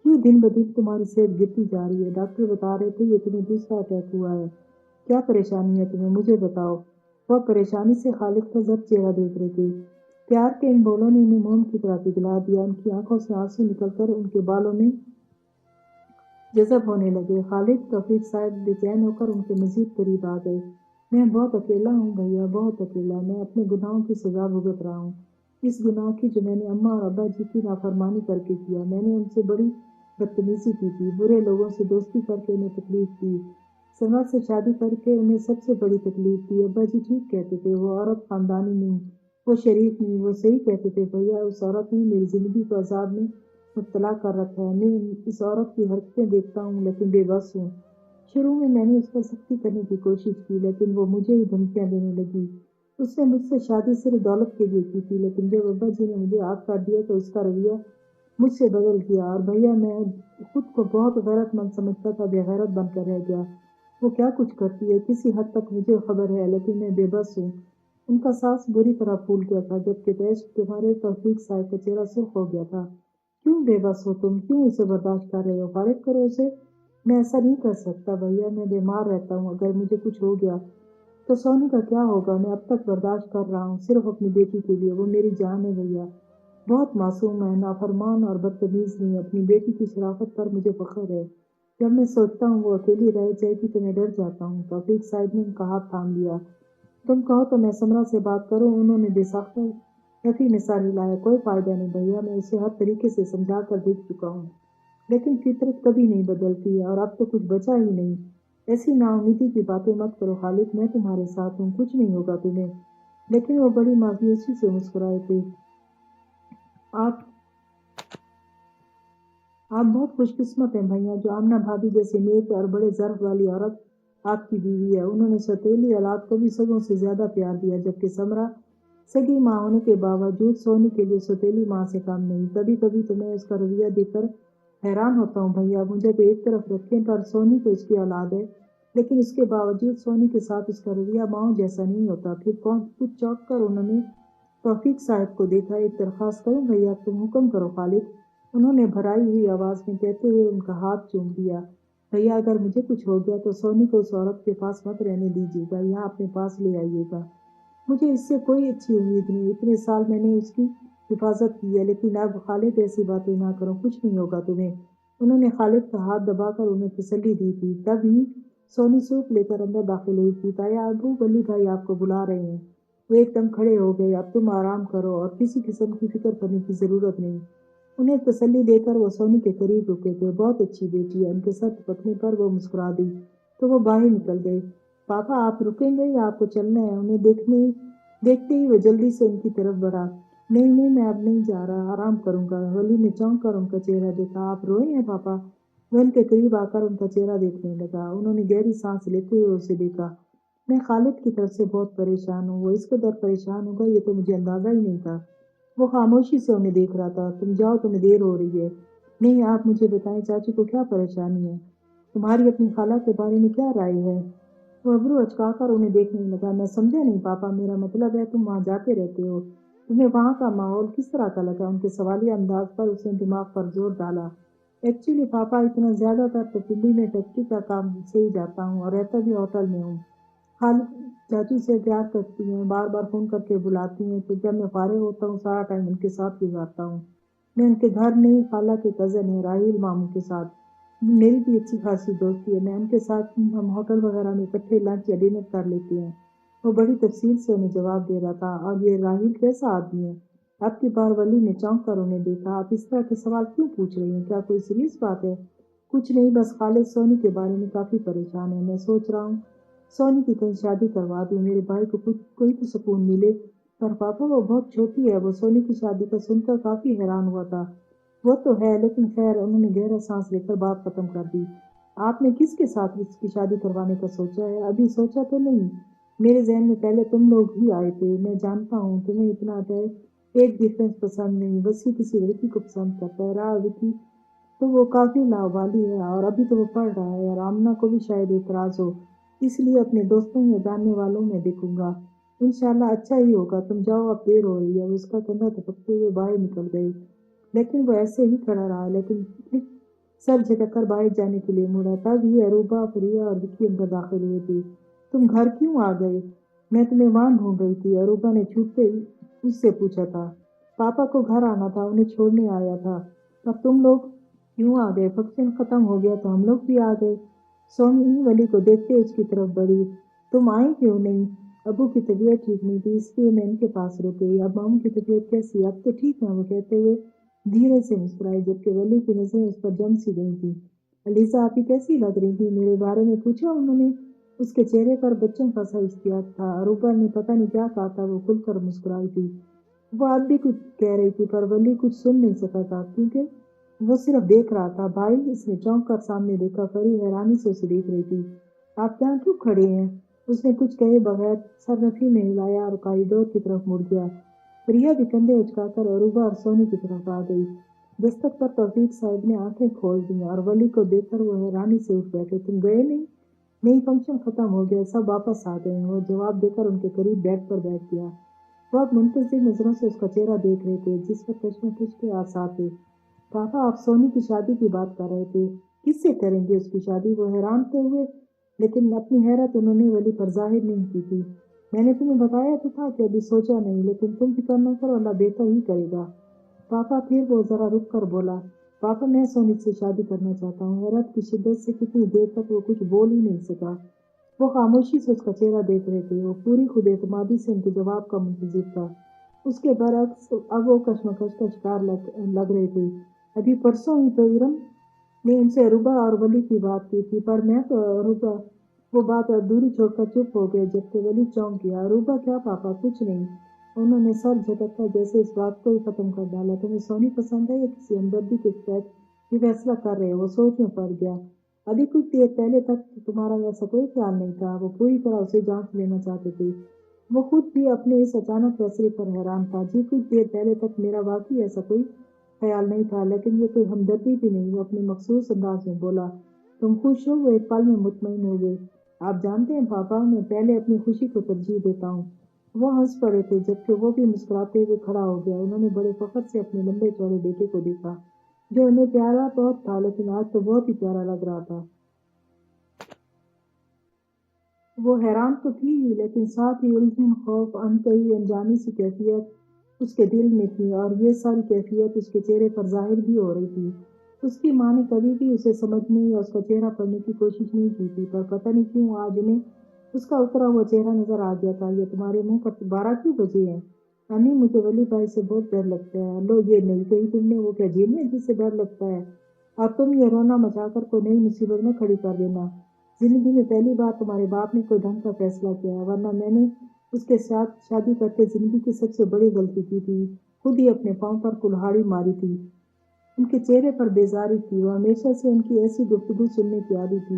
کیوں دن بدن تمہاری صحت گرتی جا رہی ہے؟ ڈاکٹر بتا رہے تھے یہ تمہیں دوسرا اٹیک ہوا ہے۔ کیا پریشانی ہے تمہیں؟ مجھے بتاؤ۔ وہ پریشانی سے خالد کا زرد چہرہ دیکھ رہی تھی۔ پیار کے ان بولوں نے انہیں موم کی طرح پگھلا دیا۔ ان کی آنکھوں سے آنسو نکل کر ان کے بالوں میں جذب ہونے لگے۔ خالد توفیق صاحب بے چین ہو کر ان کے مزید قریب آ گئے۔ میں بہت اکیلا ہوں بھیا، بہت اکیلا۔ میں اپنے گناہوں کی سزا بھگت رہا ہوں، اس گناہ کی جو میں نے اماں اور ابا جی کی نافرمانی کر کے کیا۔ میں نے ان سے بڑی بدتمیزی کی تھی، برے لوگوں سے دوستی کر کے انہیں تکلیف دی، سمر سے شادی کر کے انہیں سب سے بڑی تکلیف دی۔ ابا جی ٹھیک کہتے تھے، وہ عورت خاندانی نہیں، وہ شریف نہیں۔ وہ صحیح کہتے تھے بھیا، اس عورت نے میری زندگی کو عذاب میں مبتلا کر رکھا ہے۔ میں اس عورت کی حرکتیں دیکھتا ہوں لیکن بے بس ہوں۔ شروع میں نے اس پر سختی کرنے کی کوشش کی لیکن وہ مجھے ہی دھمکیاں دینے لگی۔ اس نے مجھ سے شادی صرف دولت کے لیے کی تھی، لیکن جب ابا جی نے مجھے آگ کر دیا تو اس کا رویہ مجھ سے بدل گیا، اور بھیا میں خود کو بہت غیرت مند سمجھتا تھا، بے غیرت بن کر رہ گیا۔ وہ کیا کچھ کرتی ہے کسی حد تک مجھے خبر ہے، لیکن میں بے بس ہوں۔ ان کا سانس بری طرح پھول گیا تھا، جبکہ عشق کے مارے توفیق صاحب کا چہرہ سرخ ہو گیا تھا۔ کیوں بے بس ہو تم؟ کیوں اسے برداشت کر رہے ہو؟ فارغ کرو اسے۔ میں ایسا نہیں کر سکتا بھیا، میں بیمار رہتا ہوں، اگر مجھے کچھ ہو گیا تو سونی کا کیا ہوگا؟ میں اب تک برداشت کر رہا ہوں صرف اپنی بیٹی کے لیے، وہ میری جان ہے بھیا۔ بہت معصوم ہے، نافرمان اور بدتمیز نہیں۔ اپنی بیٹی کی شرافت پر مجھے فخر ہے۔ جب میں سوچتا ہوں وہ اکیلی رہ جائے گی تو میں ڈر جاتا ہوں۔ توفیق صاحب نے ان کا ہاتھ تھام لیا۔ تم کہو تو میں سمرا سے بات کروں؟ انہوں نے بے ساختہ رفیع میں سر ہلایا۔ کوئی فائدہ نہیں بھیا، میں اسے ہر طریقے سے سمجھا کر دیکھ چکا ہوں، لیکن فطرت کبھی نہیں بدلتی، اور اب تو کچھ بچا ہی نہیں۔ ایسی نا امیدی کی باتیں مت کرو خالد، میں تمہارے ساتھ ہوں، کچھ نہیں ہوگا تمہیں۔ لیکن وہ بڑی مایوسی سے مسکرائے تھے۔ آپ آپ بہت خوش قسمت ہیں بھیا، جو آمنہ بھابھی جیسے نیک اور بڑے ظرف والی عورت آپ کی بیوی ہے۔ انہوں نے سوتیلی اولاد کو بھی سگوں سے زیادہ پیار دیا، جبکہ سمرا سگی ماں ہونے کے باوجود سونی کے لیے سوتیلی ماں سے کم نہیں۔ کبھی کبھی تو میں اس کا رویہ دیکھ کر حیران ہوتا ہوں بھیا۔ مجھے تو ایک طرف رکھیں پر سونی تو اس کی اولاد ہے، لیکن اس کے باوجود سونی کے ساتھ اس کا رویہ ماؤں جیسا نہیں ہوتا۔ پھر کچھ چونک کر انہوں نے توفیق صاحب کو دیکھا۔ ایک درخواست کروں بھیا؟ تم حکم کرو خالد، انہوں نے بھرائی ہوئی آواز میں کہتے ہوئے ان کا ہاتھ چوم دیا۔ بھیا اگر مجھے کچھ ہو گیا تو سونی کو اس عورت کے پاس مت رہنے دیجیے گا، یہاں اپنے پاس لے آئیے گا۔ مجھے اس سے کوئی اچھی امید نہیں، اتنے سال میں نے اس کی حفاظت کی ہے، لیکن اب خالد ایسی باتیں نہ کرو، کچھ نہیں ہوگا تمہیں۔ انہوں نے خالد کا ہاتھ دبا کر انہیں تسلی دی تھی۔ تب ہی سونی سوپ لے کر اندر داخل ہوئی تھی۔ تایا ابو ولی بھائی آپ کو بلا رہے ہیں۔ وہ ایک دم کھڑے ہو گئے۔ اب تم آرام کرو اور کسی قسم کی فکر کرنے کی ضرورت نہیں۔ انہیں تسلی دے کر وہ سونی کے قریب رکے تھے۔ بہت اچھی بیٹی ہے، ان کے سر ٹپکنے پر وہ مسکرا دی تو وہ باہر نکل گئے۔ پاپا آپ رکیں گے یا آپ کو چلنا ہے؟ انہیں دیکھتے ہی وہ جلدی سے ان کی طرف بڑھا۔ نہیں نہیں، میں اب نہیں جا رہا، آرام کروں گا۔ ولی نے چونک کر ان کا چہرہ دیکھا۔ آپ روئے ہیں پاپا؟ وہ ان کے قریب آ کر ان کا چہرہ دیکھنے لگا۔ انہوں نے گہری سانس لیتے ہوئے اسے دیکھا۔ میں خالد کی طرف سے بہت پریشان ہوں، وہ اس قدر پریشان ہوگا یہ تو مجھے اندازہ ہی نہیں تھا۔ وہ خاموشی سے انہیں دیکھ رہا تھا۔ تم جاؤ، تمہیں دیر ہو رہی ہے۔ نہیں، آپ مجھے بتائیں چاچی کو کیا پریشانی ہے؟ تمہاری اپنی خالہ کے بارے میں کیا رائے ہے؟ وہ ابرو اچکا کر انہیں دیکھنے لگا۔ میں سمجھا نہیں پاپا، میرا مطلب ہے تم وہاں جاتے رہتے ہو، تمہیں وہاں کا ماحول کس طرح کا لگا؟ ان کے سوالیہ انداز پر اس نے دماغ پر زور ڈالا۔ ایکچولی پاپا اتنا زیادہ تر تو پنڈی میں فیکٹری کا کام سے ہی جاتا ہوں، اور رہتا بھی ہوٹل میں ہوں۔ خالد چاچی سے پیار کرتی ہیں، بار بار فون کر کے بلاتی ہیں، تو جب میں فارغ ہوتا ہوں سارا ٹائم ان کے ساتھ گزارتا ہوں۔ میں ان کے گھر نہیں، خالہ کے کزن ہیں راہیل ماموں کے ساتھ میری بھی اچھی خاصی دوستی ہے، میں ان کے ساتھ ہم ہوٹل وغیرہ میں اکٹھے لنچ یا ڈنر کر لیتے ہیں۔ وہ بڑی تفصیل سے انہیں جواب دے رہا تھا۔ اور یہ راہیل کیسا آدمی ہے؟ اب کی بار ولی نے چونک کر انہیں دیکھا۔ آپ اس طرح کے سوال کیوں پوچھ رہی ہیں؟ کیا کوئی سیریس بات ہے؟ کچھ نہیں، بس خالد سونی کے بارے میں کافی پریشان ہے۔ میں سوچ رہا ہوں سونی کی کہیں شادی کروا دوں، میرے بھائی کو کوئی تو سکون ملے۔ پر پاپا وہ بہت چھوٹی ہے۔ وہ سونی کی شادی کا سن کر کافی حیران ہوا تھا۔ وہ تو ہے، لیکن خیر، انہوں نے گہرا سانس لے کر بات ختم کر دی۔ آپ نے کس کے ساتھ اس کی شادی کروانے کا سوچا ہے؟ ابھی سوچا تو نہیں، میرے ذہن میں پہلے تم لوگ ہی آئے تھے۔ میں جانتا ہوں تمہیں اتنا ایک ڈفرینس پسند نہیں، وسیع کسی لڑکی کو پسند کرتا ہے۔ راہ وکی تو وہ کافی لاوالی ہے، اور ابھی تو وہ پڑھ رہا ہے، اور آمنہ کو بھی شاید اعتراض ہو، اس لیے اپنے دوستوں یا جاننے والوں میں دیکھوں گا۔ انشاءاللہ اچھا ہی ہوگا، تم جاؤ، اب دیر ہو رہی ہے۔ وہ اس کا کندھا دھپکتے ہوئے باہر نکل گئے، لیکن وہ ایسے ہی کھڑا رہا، لیکن پھر سر جھٹک کر باہر جانے کے لیے مڑا۔ تب ہی اروبا، فریہ اور وکی اندر داخل ہوئے تھے۔ تم گھر کیوں آ گئے؟ میں تمہیں وہاں ڈھونڈ رہی تھی، اروبا نے چھپتے اس سے پوچھا تھا۔ پاپا کو گھر آنا تھا، انہیں چھوڑنے آیا تھا۔ اب تم لوگ کیوں آ گئے؟ فنکشن ختم ہو گیا تو ہم لوگ بھی آ گئے۔ سونی ولی کو دیکھتے اس کی طرف بڑھی۔ تم آئی کیوں نہیں؟ ابو کی طبیعت ٹھیک نہیں تھی، اس لیے میں ان کے پاس رک گئی۔ اب ماموں کی طبیعت کیسی؟ اب تو ٹھیک ہے، وہ کہتے ہوئے دھیرے سے مسکرائی، جبکہ ولی کی نظریں اس پر جم سی گئی تھی۔ علیزہ آپی کیسی لگ رہی تھی؟ میرے بارے میں پوچھا انہوں نے۔ اس کے چہرے پر بچوں کا سا اشتیاق تھا۔ اروبا نے پتہ نہیں کیا کہا تھا، وہ کھل کر مسکرائی تھی۔ وہ اب بھی کچھ کہہ رہی تھی پر ولی کچھ سن نہیں سکا تھا، کیونکہ وہ صرف دیکھ رہا تھا۔ بھائی، اس نے چونک کر سامنے دیکھا۔ پری حیرانی سے اسے دیکھ رہی تھی۔ آپ یہاں کیوں کھڑے ہیں؟ اس نے کچھ کہے بغیر سر نفی میں ہلایا اور کوریڈور کی طرف مڑ گیا۔ پریا بھی کندھے اچکا کر اروبا اور سونی کی طرف آ گئی۔ دستک پر توفیق صاحب نے آنکھیں کھول دیں اور ولی کو دیکھ کر وہ حیرانی سے اٹھ بیٹھے۔ تم گئے نہیں؟ نہیں، فنکشن ختم ہو گیا، سب واپس آ گئے ہیں۔ وہ جواب دے کر ان کے قریب بیٹھ کر بیٹھ گیا۔ وہ اب منتظر نظروں سے اس کا چہرہ دیکھ رہے تھے، جس پر کشمکش کے آثار تھے۔ پاپا، آپ سونی کی شادی کی بات کر رہے تھے، کس سے کریں گے اس کی شادی؟ وہ حیران تھے ہوئے، لیکن اپنی حیرت انہوں نے ولی پر ظاہر نہیں کی تھی۔ میں نے تمہیں بتایا تو تھا کہ ابھی سوچا نہیں، لیکن تم فکر نہ کرو، اللہ بہتر ہی کرے گا۔ پاپا، پھر وہ ذرا رک کر بولا، پاپا میں سونی سے شادی کرنا چاہتا ہوں۔ حیرت کی شدت سے کتنی دیر تک وہ کچھ بول ہی نہیں سکا۔ وہ خاموشی سے اس کا چہرہ دیکھ رہے تھے۔ وہ پوری خود اعتمادی سے ان کے جواب کا منتظر تھا۔ اس کے برعکس اب وہ کشمکش کا شکار لگ رہے تھے۔ ابھی پرسوں ہی تو ارم نے ان سے اروبا اور ولی کی بات کی تھی، پر میں تو اروبا وہ بات ادھوری چھوڑ کر چپ ہو گئے، جبکہ ولی چونک گیا۔ اروبا، کیا پاپا؟ کچھ نہیں، انہوں نے سر جھٹک کر جیسے اس بات کو ہی ختم کر ڈالا۔ تمہیں سونی پسند ہے یا کسی ہمدردی کے تحت یہ فیصلہ کر رہے ہو؟ وہ سوچ میں پڑ گیا۔ ابھی کچھ دیر پہلے تک تمہارا ایسا کوئی خیال نہیں تھا۔ وہ پوری طرح اسے جانچ لینا چاہتے تھے۔ وہ خود بھی اپنے اس اچانک فیصلے پر حیران تھا۔ جی، کچھ دیر پہلے تک میرا واقعی ایسا کوئی خیال نہیں تھا، لیکن یہ کوئی ہمدردی بھی نہیں۔ وہ اپنے مخصوص انداز میں بولا، تم خوش ہو؟ وہ ایک پل میں مطمئن ہو گئے۔ آپ جانتے ہیں پاپا، میں پہلے اپنی خوشی کو ترجیح دیتا ہوں۔ وہ ہنس پڑے تھے، جبکہ وہ بھی مسکراتے ہوئے کھڑا ہو گیا۔ انہوں نے بڑے فخر سے اپنے لمبے چوڑے بیٹے کو دیکھا، جو انہیں پیارا بہت تھا، لیکن آج تو بہت ہی پیارا لگ رہا تھا۔ وہ حیران تو تھی ہی، لیکن ساتھ ہی الجھن، خوف، انتہائی انجانی سی کیفیت اس کے دل میں تھی، اور یہ ساری کیفیت اس کے چہرے پر ظاہر بھی ہو رہی تھی۔ اس کی ماں نے کبھی بھی اسے سمجھنے یا اس کا چہرہ پڑھنے کی کوشش نہیں کی تھی، پر پتہ نہیں کیوں آج انہیں اس کا اترا ہوا چہرہ نظر آ گیا تھا۔ یہ تمہارے منہ پر 12 کیوں بجے ہیں؟ امی، مجھے ولی بھائی سے بہت ڈر لگتا ہے۔ لو، یہ نہیں کہی تم نے؟ وہ کیا جن ہے جس سے ڈر لگتا ہے؟ اور تم یہ رونا مچا کر کوئی نئی مصیبت میں کھڑی کر دینا۔ زندگی میں پہلی بار تمہارے باپ نے کوئی ڈھنگ کا فیصلہ کیا ہے، ورنہ میں نے اس کے ساتھ شادی کر کے زندگی کی سب سے بڑی غلطی کی تھی، خود ہی اپنے پاؤں پر کلہاڑی ماری تھی۔ ان کے چہرے پر بیزاری تھی۔ وہ ہمیشہ سے ان کی ایسی گفتگو سننے کی عادی تھی،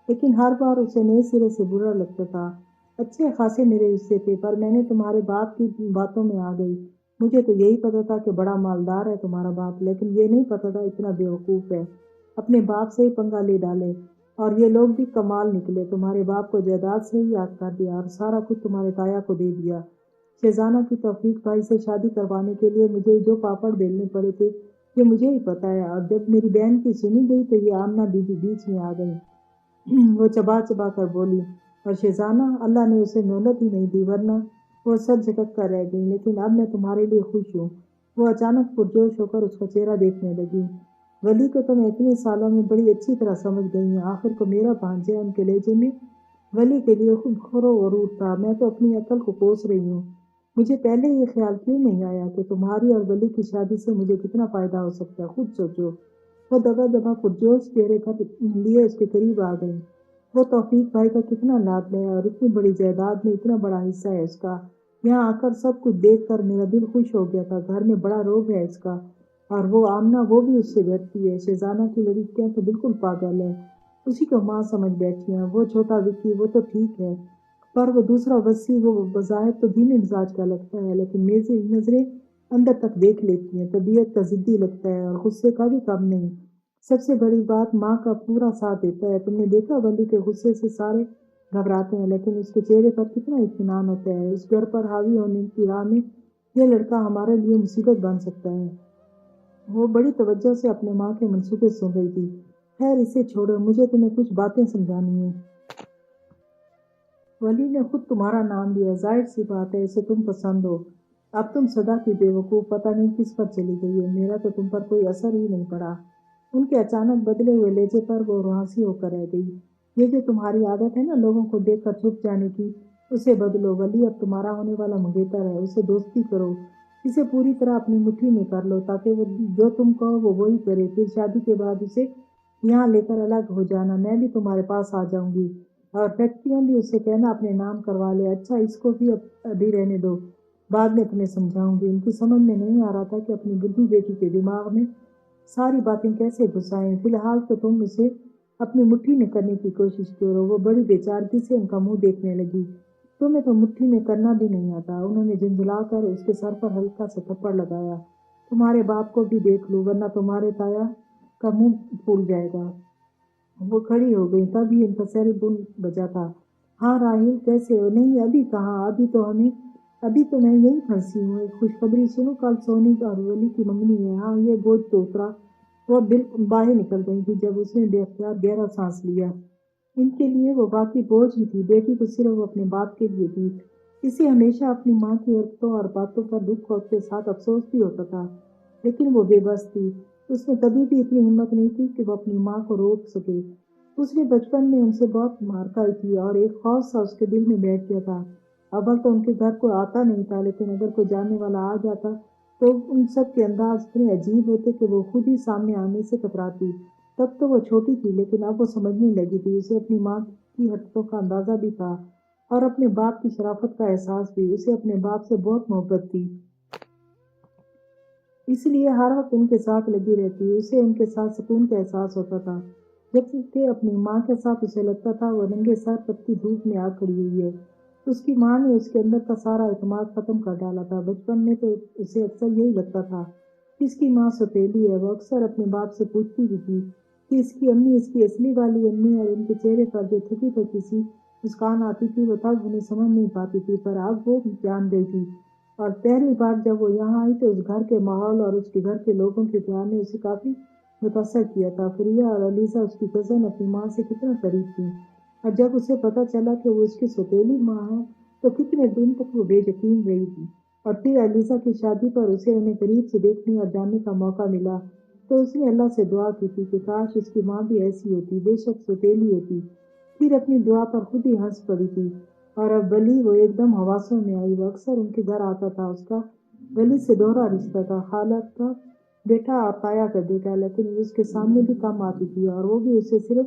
لیکن ہر بار اسے نئے سرے سے برا لگتا تھا۔ اچھے خاصے میرے رشتے تھے، پر میں نے تمہارے باپ کی باتوں میں آ گئی۔ مجھے تو یہی پتا تھا کہ بڑا مالدار ہے تمہارا باپ، لیکن یہ نہیں پتا تھا اتنا بیوقوف ہے، اپنے باپ سے ہی پنگا لے ڈالے۔ اور یہ لوگ بھی کمال نکلے، تمہارے باپ کو جائیداد سے ہی یاد کر دیا اور سارا کچھ تمہارے تایا کو دے دیا۔ شہزانہ کی توفیق بھائی سے شادی کروانے کے لیے مجھے جو پاپڑ بیلنے پڑے تھے، یہ مجھے ہی پتا ہے۔ اور جب میری بہن کی سنی گئی تو یہ آمنہ بی بی بیچ میں آ گئی۔ وہ چبا چبا کر بولی، اور شہزانہ، اللہ نے اسے مہلت ہی نہیں دی، ورنہ وہ سر جھٹک کر رہ گئی، لیکن اب میں تمہارے لیے خوش ہوں۔ وہ اچانک پرجوش ہو کر اس کا چہرہ دیکھنے لگی۔ ولی کو تو میں اتنے سالوں میں بڑی اچھی طرح سمجھ گئی ہوں، آخر کو میرا بھانجا ان کے لہجے میں ولی کے لیے خود خرو غرور تھا۔ میں تو اپنی عقل کو کوس رہی ہوں، مجھے پہلے یہ خیال کیوں نہیں آیا کہ تمہاری اور ولی کی شادی سے مجھے کتنا فائدہ ہو سکتا ہے، خود سوچو۔ وہ دبا دبا پرجوش چہرے پر لیے اس کے قریب آ گئی۔ وہ توفیق بھائی کا کتنا لاڈلا ہے، اور اتنی بڑی جائیداد میں اتنا بڑا حصہ ہے اس کا۔ یہاں آ کر سب کچھ دیکھ کر میرا دل خوش ہو گیا تھا۔ گھر میں بڑا روب ہے اس کا، اور وہ آمنہ، وہ بھی اس سے ڈرتی ہے۔ شہزانہ کی لڑکیاں تو بالکل پاگل ہے، اسی کو ماں سمجھ بیٹھی ہیں۔ وہ چھوٹا وکی، وہ تو ٹھیک ہے، پر وہ دوسرا وسیع، وہ بظاہر تو دھیمے مزاج کا لگتا ہے، لیکن میری نظریں اندر تک دیکھ لیتی ہیں، طبیعت کا ضدی لگتا ہے، اور غصے کا بھی کم نہیں۔ سب سے بڑی بات، ماں کا پورا ساتھ دیتا ہے۔ تم نے دیکھا ولی کے غصے سے سارے گھبراتے ہیں، لیکن اس کے چہرے پر کتنا اطمینان ہوتا ہے۔ اس گھر پر حاوی ہونے کی راہ میں یہ لڑکا ہمارے لیے مصیبت بن سکتا ہے۔ وہ بڑی توجہ سے اپنے ماں کے منصوبے سن رہی تھی۔ خیر، اسے چھوڑو، مجھے تمہیں کچھ باتیں سمجھانی ہیں۔ ولی نے خود تمہارا نام لیا، ظاہر سی بات ہے اسے تم پسند ہو۔ اب تم سدا کی بے وقوف پتہ نہیں کس پر چلی گئی ہے، میرا تو تم پر کوئی اثر ہی نہیں پڑا۔ ان کے اچانک بدلے ہوئے لہجے پر وہ روحانسی ہو کر رہ گئی۔ یہ جو تمہاری عادت ہے نا لوگوں کو دیکھ کر چھپ جانے کی، اسے بدلو۔ ولی اب تمہارا ہونے والا منگیتر ہے، اسے دوستی کرو، اسے پوری طرح اپنی مٹھی میں کر لو تاکہ وہ جو تم کہو وہ وہی کرے۔ پھر شادی کے بعد اسے یہاں لے کر الگ ہو جانا، میں بھی تمہارے پاس آ جاؤں گی، اور فیکٹریاں بھی اسے کہنا اپنے نام کروا لے۔ اچھا اس کو بھی ابھی رہنے دو، بعد میں تمہیں سمجھاؤں گی۔ ان کی سمجھ میں نہیں آ رہا تھا کہ اپنی بدھو بیٹی کے دماغ میں ساری باتیں کیسے گھسائیں۔ فی الحال تو تم اسے اپنی مٹھی میں کرنے کی کوشش کرو۔ وہ بڑی بےچارگی سے ان کا منہ دیکھنے لگی۔ تمہیں تو مٹھی میں کرنا بھی نہیں آتا۔ انہوں نے جھنجھلا کر اس کے سر پر ہلکا سا تھپڑ لگایا۔ تمہارے باپ کو بھی دیکھ لو ورنہ تمہارے تایا کا منہ پھول جائے گا۔ وہ کھڑی ہو گئی، تب ہی ان کا سیل فون بجا تھا۔ ہاں راہیل کیسے ہو؟ نہیں ابھی کہاں، ابھی تو میں یہیں پھنسی ہوں۔ ایک خوشخبری سنو، کل سونی اور ولی کی منگنی ہے۔ ہاں یہ بوجھ تو اترا۔ وہ بالکل باہر نکل گئی تھی جب اس نے بے اختیار گہرا سانس لیا۔ ان کے لیے وہ باقی بوجھ ہی تھی، بیٹی تو صرف وہ اپنے باپ کے لیے تھی۔ اسے ہمیشہ اپنی ماں کی حرکتوں اور باتوں پر دکھ اور کے ساتھ افسوس بھی ہوتا تھا، لیکن وہ بے بس تھی۔ اس میں کبھی بھی اتنی ہمت نہیں تھی کہ وہ اپنی ماں کو روک سکے۔ اس نے بچپن میں ان سے بہت مار کھائی تھی اور ایک خوف سا اس کے دل میں بیٹھ گیا تھا۔ اول تو ان کے گھر کوئی آتا نہیں تھا، لیکن اگر کوئی جاننے والا آ جاتا تو ان سب کے انداز اتنے عجیب ہوتے کہ وہ خود ہی سامنے آنے سے کتراتی۔ تب تو وہ چھوٹی تھی، لیکن اب وہ سمجھنے لگی تھی۔ اسے اپنی ماں کی حرکتوں کا اندازہ بھی تھا اور اپنے باپ کی شرافت کا احساس بھی۔ اسے اپنے باپ سے بہت محبت تھی، اس لیے ہر وقت ان کے ساتھ لگی رہتی۔ اسے ان کے ساتھ سکون کا احساس ہوتا تھا، جبکہ اپنی ماں کے ساتھ اسے لگتا تھا وہ ننگے سر تپتی دھوپ میں آ کھڑی ہوئی ہے۔ اس کی ماں نے اس کے اندر کا سارا اعتماد ختم کر ڈالا تھا۔ بچپن میں تو اسے اکثر یہی لگتا تھا کہ اس کی ماں سوتیلی ہے۔ وہ اکثر اپنے باپ سے پوچھتی بھی تھی کہ اس کی امی، اس کی اصلی والی امی، اور ان کے چہرے پر جو تھکی تھکی سی مسکان آتی تھی وہ تب انہیں سمجھ نہیں پاتی تھی، پر اب وہ جان گئی تھی۔ اور پہلی بار جب وہ یہاں آئی تو اس گھر کے ماحول اور اس کے گھر کے لوگوں کے پیار نے اسے کافی متاثر کیا تھا۔ فریہ اور علیزہ اس کی کزن اپنی ماں سے کتنا قریب تھی، اور جب اسے پتہ چلا کہ وہ اس کی سوتیلی ماں ہے تو کتنے دن تک وہ بے یقین رہی تھی۔ اور پھر علیزہ کی شادی پر اسے انہیں قریب سے دیکھنے اور جاننے کا موقع ملا تو اس نے اللہ سے دعا کی تھی کہ کاش اس کی ماں بھی ایسی ہوتی، بے شک سوتیلی ہوتی۔ پھر اپنی دعا پر خود ہی ہنس پڑی تھی۔ اور اب ولی، وہ ایک دم حواسوں میں آئی۔ وہ اکثر ان کے گھر آتا تھا۔ اس کا ولی سے دوہرا رشتہ تھا، خالہ کا بیٹا اور تایا کا بیٹا، لیکن وہ اس کے سامنے بھی کم آتی تھی اور وہ بھی اسے صرف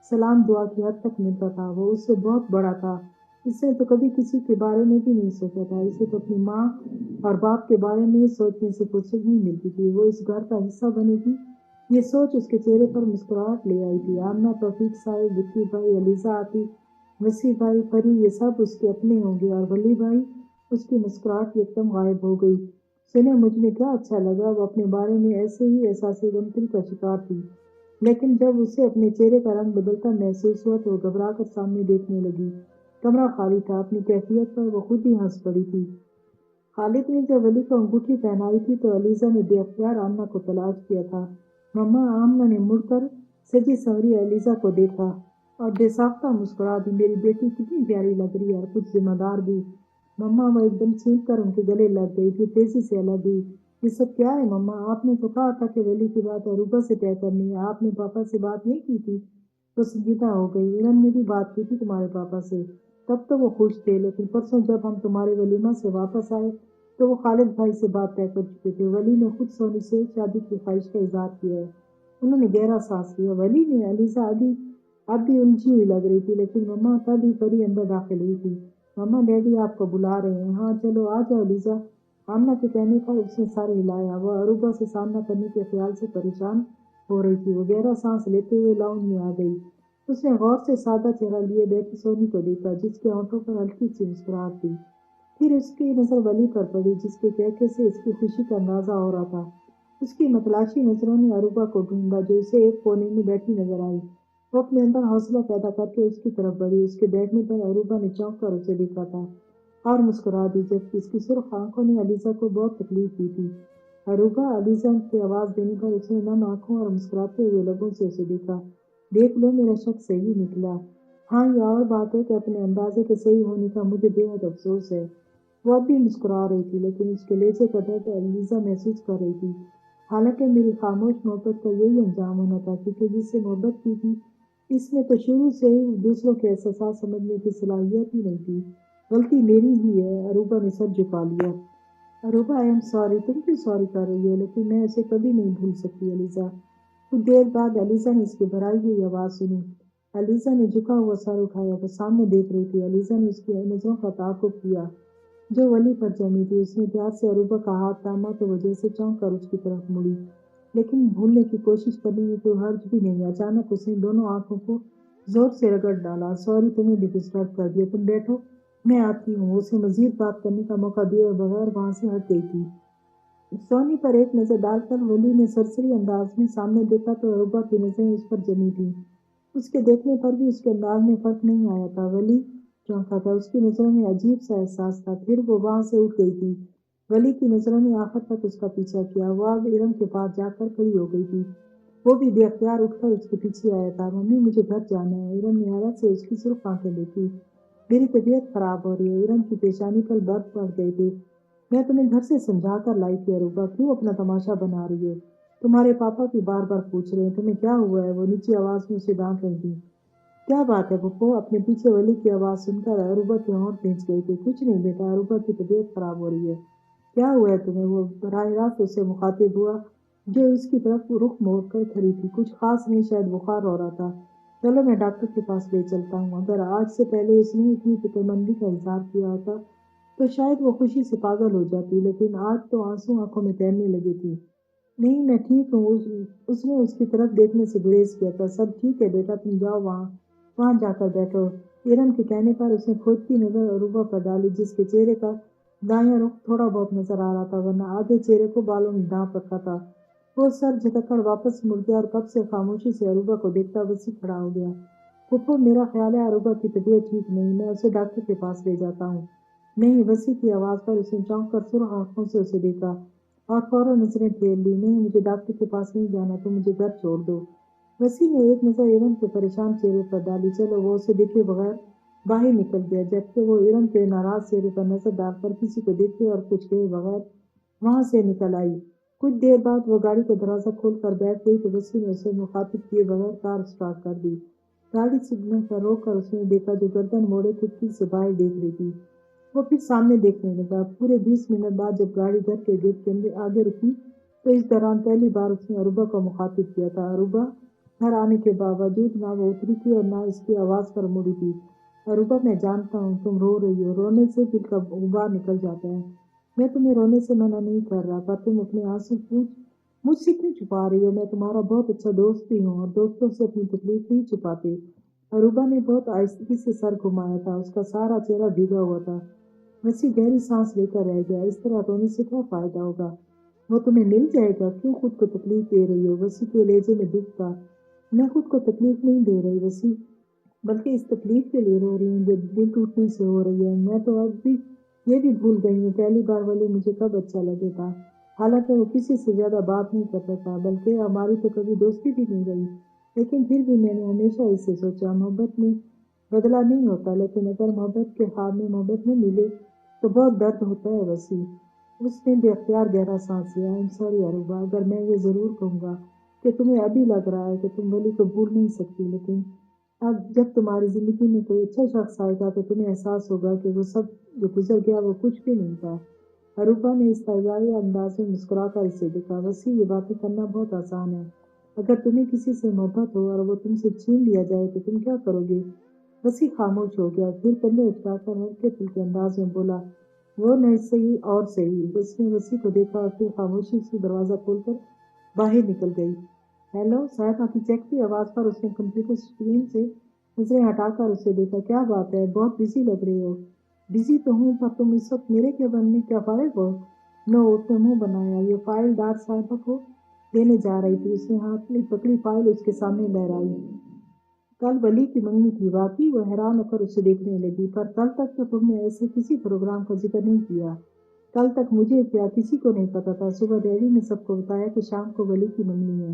سلام دعا کی حد تک ملتا تھا۔ وہ اس سے بہت بڑا تھا، اس نے تو کبھی کسی کے بارے میں بھی نہیں سوچا تھا۔ اسے تو اپنی ماں اور باپ کے بارے میں سوچنے سے فرصت نہیں ملتی تھی۔ وہ اس گھر کا حصہ بنے گی، یہ سوچ اس کے چہرے پر مسکراہٹ لے آئی تھی۔ آمنہ، توفیق صاحب، وکی بھائی، علیزہ آپی، وسیع بھائی، پری، یہ سب اس کے اپنے ہوں گے۔ اور ولی بھائی، اس کی مسکراہٹ یکدم غائب ہو گئی۔ سنیں مجھ میں کیا اچھا لگا۔ وہ اپنے بارے میں ایسے ہی احساس غمگین کا شکار تھی، لیکن جب اسے اپنے چہرے کا رنگ بدلتا محسوس ہوا تو وہ گھبرا کر سامنے دیکھنے لگی۔ کمرہ خالی تھا۔ اپنی کیفیت پر وہ خود ہی ہنس پڑی تھی۔ خالد نے جب ولی کو انگوٹھی پہنائی تھی تو علیزہ نے بے اختیار آمنہ کو تلاش کیا تھا۔ مما، آمنہ نے مڑ کر سجی سنوری علیزہ کو دیکھا اور بے ساختہ مسکرا دی۔ میری بیٹی کتنی پیاری لگ رہی ہے اور کچھ ذمہ دار بھی۔ مما، وہ ایک دم چینک کر ان کے گلے لگ گئی، پھر تیزی سے الگ ہوئی۔ یہ سب کیا ہے مما؟ آپ نے تو کہا تھا کہ ولی کی بات عروبہ سے طے کرنی ہے، آپ نے پاپا سے بات نہیں کی تھی؟ وہ سنجیدہ ہو گئی۔ ارم نے بھی بات کی تھی تمہارے پاپا سے، تب تو وہ خوش تھے، لیکن پرسوں جب ہم تمہارے ولیمہ سے واپس آئے تو وہ خالد بھائی سے بات طے کر چکے تھے۔ ولی نے خود سونی سے شادی کی خواہش کا اظہار کیا ہے۔ انہوں نے گہرا سانس لیا۔ ولی نے؟ علیزہ اب بھی الجھی ہوئی لگ رہی تھی، لیکن مما تب ہی پری اندر داخل ہوئی تھی۔ مما، ڈیڈی آپ کو بلا رہے ہیں۔ ہاں چلو آ جاؤ علیزہ۔ آمنہ کے کہنے پر اس نے سر ہلایا۔ وہ عروبہ سے سامنا کرنے کے خیال سے پریشان ہو رہی تھی۔ وہ گہرا سانس لیتے ہوئے لاؤنج میں آ گئی۔ اس نے غور سے سادہ چہرہ لیے بیٹھی سونی کو دیکھا، جس کے ہونٹوں پر ہلکی سی مسکراہٹ تھی۔ پھر اس کی نظر ولی پر پڑی، جس کے کہکے سے اس کی خوشی کا اندازہ ہو رہا تھا۔ اس کی متلاشی نظروں نے عروبہ کو ڈھونڈا، جو اسے ایک کونے میں بیٹھی نظر آئی۔ وہ اپنے اندر حوصلہ پیدا کر کے اس کی طرف بڑھی۔ اس کے بیٹھنے پر عروبہ نے چونک کر اسے دیکھا تھا اور مسکرا دی، جبکہ اس کی سرخ آنکھوں نے علیزہ کو بہت تکلیف دی تھی۔ عروبہ! علیزہ کی آواز دینے پر اس نے نم آنکھوں اور مسکراتے ہوئے لبوں سے اسے دیکھا۔ دیکھ لو، میرا شک صحیح نکلا۔ ہاں یہ اور بات ہے کہ اپنے اندازے کے صحیح ہونے کا مجھے بے حد افسوس ہے۔ وہ اب بھی مسکرا رہی تھی لیکن اس کے لہجے کا درد الیزا محسوس کر رہی تھی۔ حالانکہ میری خاموش محبت کا یہی انجام ہونا تھا کیونکہ جس سے محبت کی تھی اس میں تو شروع سے ہی دوسروں کے احساسات سمجھنے کی صلاحیت ہی نہیں تھی۔ غلطی میری ہی ہے۔ اروبا نے سر جھکا لیا۔ اروبا آئی ایم سوری، تم کیوں سوری کر رہی ہو؟ لیکن میں اسے کبھی نہیں بھول سکتی الیزا۔ کچھ دیر بعد الیزا نے اس کی بھرائی ہوئی آواز سنی۔ الیزا نے جھکا ہوا سر اٹھایا، وہ سامنے دیکھ رہی تھی۔ الیزا نے اس کی نظروں کا تعاقب کیا جو ولی پر جمی تھی۔ اس نے پیار سے اروبا کا ہاتھ تھاما تو وہ جیسے چونک کر اس کی طرف مڑی، لیکن بھولنے کی کوشش کرنے میں کوئی حرج بھی نہیں۔ اچانک اس نے دونوں آنکھوں کو زور سے رگڑ ڈالا۔ سوری تمہیں بھی ڈسٹرب کر دیا، تم بیٹھو میں آتی ہوں۔ اسے مزید بات کرنے کا موقع دیے بغیر وہاں سے ہٹ گئی تھی۔ سونی پر ایک نظر ڈال کر ولی نے سرسری انداز میں سامنے دیکھا تو اروبا کی نظریں اس پر جمی تھیں۔ اس کے دیکھنے پر بھی اس کے انداز میں فرق نہیں آیا تھا۔ ولی چونکا تھا، اس کی نظروں میں عجیب سا احساس تھا۔ پھر وہ وہاں سے اٹھ گئی تھی۔ ولی کی نظروں نے آخر تک اس کا پیچھا کیا۔ وہ اب ارم کے پاس جا کر کھڑی ہو گئی تھی۔ وہ بھی بے اختیار اٹھ کر اس کے پیچھے آیا تھا۔ ممی مجھے گھر جانا ہے۔ ارم نے حیرت سے اس کی سرخ آنکھیں دیکھی۔ میری طبیعت خراب ہو رہی ہے۔ ارم کی پیشانی پر برف پڑ گئے تھے۔ میں تمہیں گھر سے سمجھا کر لائی تھی اروبا، کیوں اپنا تماشا بنا رہی ہو؟ تمہارے پاپا بھی بار بار پوچھ رہے ہیں تمہیں کیا ہوا ہے۔ وہ نیچی آواز میں اسے ڈانٹ رہی تھی۔ کیا بات ہے پپو؟ اپنے پیچھے ولی کی آواز سن کر اروبا کے ہونٹ بھینچ گئے تھے۔ کچھ نہیں بیٹا، اروبا کی طبیعت خراب ہو رہی ہے۔ کیا ہوا ہے تمہیں؟ وہ براہ راست اس سے مخاطب ہوا جو اس کی طرف رخ موڑ کر کھڑی تھی۔ کچھ خاص نہیں، شاید بخار ہو رہا تھا۔ چلو میں ڈاکٹر کے پاس لے چلتا ہوں۔ اگر آج سے پہلے اس نے اتنی فکرمندی کا اظہار کیا ہوتا تو شاید وہ خوشی سے پاگل ہو جاتی، لیکن آج تو آنسو آنکھوں میں تیرنے لگی تھی۔ نہیں میں ٹھیک ہوں۔ اس نے اس کی طرف دیکھنے سے گریز کیا تھا۔ سب ٹھیک ہے بیٹا، تم جاؤ وہاں جا کر بیٹھو۔ ارم کے کہنے پر اس نے کھوجتی نظر اروبا پر ڈالی جس کے چہرے کا دایاں رخ تھوڑا بہت نظر آ رہا تھا ورنہ آدھے چہرے کو بالوں میں ڈھانپ رکھا تھا۔ وہ سر جھٹک کر واپس مڑ گیا اور کب سے خاموشی سے اروبا کو دیکھتا وسیع کھڑا ہو گیا۔ پھپھو میرا خیال ہے اروبا کی طبیعت ٹھیک نہیں، میں اسے ڈاکٹر کے پاس لے جاتا ہوں۔ نہیں، وسیع کی آواز پر اس نے چونک کر سرخ آنکھوں سے اسے دیکھا اور فوراً نظریں پھیر لی۔ نہیں مجھے ڈاکٹر کے پاس نہیں جانا، تم مجھے گھر چھوڑ دو۔ وسیع نے ایک نظر ارم کے پریشان چہرے پر ڈالی۔ چلو، وہ اسے دیکھے بغیر باہر نکل گیا جبکہ وہ ارم کے ناراض چہرے پر نظر ڈال کر کسی کو دیکھے اور کچھ کہے بغیر وہاں سے نکل آئی۔ کچھ دیر بعد وہ گاڑی کا دروازہ کھول کر بیٹھ گئی تو وسیع نے اسے مخاطب کیے بغیر کار سٹارٹ کر دی۔ گاڑی سگنل پر روک کر اس نے دیکھا جو گردن موڑے کھڑکی سے باہر دیکھ رہی تھی۔ وہ پھر سامنے دیکھنے لگا۔ پورے 20 منٹ بعد جب گاڑی گھر کے گیٹ کے آگے رکی تو اس دوران پہلی بار اس نے اروبا کو مخاطب کیا تھا۔ اروبا گھر آنے کے باوجود نہ وہ اتری تھی اور نہ اس کی آواز پر مڑی تھی۔ اروبا میں جانتا ہوں تم رو رہی ہو، رونے سے دل کا غبار نکل جاتا ہے۔ میں تمہیں رونے سے منع نہیں کر رہا، پر تم اپنے آنسو مجھ سے کیوں چھپا رہی ہو؟ میں تمہارا بہت اچھا دوست بھی ہوں اور دوستوں سے اپنی تکلیف نہیں چھپاتے۔ اروبا نے بہت آہستگی سے سر گھمایا تھا، اس کا سارا چہرہ بھیگا ہوا تھا۔ وسیع گہری سانس لے کر رہ گیا۔ اس طرح رونے سے کیا فائدہ ہوگا؟ وہ تمہیں مل جائے گا، کیوں خود کو تکلیف دے رہی ہو؟ وسیع کے لہجے میں دکھ تھا۔ میں خود کو تکلیف نہیں دے رہی وسیع، بلکہ اس تکلیف کے لیے رو رہی ہوں جو دل ٹوٹنے سے ہو رہی ہے۔ میں تو اب بھی یہ بھی بھول گئی ہوں پہلی بار ولی مجھے کب اچھا لگے تھا۔ حالانکہ وہ کسی سے زیادہ بات نہیں کرتا تھا، بلکہ ہماری تو کبھی دوستی بھی نہیں رہی، لیکن پھر بھی میں نے ہمیشہ اس سے سوچا محبت میں بدلہ نہیں ہوتا، لیکن اگر محبت کے خواب میں محبت نہ ملے تو بہت درد ہوتا ہے وسیع۔ اس نے بے اختیار گہرا سانس لیا۔ I'm sorry اروبا، اگر میں یہ ضرور کہوں گا کہ تمہیں ابھی لگ رہا ہے کہ تم ولی کو بھول نہیں سکتی، لیکن اب جب تمہاری زندگی میں کوئی اچھا شخص آئے گا تو تمہیں احساس ہوگا کہ وہ سب جو گزر گیا وہ کچھ بھی نہیں تھا۔ اروبا نے استحضائی انداز میں مسکرا کر اسے دیکھا۔ وسیع یہ باتیں کرنا بہت آسان ہے، اگر تمہیں کسی سے محبت ہو اور وہ تم سے چھین لیا جائے تو تم کیا کرو گے؟ وسیع خاموش ہو گیا، پھر کندھے اٹھا کر ہلکے پھلکے انداز میں بولا، وہ نہیں صحیح اور صحیح۔ اس نے وسیع کو دیکھا اور پھر خاموشی سے دروازہ کھول کر باہر نکل گئی۔ ہیلو صاحبہ کی چہکتی آواز پر اس نے کمپیوٹر اسکرین سے نظریں ہٹا کر اسے دیکھا۔ کیا بات ہے، بہت بزی لگ رہی ہو؟ بزی تو ہوں، پر تم اس وقت میرے کیبن میں کیا فارغ ہو؟ نو، اس نے منہ بنایا۔ یہ فائل ڈار صاحبہ کو دینے جا رہی تھی۔ اس نے ہاتھ میں پکڑی فائل اس کے سامنے لہرائی۔ کل ولی کی منگنی تھی واقعی؟ وہ حیران ہو کر اسے دیکھنے لگی۔ پر کل تک تو تم نے ایسے کسی پروگرام کا ذکر نہیں کیا۔ کل تک مجھے کیا کسی کو نہیں پتا تھا۔ صبح ڈیڈی نے سب کو بتایا کہ شام کو ولی کی منگنی ہے۔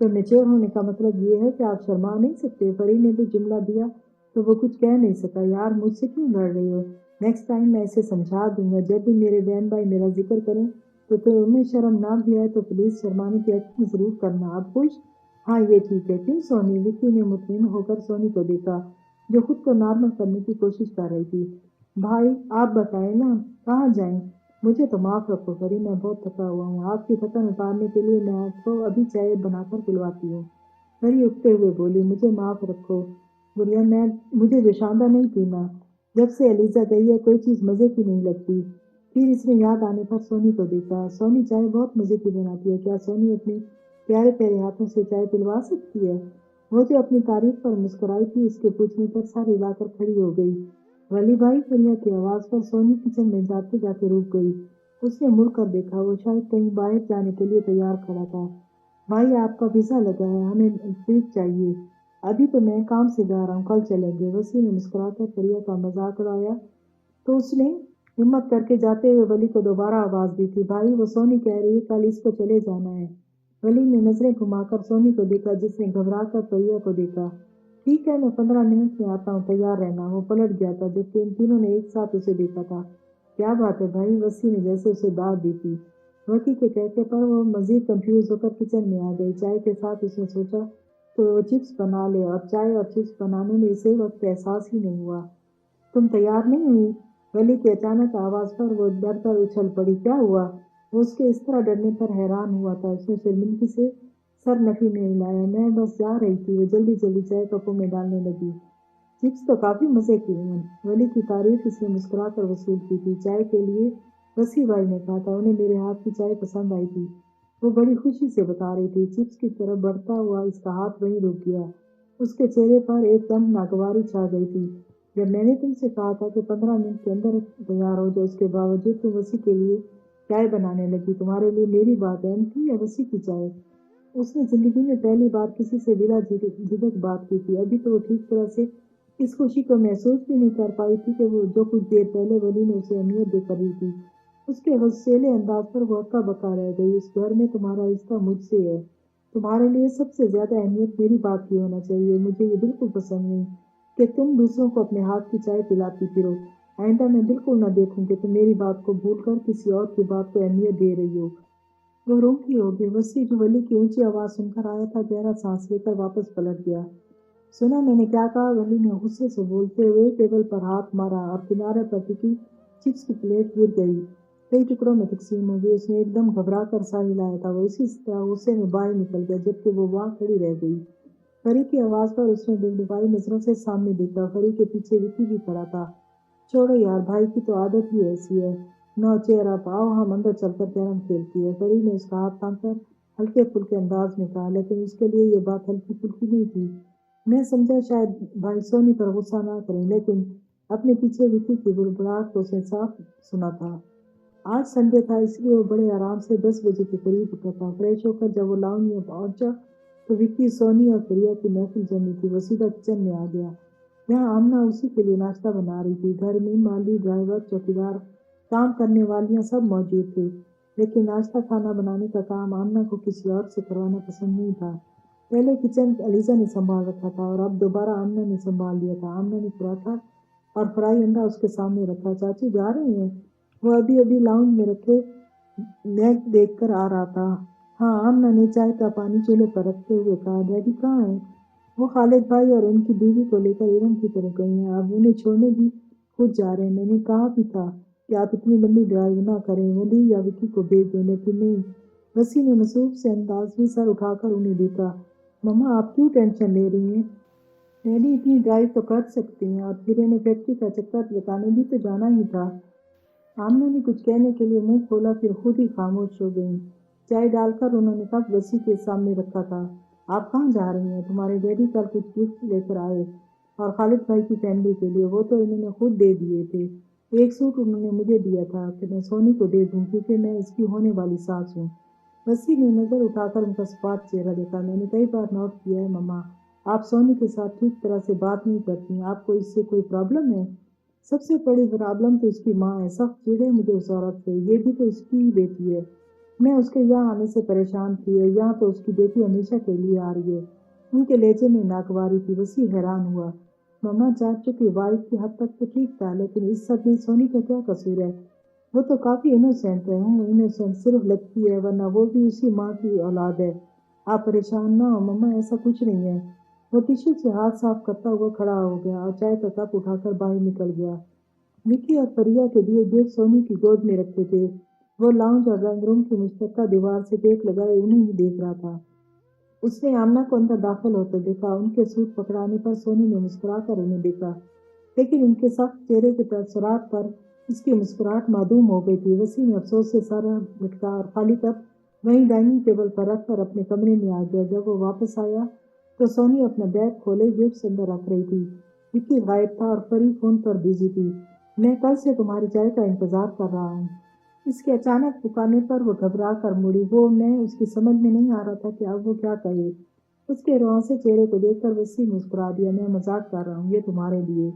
تو میچور ہونے کا مطلب یہ ہے کہ آپ شرما نہیں سکتے۔ پری نے بھی جملہ دیا تو وہ کچھ کہہ نہیں سکا۔ یار مجھ سے کیوں لڑ رہی ہو؟ نیکسٹ ٹائم میں اسے سمجھا دوں گا۔ جب بھی میرے بہن بھائی میرا ذکر کریں تو تمہیں شرم نہ بھی آئے تو پلیز شرمانے کی ایکٹنگ ضرور کرنا۔ اب خوش؟ ہاں یہ ٹھیک ہے۔ کیوں سونی؟ وکی نے مطمئن ہو کر سونی کو دیکھا جو خود کو نارمل کرنے کی کوشش کر رہی تھی۔ بھائی آپ بتائیں نا کہاں جائیں؟ مجھے تو معاف رکھو پری، میں بہت تھکا ہوا ہوں۔ آپ کی تھکن اتارنے کے لیے میں آپ کو ابھی چائے بنا کر پلواتی ہوں۔ پری اٹھتے ہوئے بولی، مجھے معاف رکھو گڑیا، مجھے جوشاندہ نہیں پینا۔ جب سے ایلیزا گئی ہے کوئی چیز مزے کی نہیں لگتی۔ پھر اس نے یاد آنے پر سونی کو دیکھا۔ سونی چائے بہت مزے کی بناتی ہے، کیا سونی اپنے پیارے پیارے ہاتھوں سے چائے پلوا سکتی ہے؟ وہ جو اپنی تعریف پر مسکرائی تھی اس کے پوچھنے پر سر ہلا کر کھڑی ہو گئی۔ ولی بھائی؟ پریا کی آواز پر سونی کچن میں جاتے جاتے رک گئی۔ اس نے مڑ کر دیکھا، وہ شاید کہیں باہر جانے کے لیے تیار کھڑا تھا۔ بھائی آپ کا ویزا لگا ہے، ہمیں ٹرپ چاہیے۔ ابھی تو میں کام سے جا رہا ہوں، کل چلیں گے۔ وسیم نے مسکرا کر پریا کا مذاق اڑایا تو اس نے ہمت کر کے جاتے ہوئے ولی کو دوبارہ آواز دی تھی، بھائی وہ سونی کہہ رہی ہے کل اس کو چلے جانا ہے۔ ولی نے نظریں گھما کر سونی کو دیکھا جس نے گھبرا کر پریا کو دیکھا۔ ٹھیک ہے میں 15 منٹ میں آتا ہوں، تیار رہنا۔ وہ پلٹ گیا تھا جبکہ ان تینوں نے ایک ساتھ اسے دیکھا تھا۔ کیا بات ہے بھائی؟ وسیم نے جیسے اسے داد دی تھی۔ وکی کے کہتے پر وہ مزید کنفیوز ہو کر کچن میں آ گئی۔ چائے کے ساتھ اس نے سوچا تو وہ چپس بنا لے، اور چائے اور چپس بنانے میں اسے وقت احساس ہی نہیں ہوا۔ تم تیار نہیں ہوئی؟ ولی کی اچانک آواز پر وہ ڈر کر اچھل پڑی۔ کیا ہوا؟ وہ اس کے اس طرح ڈرنے پر حیران ہوا تھا۔ اس نے شرمندگی سے سر نفی میں ہلایا۔ میں بس جا رہی تھی۔ وہ جلدی جلدی چائے کپوں میں ڈالنے لگی۔ چپس تو کافی مزے کی ہیں۔ ولی کی تعریف اس نے مسکرا کر وصول کی تھی۔ چائے کے لیے وسیم بھائی نے کہا تھا، انہیں میرے ہاتھ کی چائے پسند آئی تھی۔ وہ بڑی خوشی سے بتا رہی تھی۔ چپس کی طرف بڑھتا ہوا اس کا ہاتھ وہیں رک گیا۔ اس کے چہرے پر ایک دم ناگواری چھا گئی تھی۔ جب میں نے تم سے کہا تھا کہ 15 منٹ کے اندر تیار ہو جاؤ، اس کے باوجود تم وسیم کے لیے چائے بنانے لگی۔ تمہارے لیے میری بات اہم تھی یا وسیم کی چائے؟ اس نے زندگی میں پہلی بار کسی سے بلا جھجک بات کی تھی۔ ابھی تو وہ ٹھیک طرح سے اس خوشی کو محسوس بھی نہیں کر پائی تھی کہ وہ جو کچھ دیر پہلے ولی نے اسے اہمیت دے کر دی تھی۔ اس کے حوصلے انداز پر وہ ہکا بکا رہ گئی۔ اس گھر میں تمہارا رشتہ مجھ سے ہے، تمہارے لیے سب سے زیادہ اہمیت میری بات کی ہونا چاہیے۔ مجھے یہ بالکل پسند نہیں کہ تم دوسروں کو اپنے ہاتھ کی چائے پلاتی پھرو۔ آئندہ میں بالکل نہ دیکھوں کہ تم میری بات کو بھول کر کسی اور کی بات کو اہمیت دے رہی ہو۔ وہ روکی ہو گئی۔ وسیم جو ولی کی اونچی آواز سن کر آیا تھا گہرا سانس لے کر واپس پلٹ گیا۔ سنا میں نے کیا کہا؟ ولی نے غصے سے بولتے ہوئے ٹیبل پر ہاتھ مارا اور کنارے پر ٹکی چپس کی پلیٹ گر گئی، کئی ٹکڑوں میں تقسیم ہو گئی۔ اس نے ایک دم گھبرا کر سر ہلایا تھا۔ وہ اسی طرح غصے میں باہر نکل گیا جبکہ وہ وہاں کھڑی رہ گئی۔ پری کی آواز پر اس نے دبدبائی نظروں سے سامنے دیکھا۔ پری کے پیچھے وکی بھی کھڑا تھا۔ چھوڑو یار، بھائی کی تو عادت ہی ایسی ہے۔ نو چیئر اپ، آؤ ہم اندر چل کر کیرم کھیلتی ہے۔ پری نے اس کا ہاتھ تھام کر ہلکے پھلکے انداز میں کہا، لیکن اس کے لیے یہ بات ہلکی پھلکی نہیں تھی۔ میں سمجھا شاید بھائی سونی پر غصہ نہ کریں، لیکن اپنے پیچھے وکی کی بڑبڑاہٹ کو اس نے صاف سنا تھا۔ آج سنڈے تھا اس لیے وہ بڑے آرام سے 10 بجے کے قریب اٹھا تھا۔ فریش ہو کر جب وہ لاؤنج میں پہنچا تو وکی، سونی اور پریا کی محفل جمی تھی۔ وہ سیدھا کچن میں آ گیا۔ یہاں آمنہ اسی کے لیے ناشتہ بنا رہی تھی۔ گھر میں مالی، ڈرائیور، چوکیدار، کام کرنے والیاں سب موجود تھے، لیکن ناشتہ کھانا بنانے کا کام آمنہ کو کسی اور سے کروانا پسند نہیں تھا۔ پہلے کچن ایلیزا نے سنبھال رکھا تھا اور اب دوبارہ آمنہ نے سنبھال لیا تھا۔ آمنہ نے پراٹھا اور فرائی انڈا اس کے سامنے رکھا۔ چاچی جا رہی ہیں؟ وہ ابھی لاؤنج میں رکھے میگ دیکھ کر آ رہا تھا۔ ہاں، آمنہ نے چائے کا پانی چولہے پر رکھتے ہوئے کہا۔ ڈیڈی کہاں ہیں؟ وہ خالد بھائی اور ان کی بیوی کو لے کر ایرم کی طرف گئی ہیں، اب انہیں چھوڑنے بھی خود جا رہے ہیں۔ میں نے کہا بھی تھا کہ آپ اتنی لمبی ڈرائیو نہ کریں، ولی یا وکی کو بھیج دیں، لیکن نہیں۔ وسیم نے مصروف سے انداز میں سر اٹھا کر انہیں دیکھا۔ مما آپ کیوں ٹینشن لے رہی ہیں؟ ڈیڈی اتنی ڈرائیو تو کر سکتے ہیں، اور پھر انہیں فیکٹری کا چکر لگانے بھی تو جانا ہی تھا۔ آمنہ نے کچھ کہنے کے لیے منہ کھولا، پھر خود ہی خاموش ہو گئیں۔ چائے ڈال کر انہوں نے کپ وسیم کے سامنے رکھا تھا۔ آپ کہاں جا رہی ہیں؟ تمہارے ڈیڈی کل کچھ گفٹ لے کر آئے، اور خالد بھائی کی فیملی کے لیے، وہ تو انہوں نے خود دے دیے تھے۔ ایک سوٹ انہوں نے مجھے دیا تھا کہ میں سونی کو دے دوں کیونکہ میں اس کی ہونے والی ساس ہوں۔ وسیم نے نظر اٹھا کر ان کا سپاٹ چہرہ دیکھا۔ میں نے کئی بار نوٹ کیا ہے مما، آپ سونی کے ساتھ ٹھیک طرح سے بات نہیں کرتی۔ آپ کو اس سے کوئی پرابلم ہے؟ سب سے بڑی پرابلم تو اس کی ماں ہے، سخت چڑے مجھے اس عورت سے، یہ بھی تو اس کی ہی بیٹی ہے۔ میں اس کے یہاں آنے سے پریشان تھی، یہاں تو اس کی بیٹی ہمیشہ کے لیے آ رہی ہے۔ ان کے لہجے میں ناگواری تھی۔ وسیع حیران ہوا۔ مما چاچو کی وائف کی حد تک تو ٹھیک تھا، لیکن اس سب میں سونی کا کیا قصور ہے؟ وہ تو کافی انوسینٹ ہے۔ انوسینٹ صرف لگتی ہے، ورنہ وہ بھی اسی ماں کی اولاد ہے۔ آپ پریشان نہ ہو مما، ایسا کچھ نہیں ہے۔ وہ ٹشو سے ہاتھ صاف کرتا ہوا کھڑا ہو گیا اور چائے کا کپ اٹھا کر باہر نکل گیا۔ وکی اور پریا کے دیے گفٹ سونی کی گود میں رکھے تھے۔ وہ لاؤنج اور رنگ روم کی مشترکہ دیوار سے ٹیک لگائے انہیں ہی دیکھ رہا تھا۔ اس نے آمنہ کو اندر داخل ہوتے دیکھا۔ ان کے سوٹ پکڑانے پر سونی نے مسکرا کر انہیں دیکھا، لیکن ان کے سخت چہرے کے تاثرات پر اس کی مسکراہٹ معدوم ہو گئی تھی۔ وسیع نے افسوس سے سر جھٹکا اور خالی کپ وہیں ڈائننگ ٹیبل پر رکھ کر اپنے کمرے میں آ گیا۔ جب وہ واپس آیا تو سونی اپنا بیگ کھولے گفٹس اندر رکھ رہی تھی۔ وکی غائب تھا اور پری فون پر بزی تھی۔ میں کل سے تمہاری چائے کا انتظار کر رہا ہوں۔ اس کے اچانک پکارنے پر وہ گھبرا کر مڑی۔ اس کی سمجھ میں نہیں آ رہا تھا کہ اب وہ کیا کہے۔ اس کے روانسے چہرے کو دیکھ کر وسیع مسکرا دیا۔ میں مذاق کر رہا ہوں، یہ تمہارے لیے۔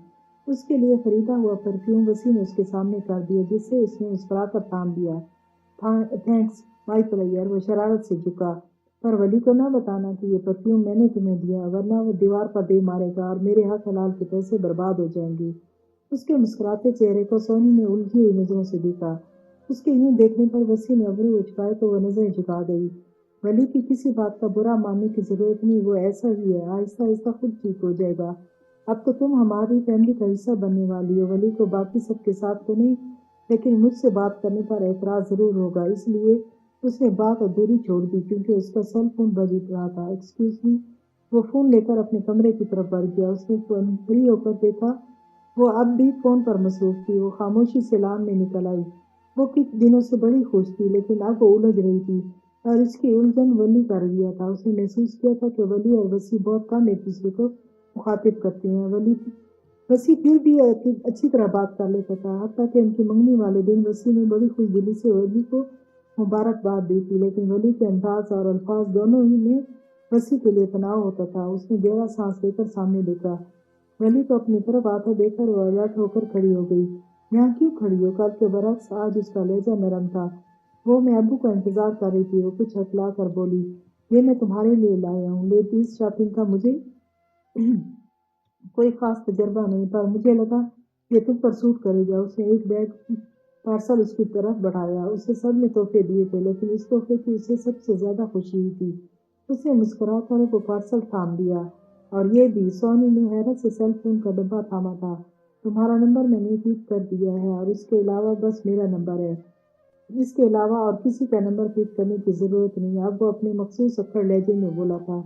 اس کے لیے خریدا ہوا پرفیوم وسیع نے اس کے سامنے کر دیا، جس سے اس نے مسکرا کر تھام دیا۔ تھینکس مائی پلیئر۔ وہ شرارت سے جھکا۔ پر ولی کو نہ بتانا کہ یہ پرفیوم میں نے تمہیں دیا، ورنہ وہ دیوار پر دے مارے گا اور میرے حق حلال کے پیسے برباد ہو جائیں گے۔ اس کے مسکراتے چہرے کو سونی نے الجھی ہوئی نظروں سے دیکھا۔ اس کے یوں دیکھنے پر وسیع نے ابرو اچکائے تو وہ نظریں جھکا گئی۔ ولی کی کسی بات کا برا ماننے کی ضرورت نہیں، وہ ایسا ہی ہے، آہستہ آہستہ خود ٹھیک ہو جائے گا۔ اب تو تم ہماری فیملی کا حصہ بننے والی ہو۔ ولی کو باقی سب کے ساتھ تو نہیں، لیکن مجھ سے بات کرنے پر اعتراض ضرور ہوگا، اس لیے اس نے بات ادھوری چھوڑ دی کیونکہ اس کا سیل فون بج رہا تھا۔ Excuse me. وہ فون لے کر اپنے کمرے کی طرف بڑھ گیا۔ اس نے فری ہو کر دیکھا وہ اب بھی فون پر مصروف تھی۔ وہ خاموشی سے لان میں نکل آئی۔ وہ کچھ دنوں سے بڑی خوش تھی، لیکن اب وہ الجھ رہی تھی اور اس کی الجھن ولی کا رویہ تھا۔ اس نے محسوس کیا تھا کہ ولی اور وسیع بہت کم ایک دوسرے کو مخاطب کرتے ہیں۔ وسیع پھر بھی اچھی طرح بات کر لیتا تھا، حتیٰ کہ ان کے منگنی والے دن وسیع نے بڑی خوش دلی سے ولی کو مبارکباد دی تھی، لیکن ولی کے انداز اور الفاظ دونوں ہی میں وسیع کے لیے تناؤ ہوتا تھا۔ اس نے گہرا سانس لے کر سامنے دیکھا۔ ولی کو اپنی طرف آتا دیکھ کر وہ الرٹ ہو کر کھڑی ہو گئی۔ یہاں کیوں کھڑی ہو؟ کل کے برعکس آج اس کا لہجہ نرم تھا۔ میں ابو کا انتظار کر رہی تھی۔ وہ کچھ ہکلا کر بولی، یہ میں تمہارے لیے لایا ہوں۔ لیڈیز شاپنگ کا مجھے کوئی خاص تجربہ نہیں، پر مجھے لگا یہ تم پر سوٹ کرے گا۔ اس نے ایک بیگ پارسل اس کی طرف بڑھایا۔ اسے سب نے تحفے دیے تھے، لیکن اس تحفے کی اسے سب سے زیادہ خوشی ہوئی تھی۔ اس نے مسکرا کر وہ پارسل تھام دیا۔ اور یہ بھی؟ سونی نے حیرت سے سیل فون کا ڈبہ تھاما تھا۔ تمہارا نمبر میں نے فیڈ کر دیا ہے، اور اس کے علاوہ بس میرا نمبر ہے۔ اس کے علاوہ اور کسی کا نمبر فیڈ کرنے کی ضرورت نہیں۔ اب وہ اپنے مخصوص اکھڑ لہجے میں بولا تھا۔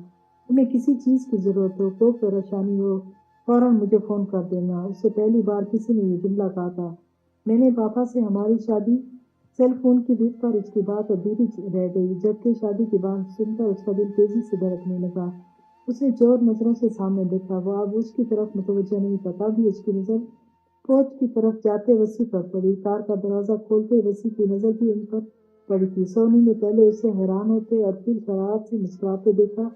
تمہیں کسی چیز کی ضرورت ہو، کوئی پریشانی ہو، فوراً مجھے فون کر دینا۔ اس سے پہلی بار کسی نے یہ جملہ کہا تھا۔ میں نے پاپا سے ہماری شادی سیل فون کی ضد پر اس کی بات ادھوری رہ گئی، جبکہ شادی کی بات سن کر اس کا دل تیزی سے دھڑکنے لگا۔ اس نے چور نظروں سے سامنے دیکھا۔ وہ اب اس کی طرف متوجہ نہیں تھا، تبھی اس کی نظر کوچ کی طرف جاتے وسیع پر پڑی۔ کار کا دروازہ کھولتے وسیع کی نظر بھی ان پر پڑی تھی۔ سونی نے پہلے اسے حیران ہوتے اور پھر شرارت سے مسکراتے دیکھا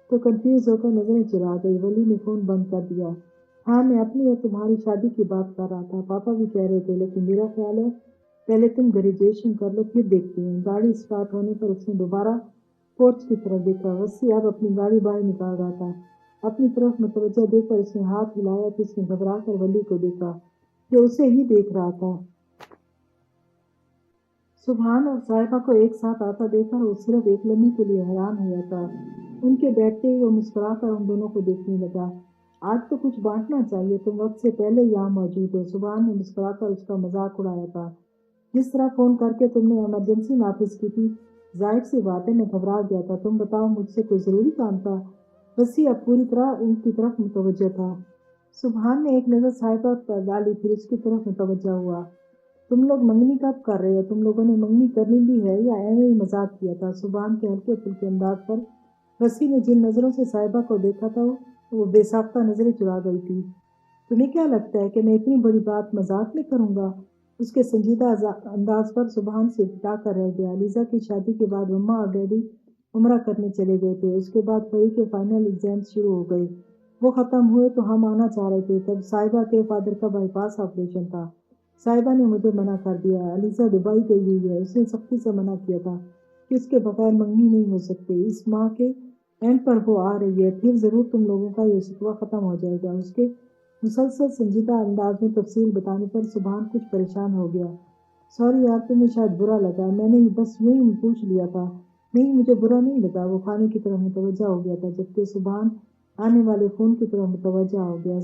تو کنفیوز ہو کر نظریں چرا گئی۔ ولی نے فون بند کر دیا۔ ہاں، میں اپنی اور تمہاری شادی کی بات کر رہا تھا، پاپا بھی کہہ رہے تھے، لیکن میرا خیال ہے پہلے تم گریجویشن کر لو، پھر دیکھتے ہیں۔ گاڑی سٹارٹ ہونے پر اس نے دوبارہ پورچ کی طرف دیکھا۔ وسیع اب اپنی گاڑی باہر نکال رہا تھا۔ اپنی طرف متوجہ دیکھ کر اس نے ہاتھ ہلایا تو اس نے گھبرا کر ولی کو دیکھا، جو اسے ہی دیکھ رہا تھا۔ سبحان اور صاحبہ کو ایک ساتھ آتا دیکھ کر وہ صرف ایک لمحے کے لیے حیران ہوا تھا۔ ان کے بیٹھتے ہی وہ مسکرا کر ان دونوں کو دیکھنے لگا۔ آج تو کچھ بانٹنا چاہیے، تم وقت سے پہلے یہاں موجود ہو۔ سبحان نے مسکرا کر اس کا مذاق اڑایا تھا۔ جس طرح فون کر کے تم نے ایمرجنسی نافذ کی تھی، ظاہر سی بات ہے میں گھبرا گیا تھا۔ تم بتاؤ، مجھ سے کوئی ضروری کام تھا؟ وسیع اب پوری طرح ان کی طرف متوجہ تھا۔ سبحان نے ایک نظر صاحبہ پر ڈالی، پھر اس کی طرف متوجہ ہوا۔ تم لوگ منگنی کب کر رہے ہو؟ تم لوگوں نے منگنی کرنی بھی ہے یا ایویں ہی مذاق کیا تھا؟ سبحان کے ہلکے پھلکے انداز پر وسیع نے جن نظروں سے صاحبہ کو دیکھا تھا وہ بے ساختہ نظریں چرا گئی تھی۔ تمہیں کیا لگتا ہے کہ میں اتنی بڑی بات مذاق میں کروں گا؟ اس کے سنجیدہ انداز پر سبحان سے ٹا کر رہ گیا۔ لیزا کی شادی کے بعد مما اور ڈیڈی عمرہ کرنے چلے گئے تھے۔ اس کے بعد پری کے فائنل ایگزامز شروع ہو گئے۔ وہ ختم ہوئے تو ہم آنا چاہ رہے تھے، تب صاحبہ کے فادر کا بائی پاس آپریشن تھا۔ صاحبہ نے مجھے منع کر دیا۔ لیزا دبئی گئی ہوئی ہے، اس نے سختی سے منع کیا تھا کہ اس کے بغیر منگنی نہیں ہو سکتی۔ اس ماہ کے اینڈ پر وہ آ رہی ہے، پھر ضرور تم لوگوں کا یہ شکوہ ختم ہو جائے گا۔ اس کے مسلسل سنجیدہ انداز میں تفصیل بتانے پر سبحان کچھ پریشان ہو گیا۔ سوری یار، تمہیں شاید برا لگا، میں نے بس یوں ہی پوچھ لیا تھا۔ نہیں، مجھے برا نہیں لگا۔ وہ کھانے کی طرف متوجہ ہو گیا تھا، جبکہ سبحان آنے والے فون کی طرف متوجہ ہو گیا۔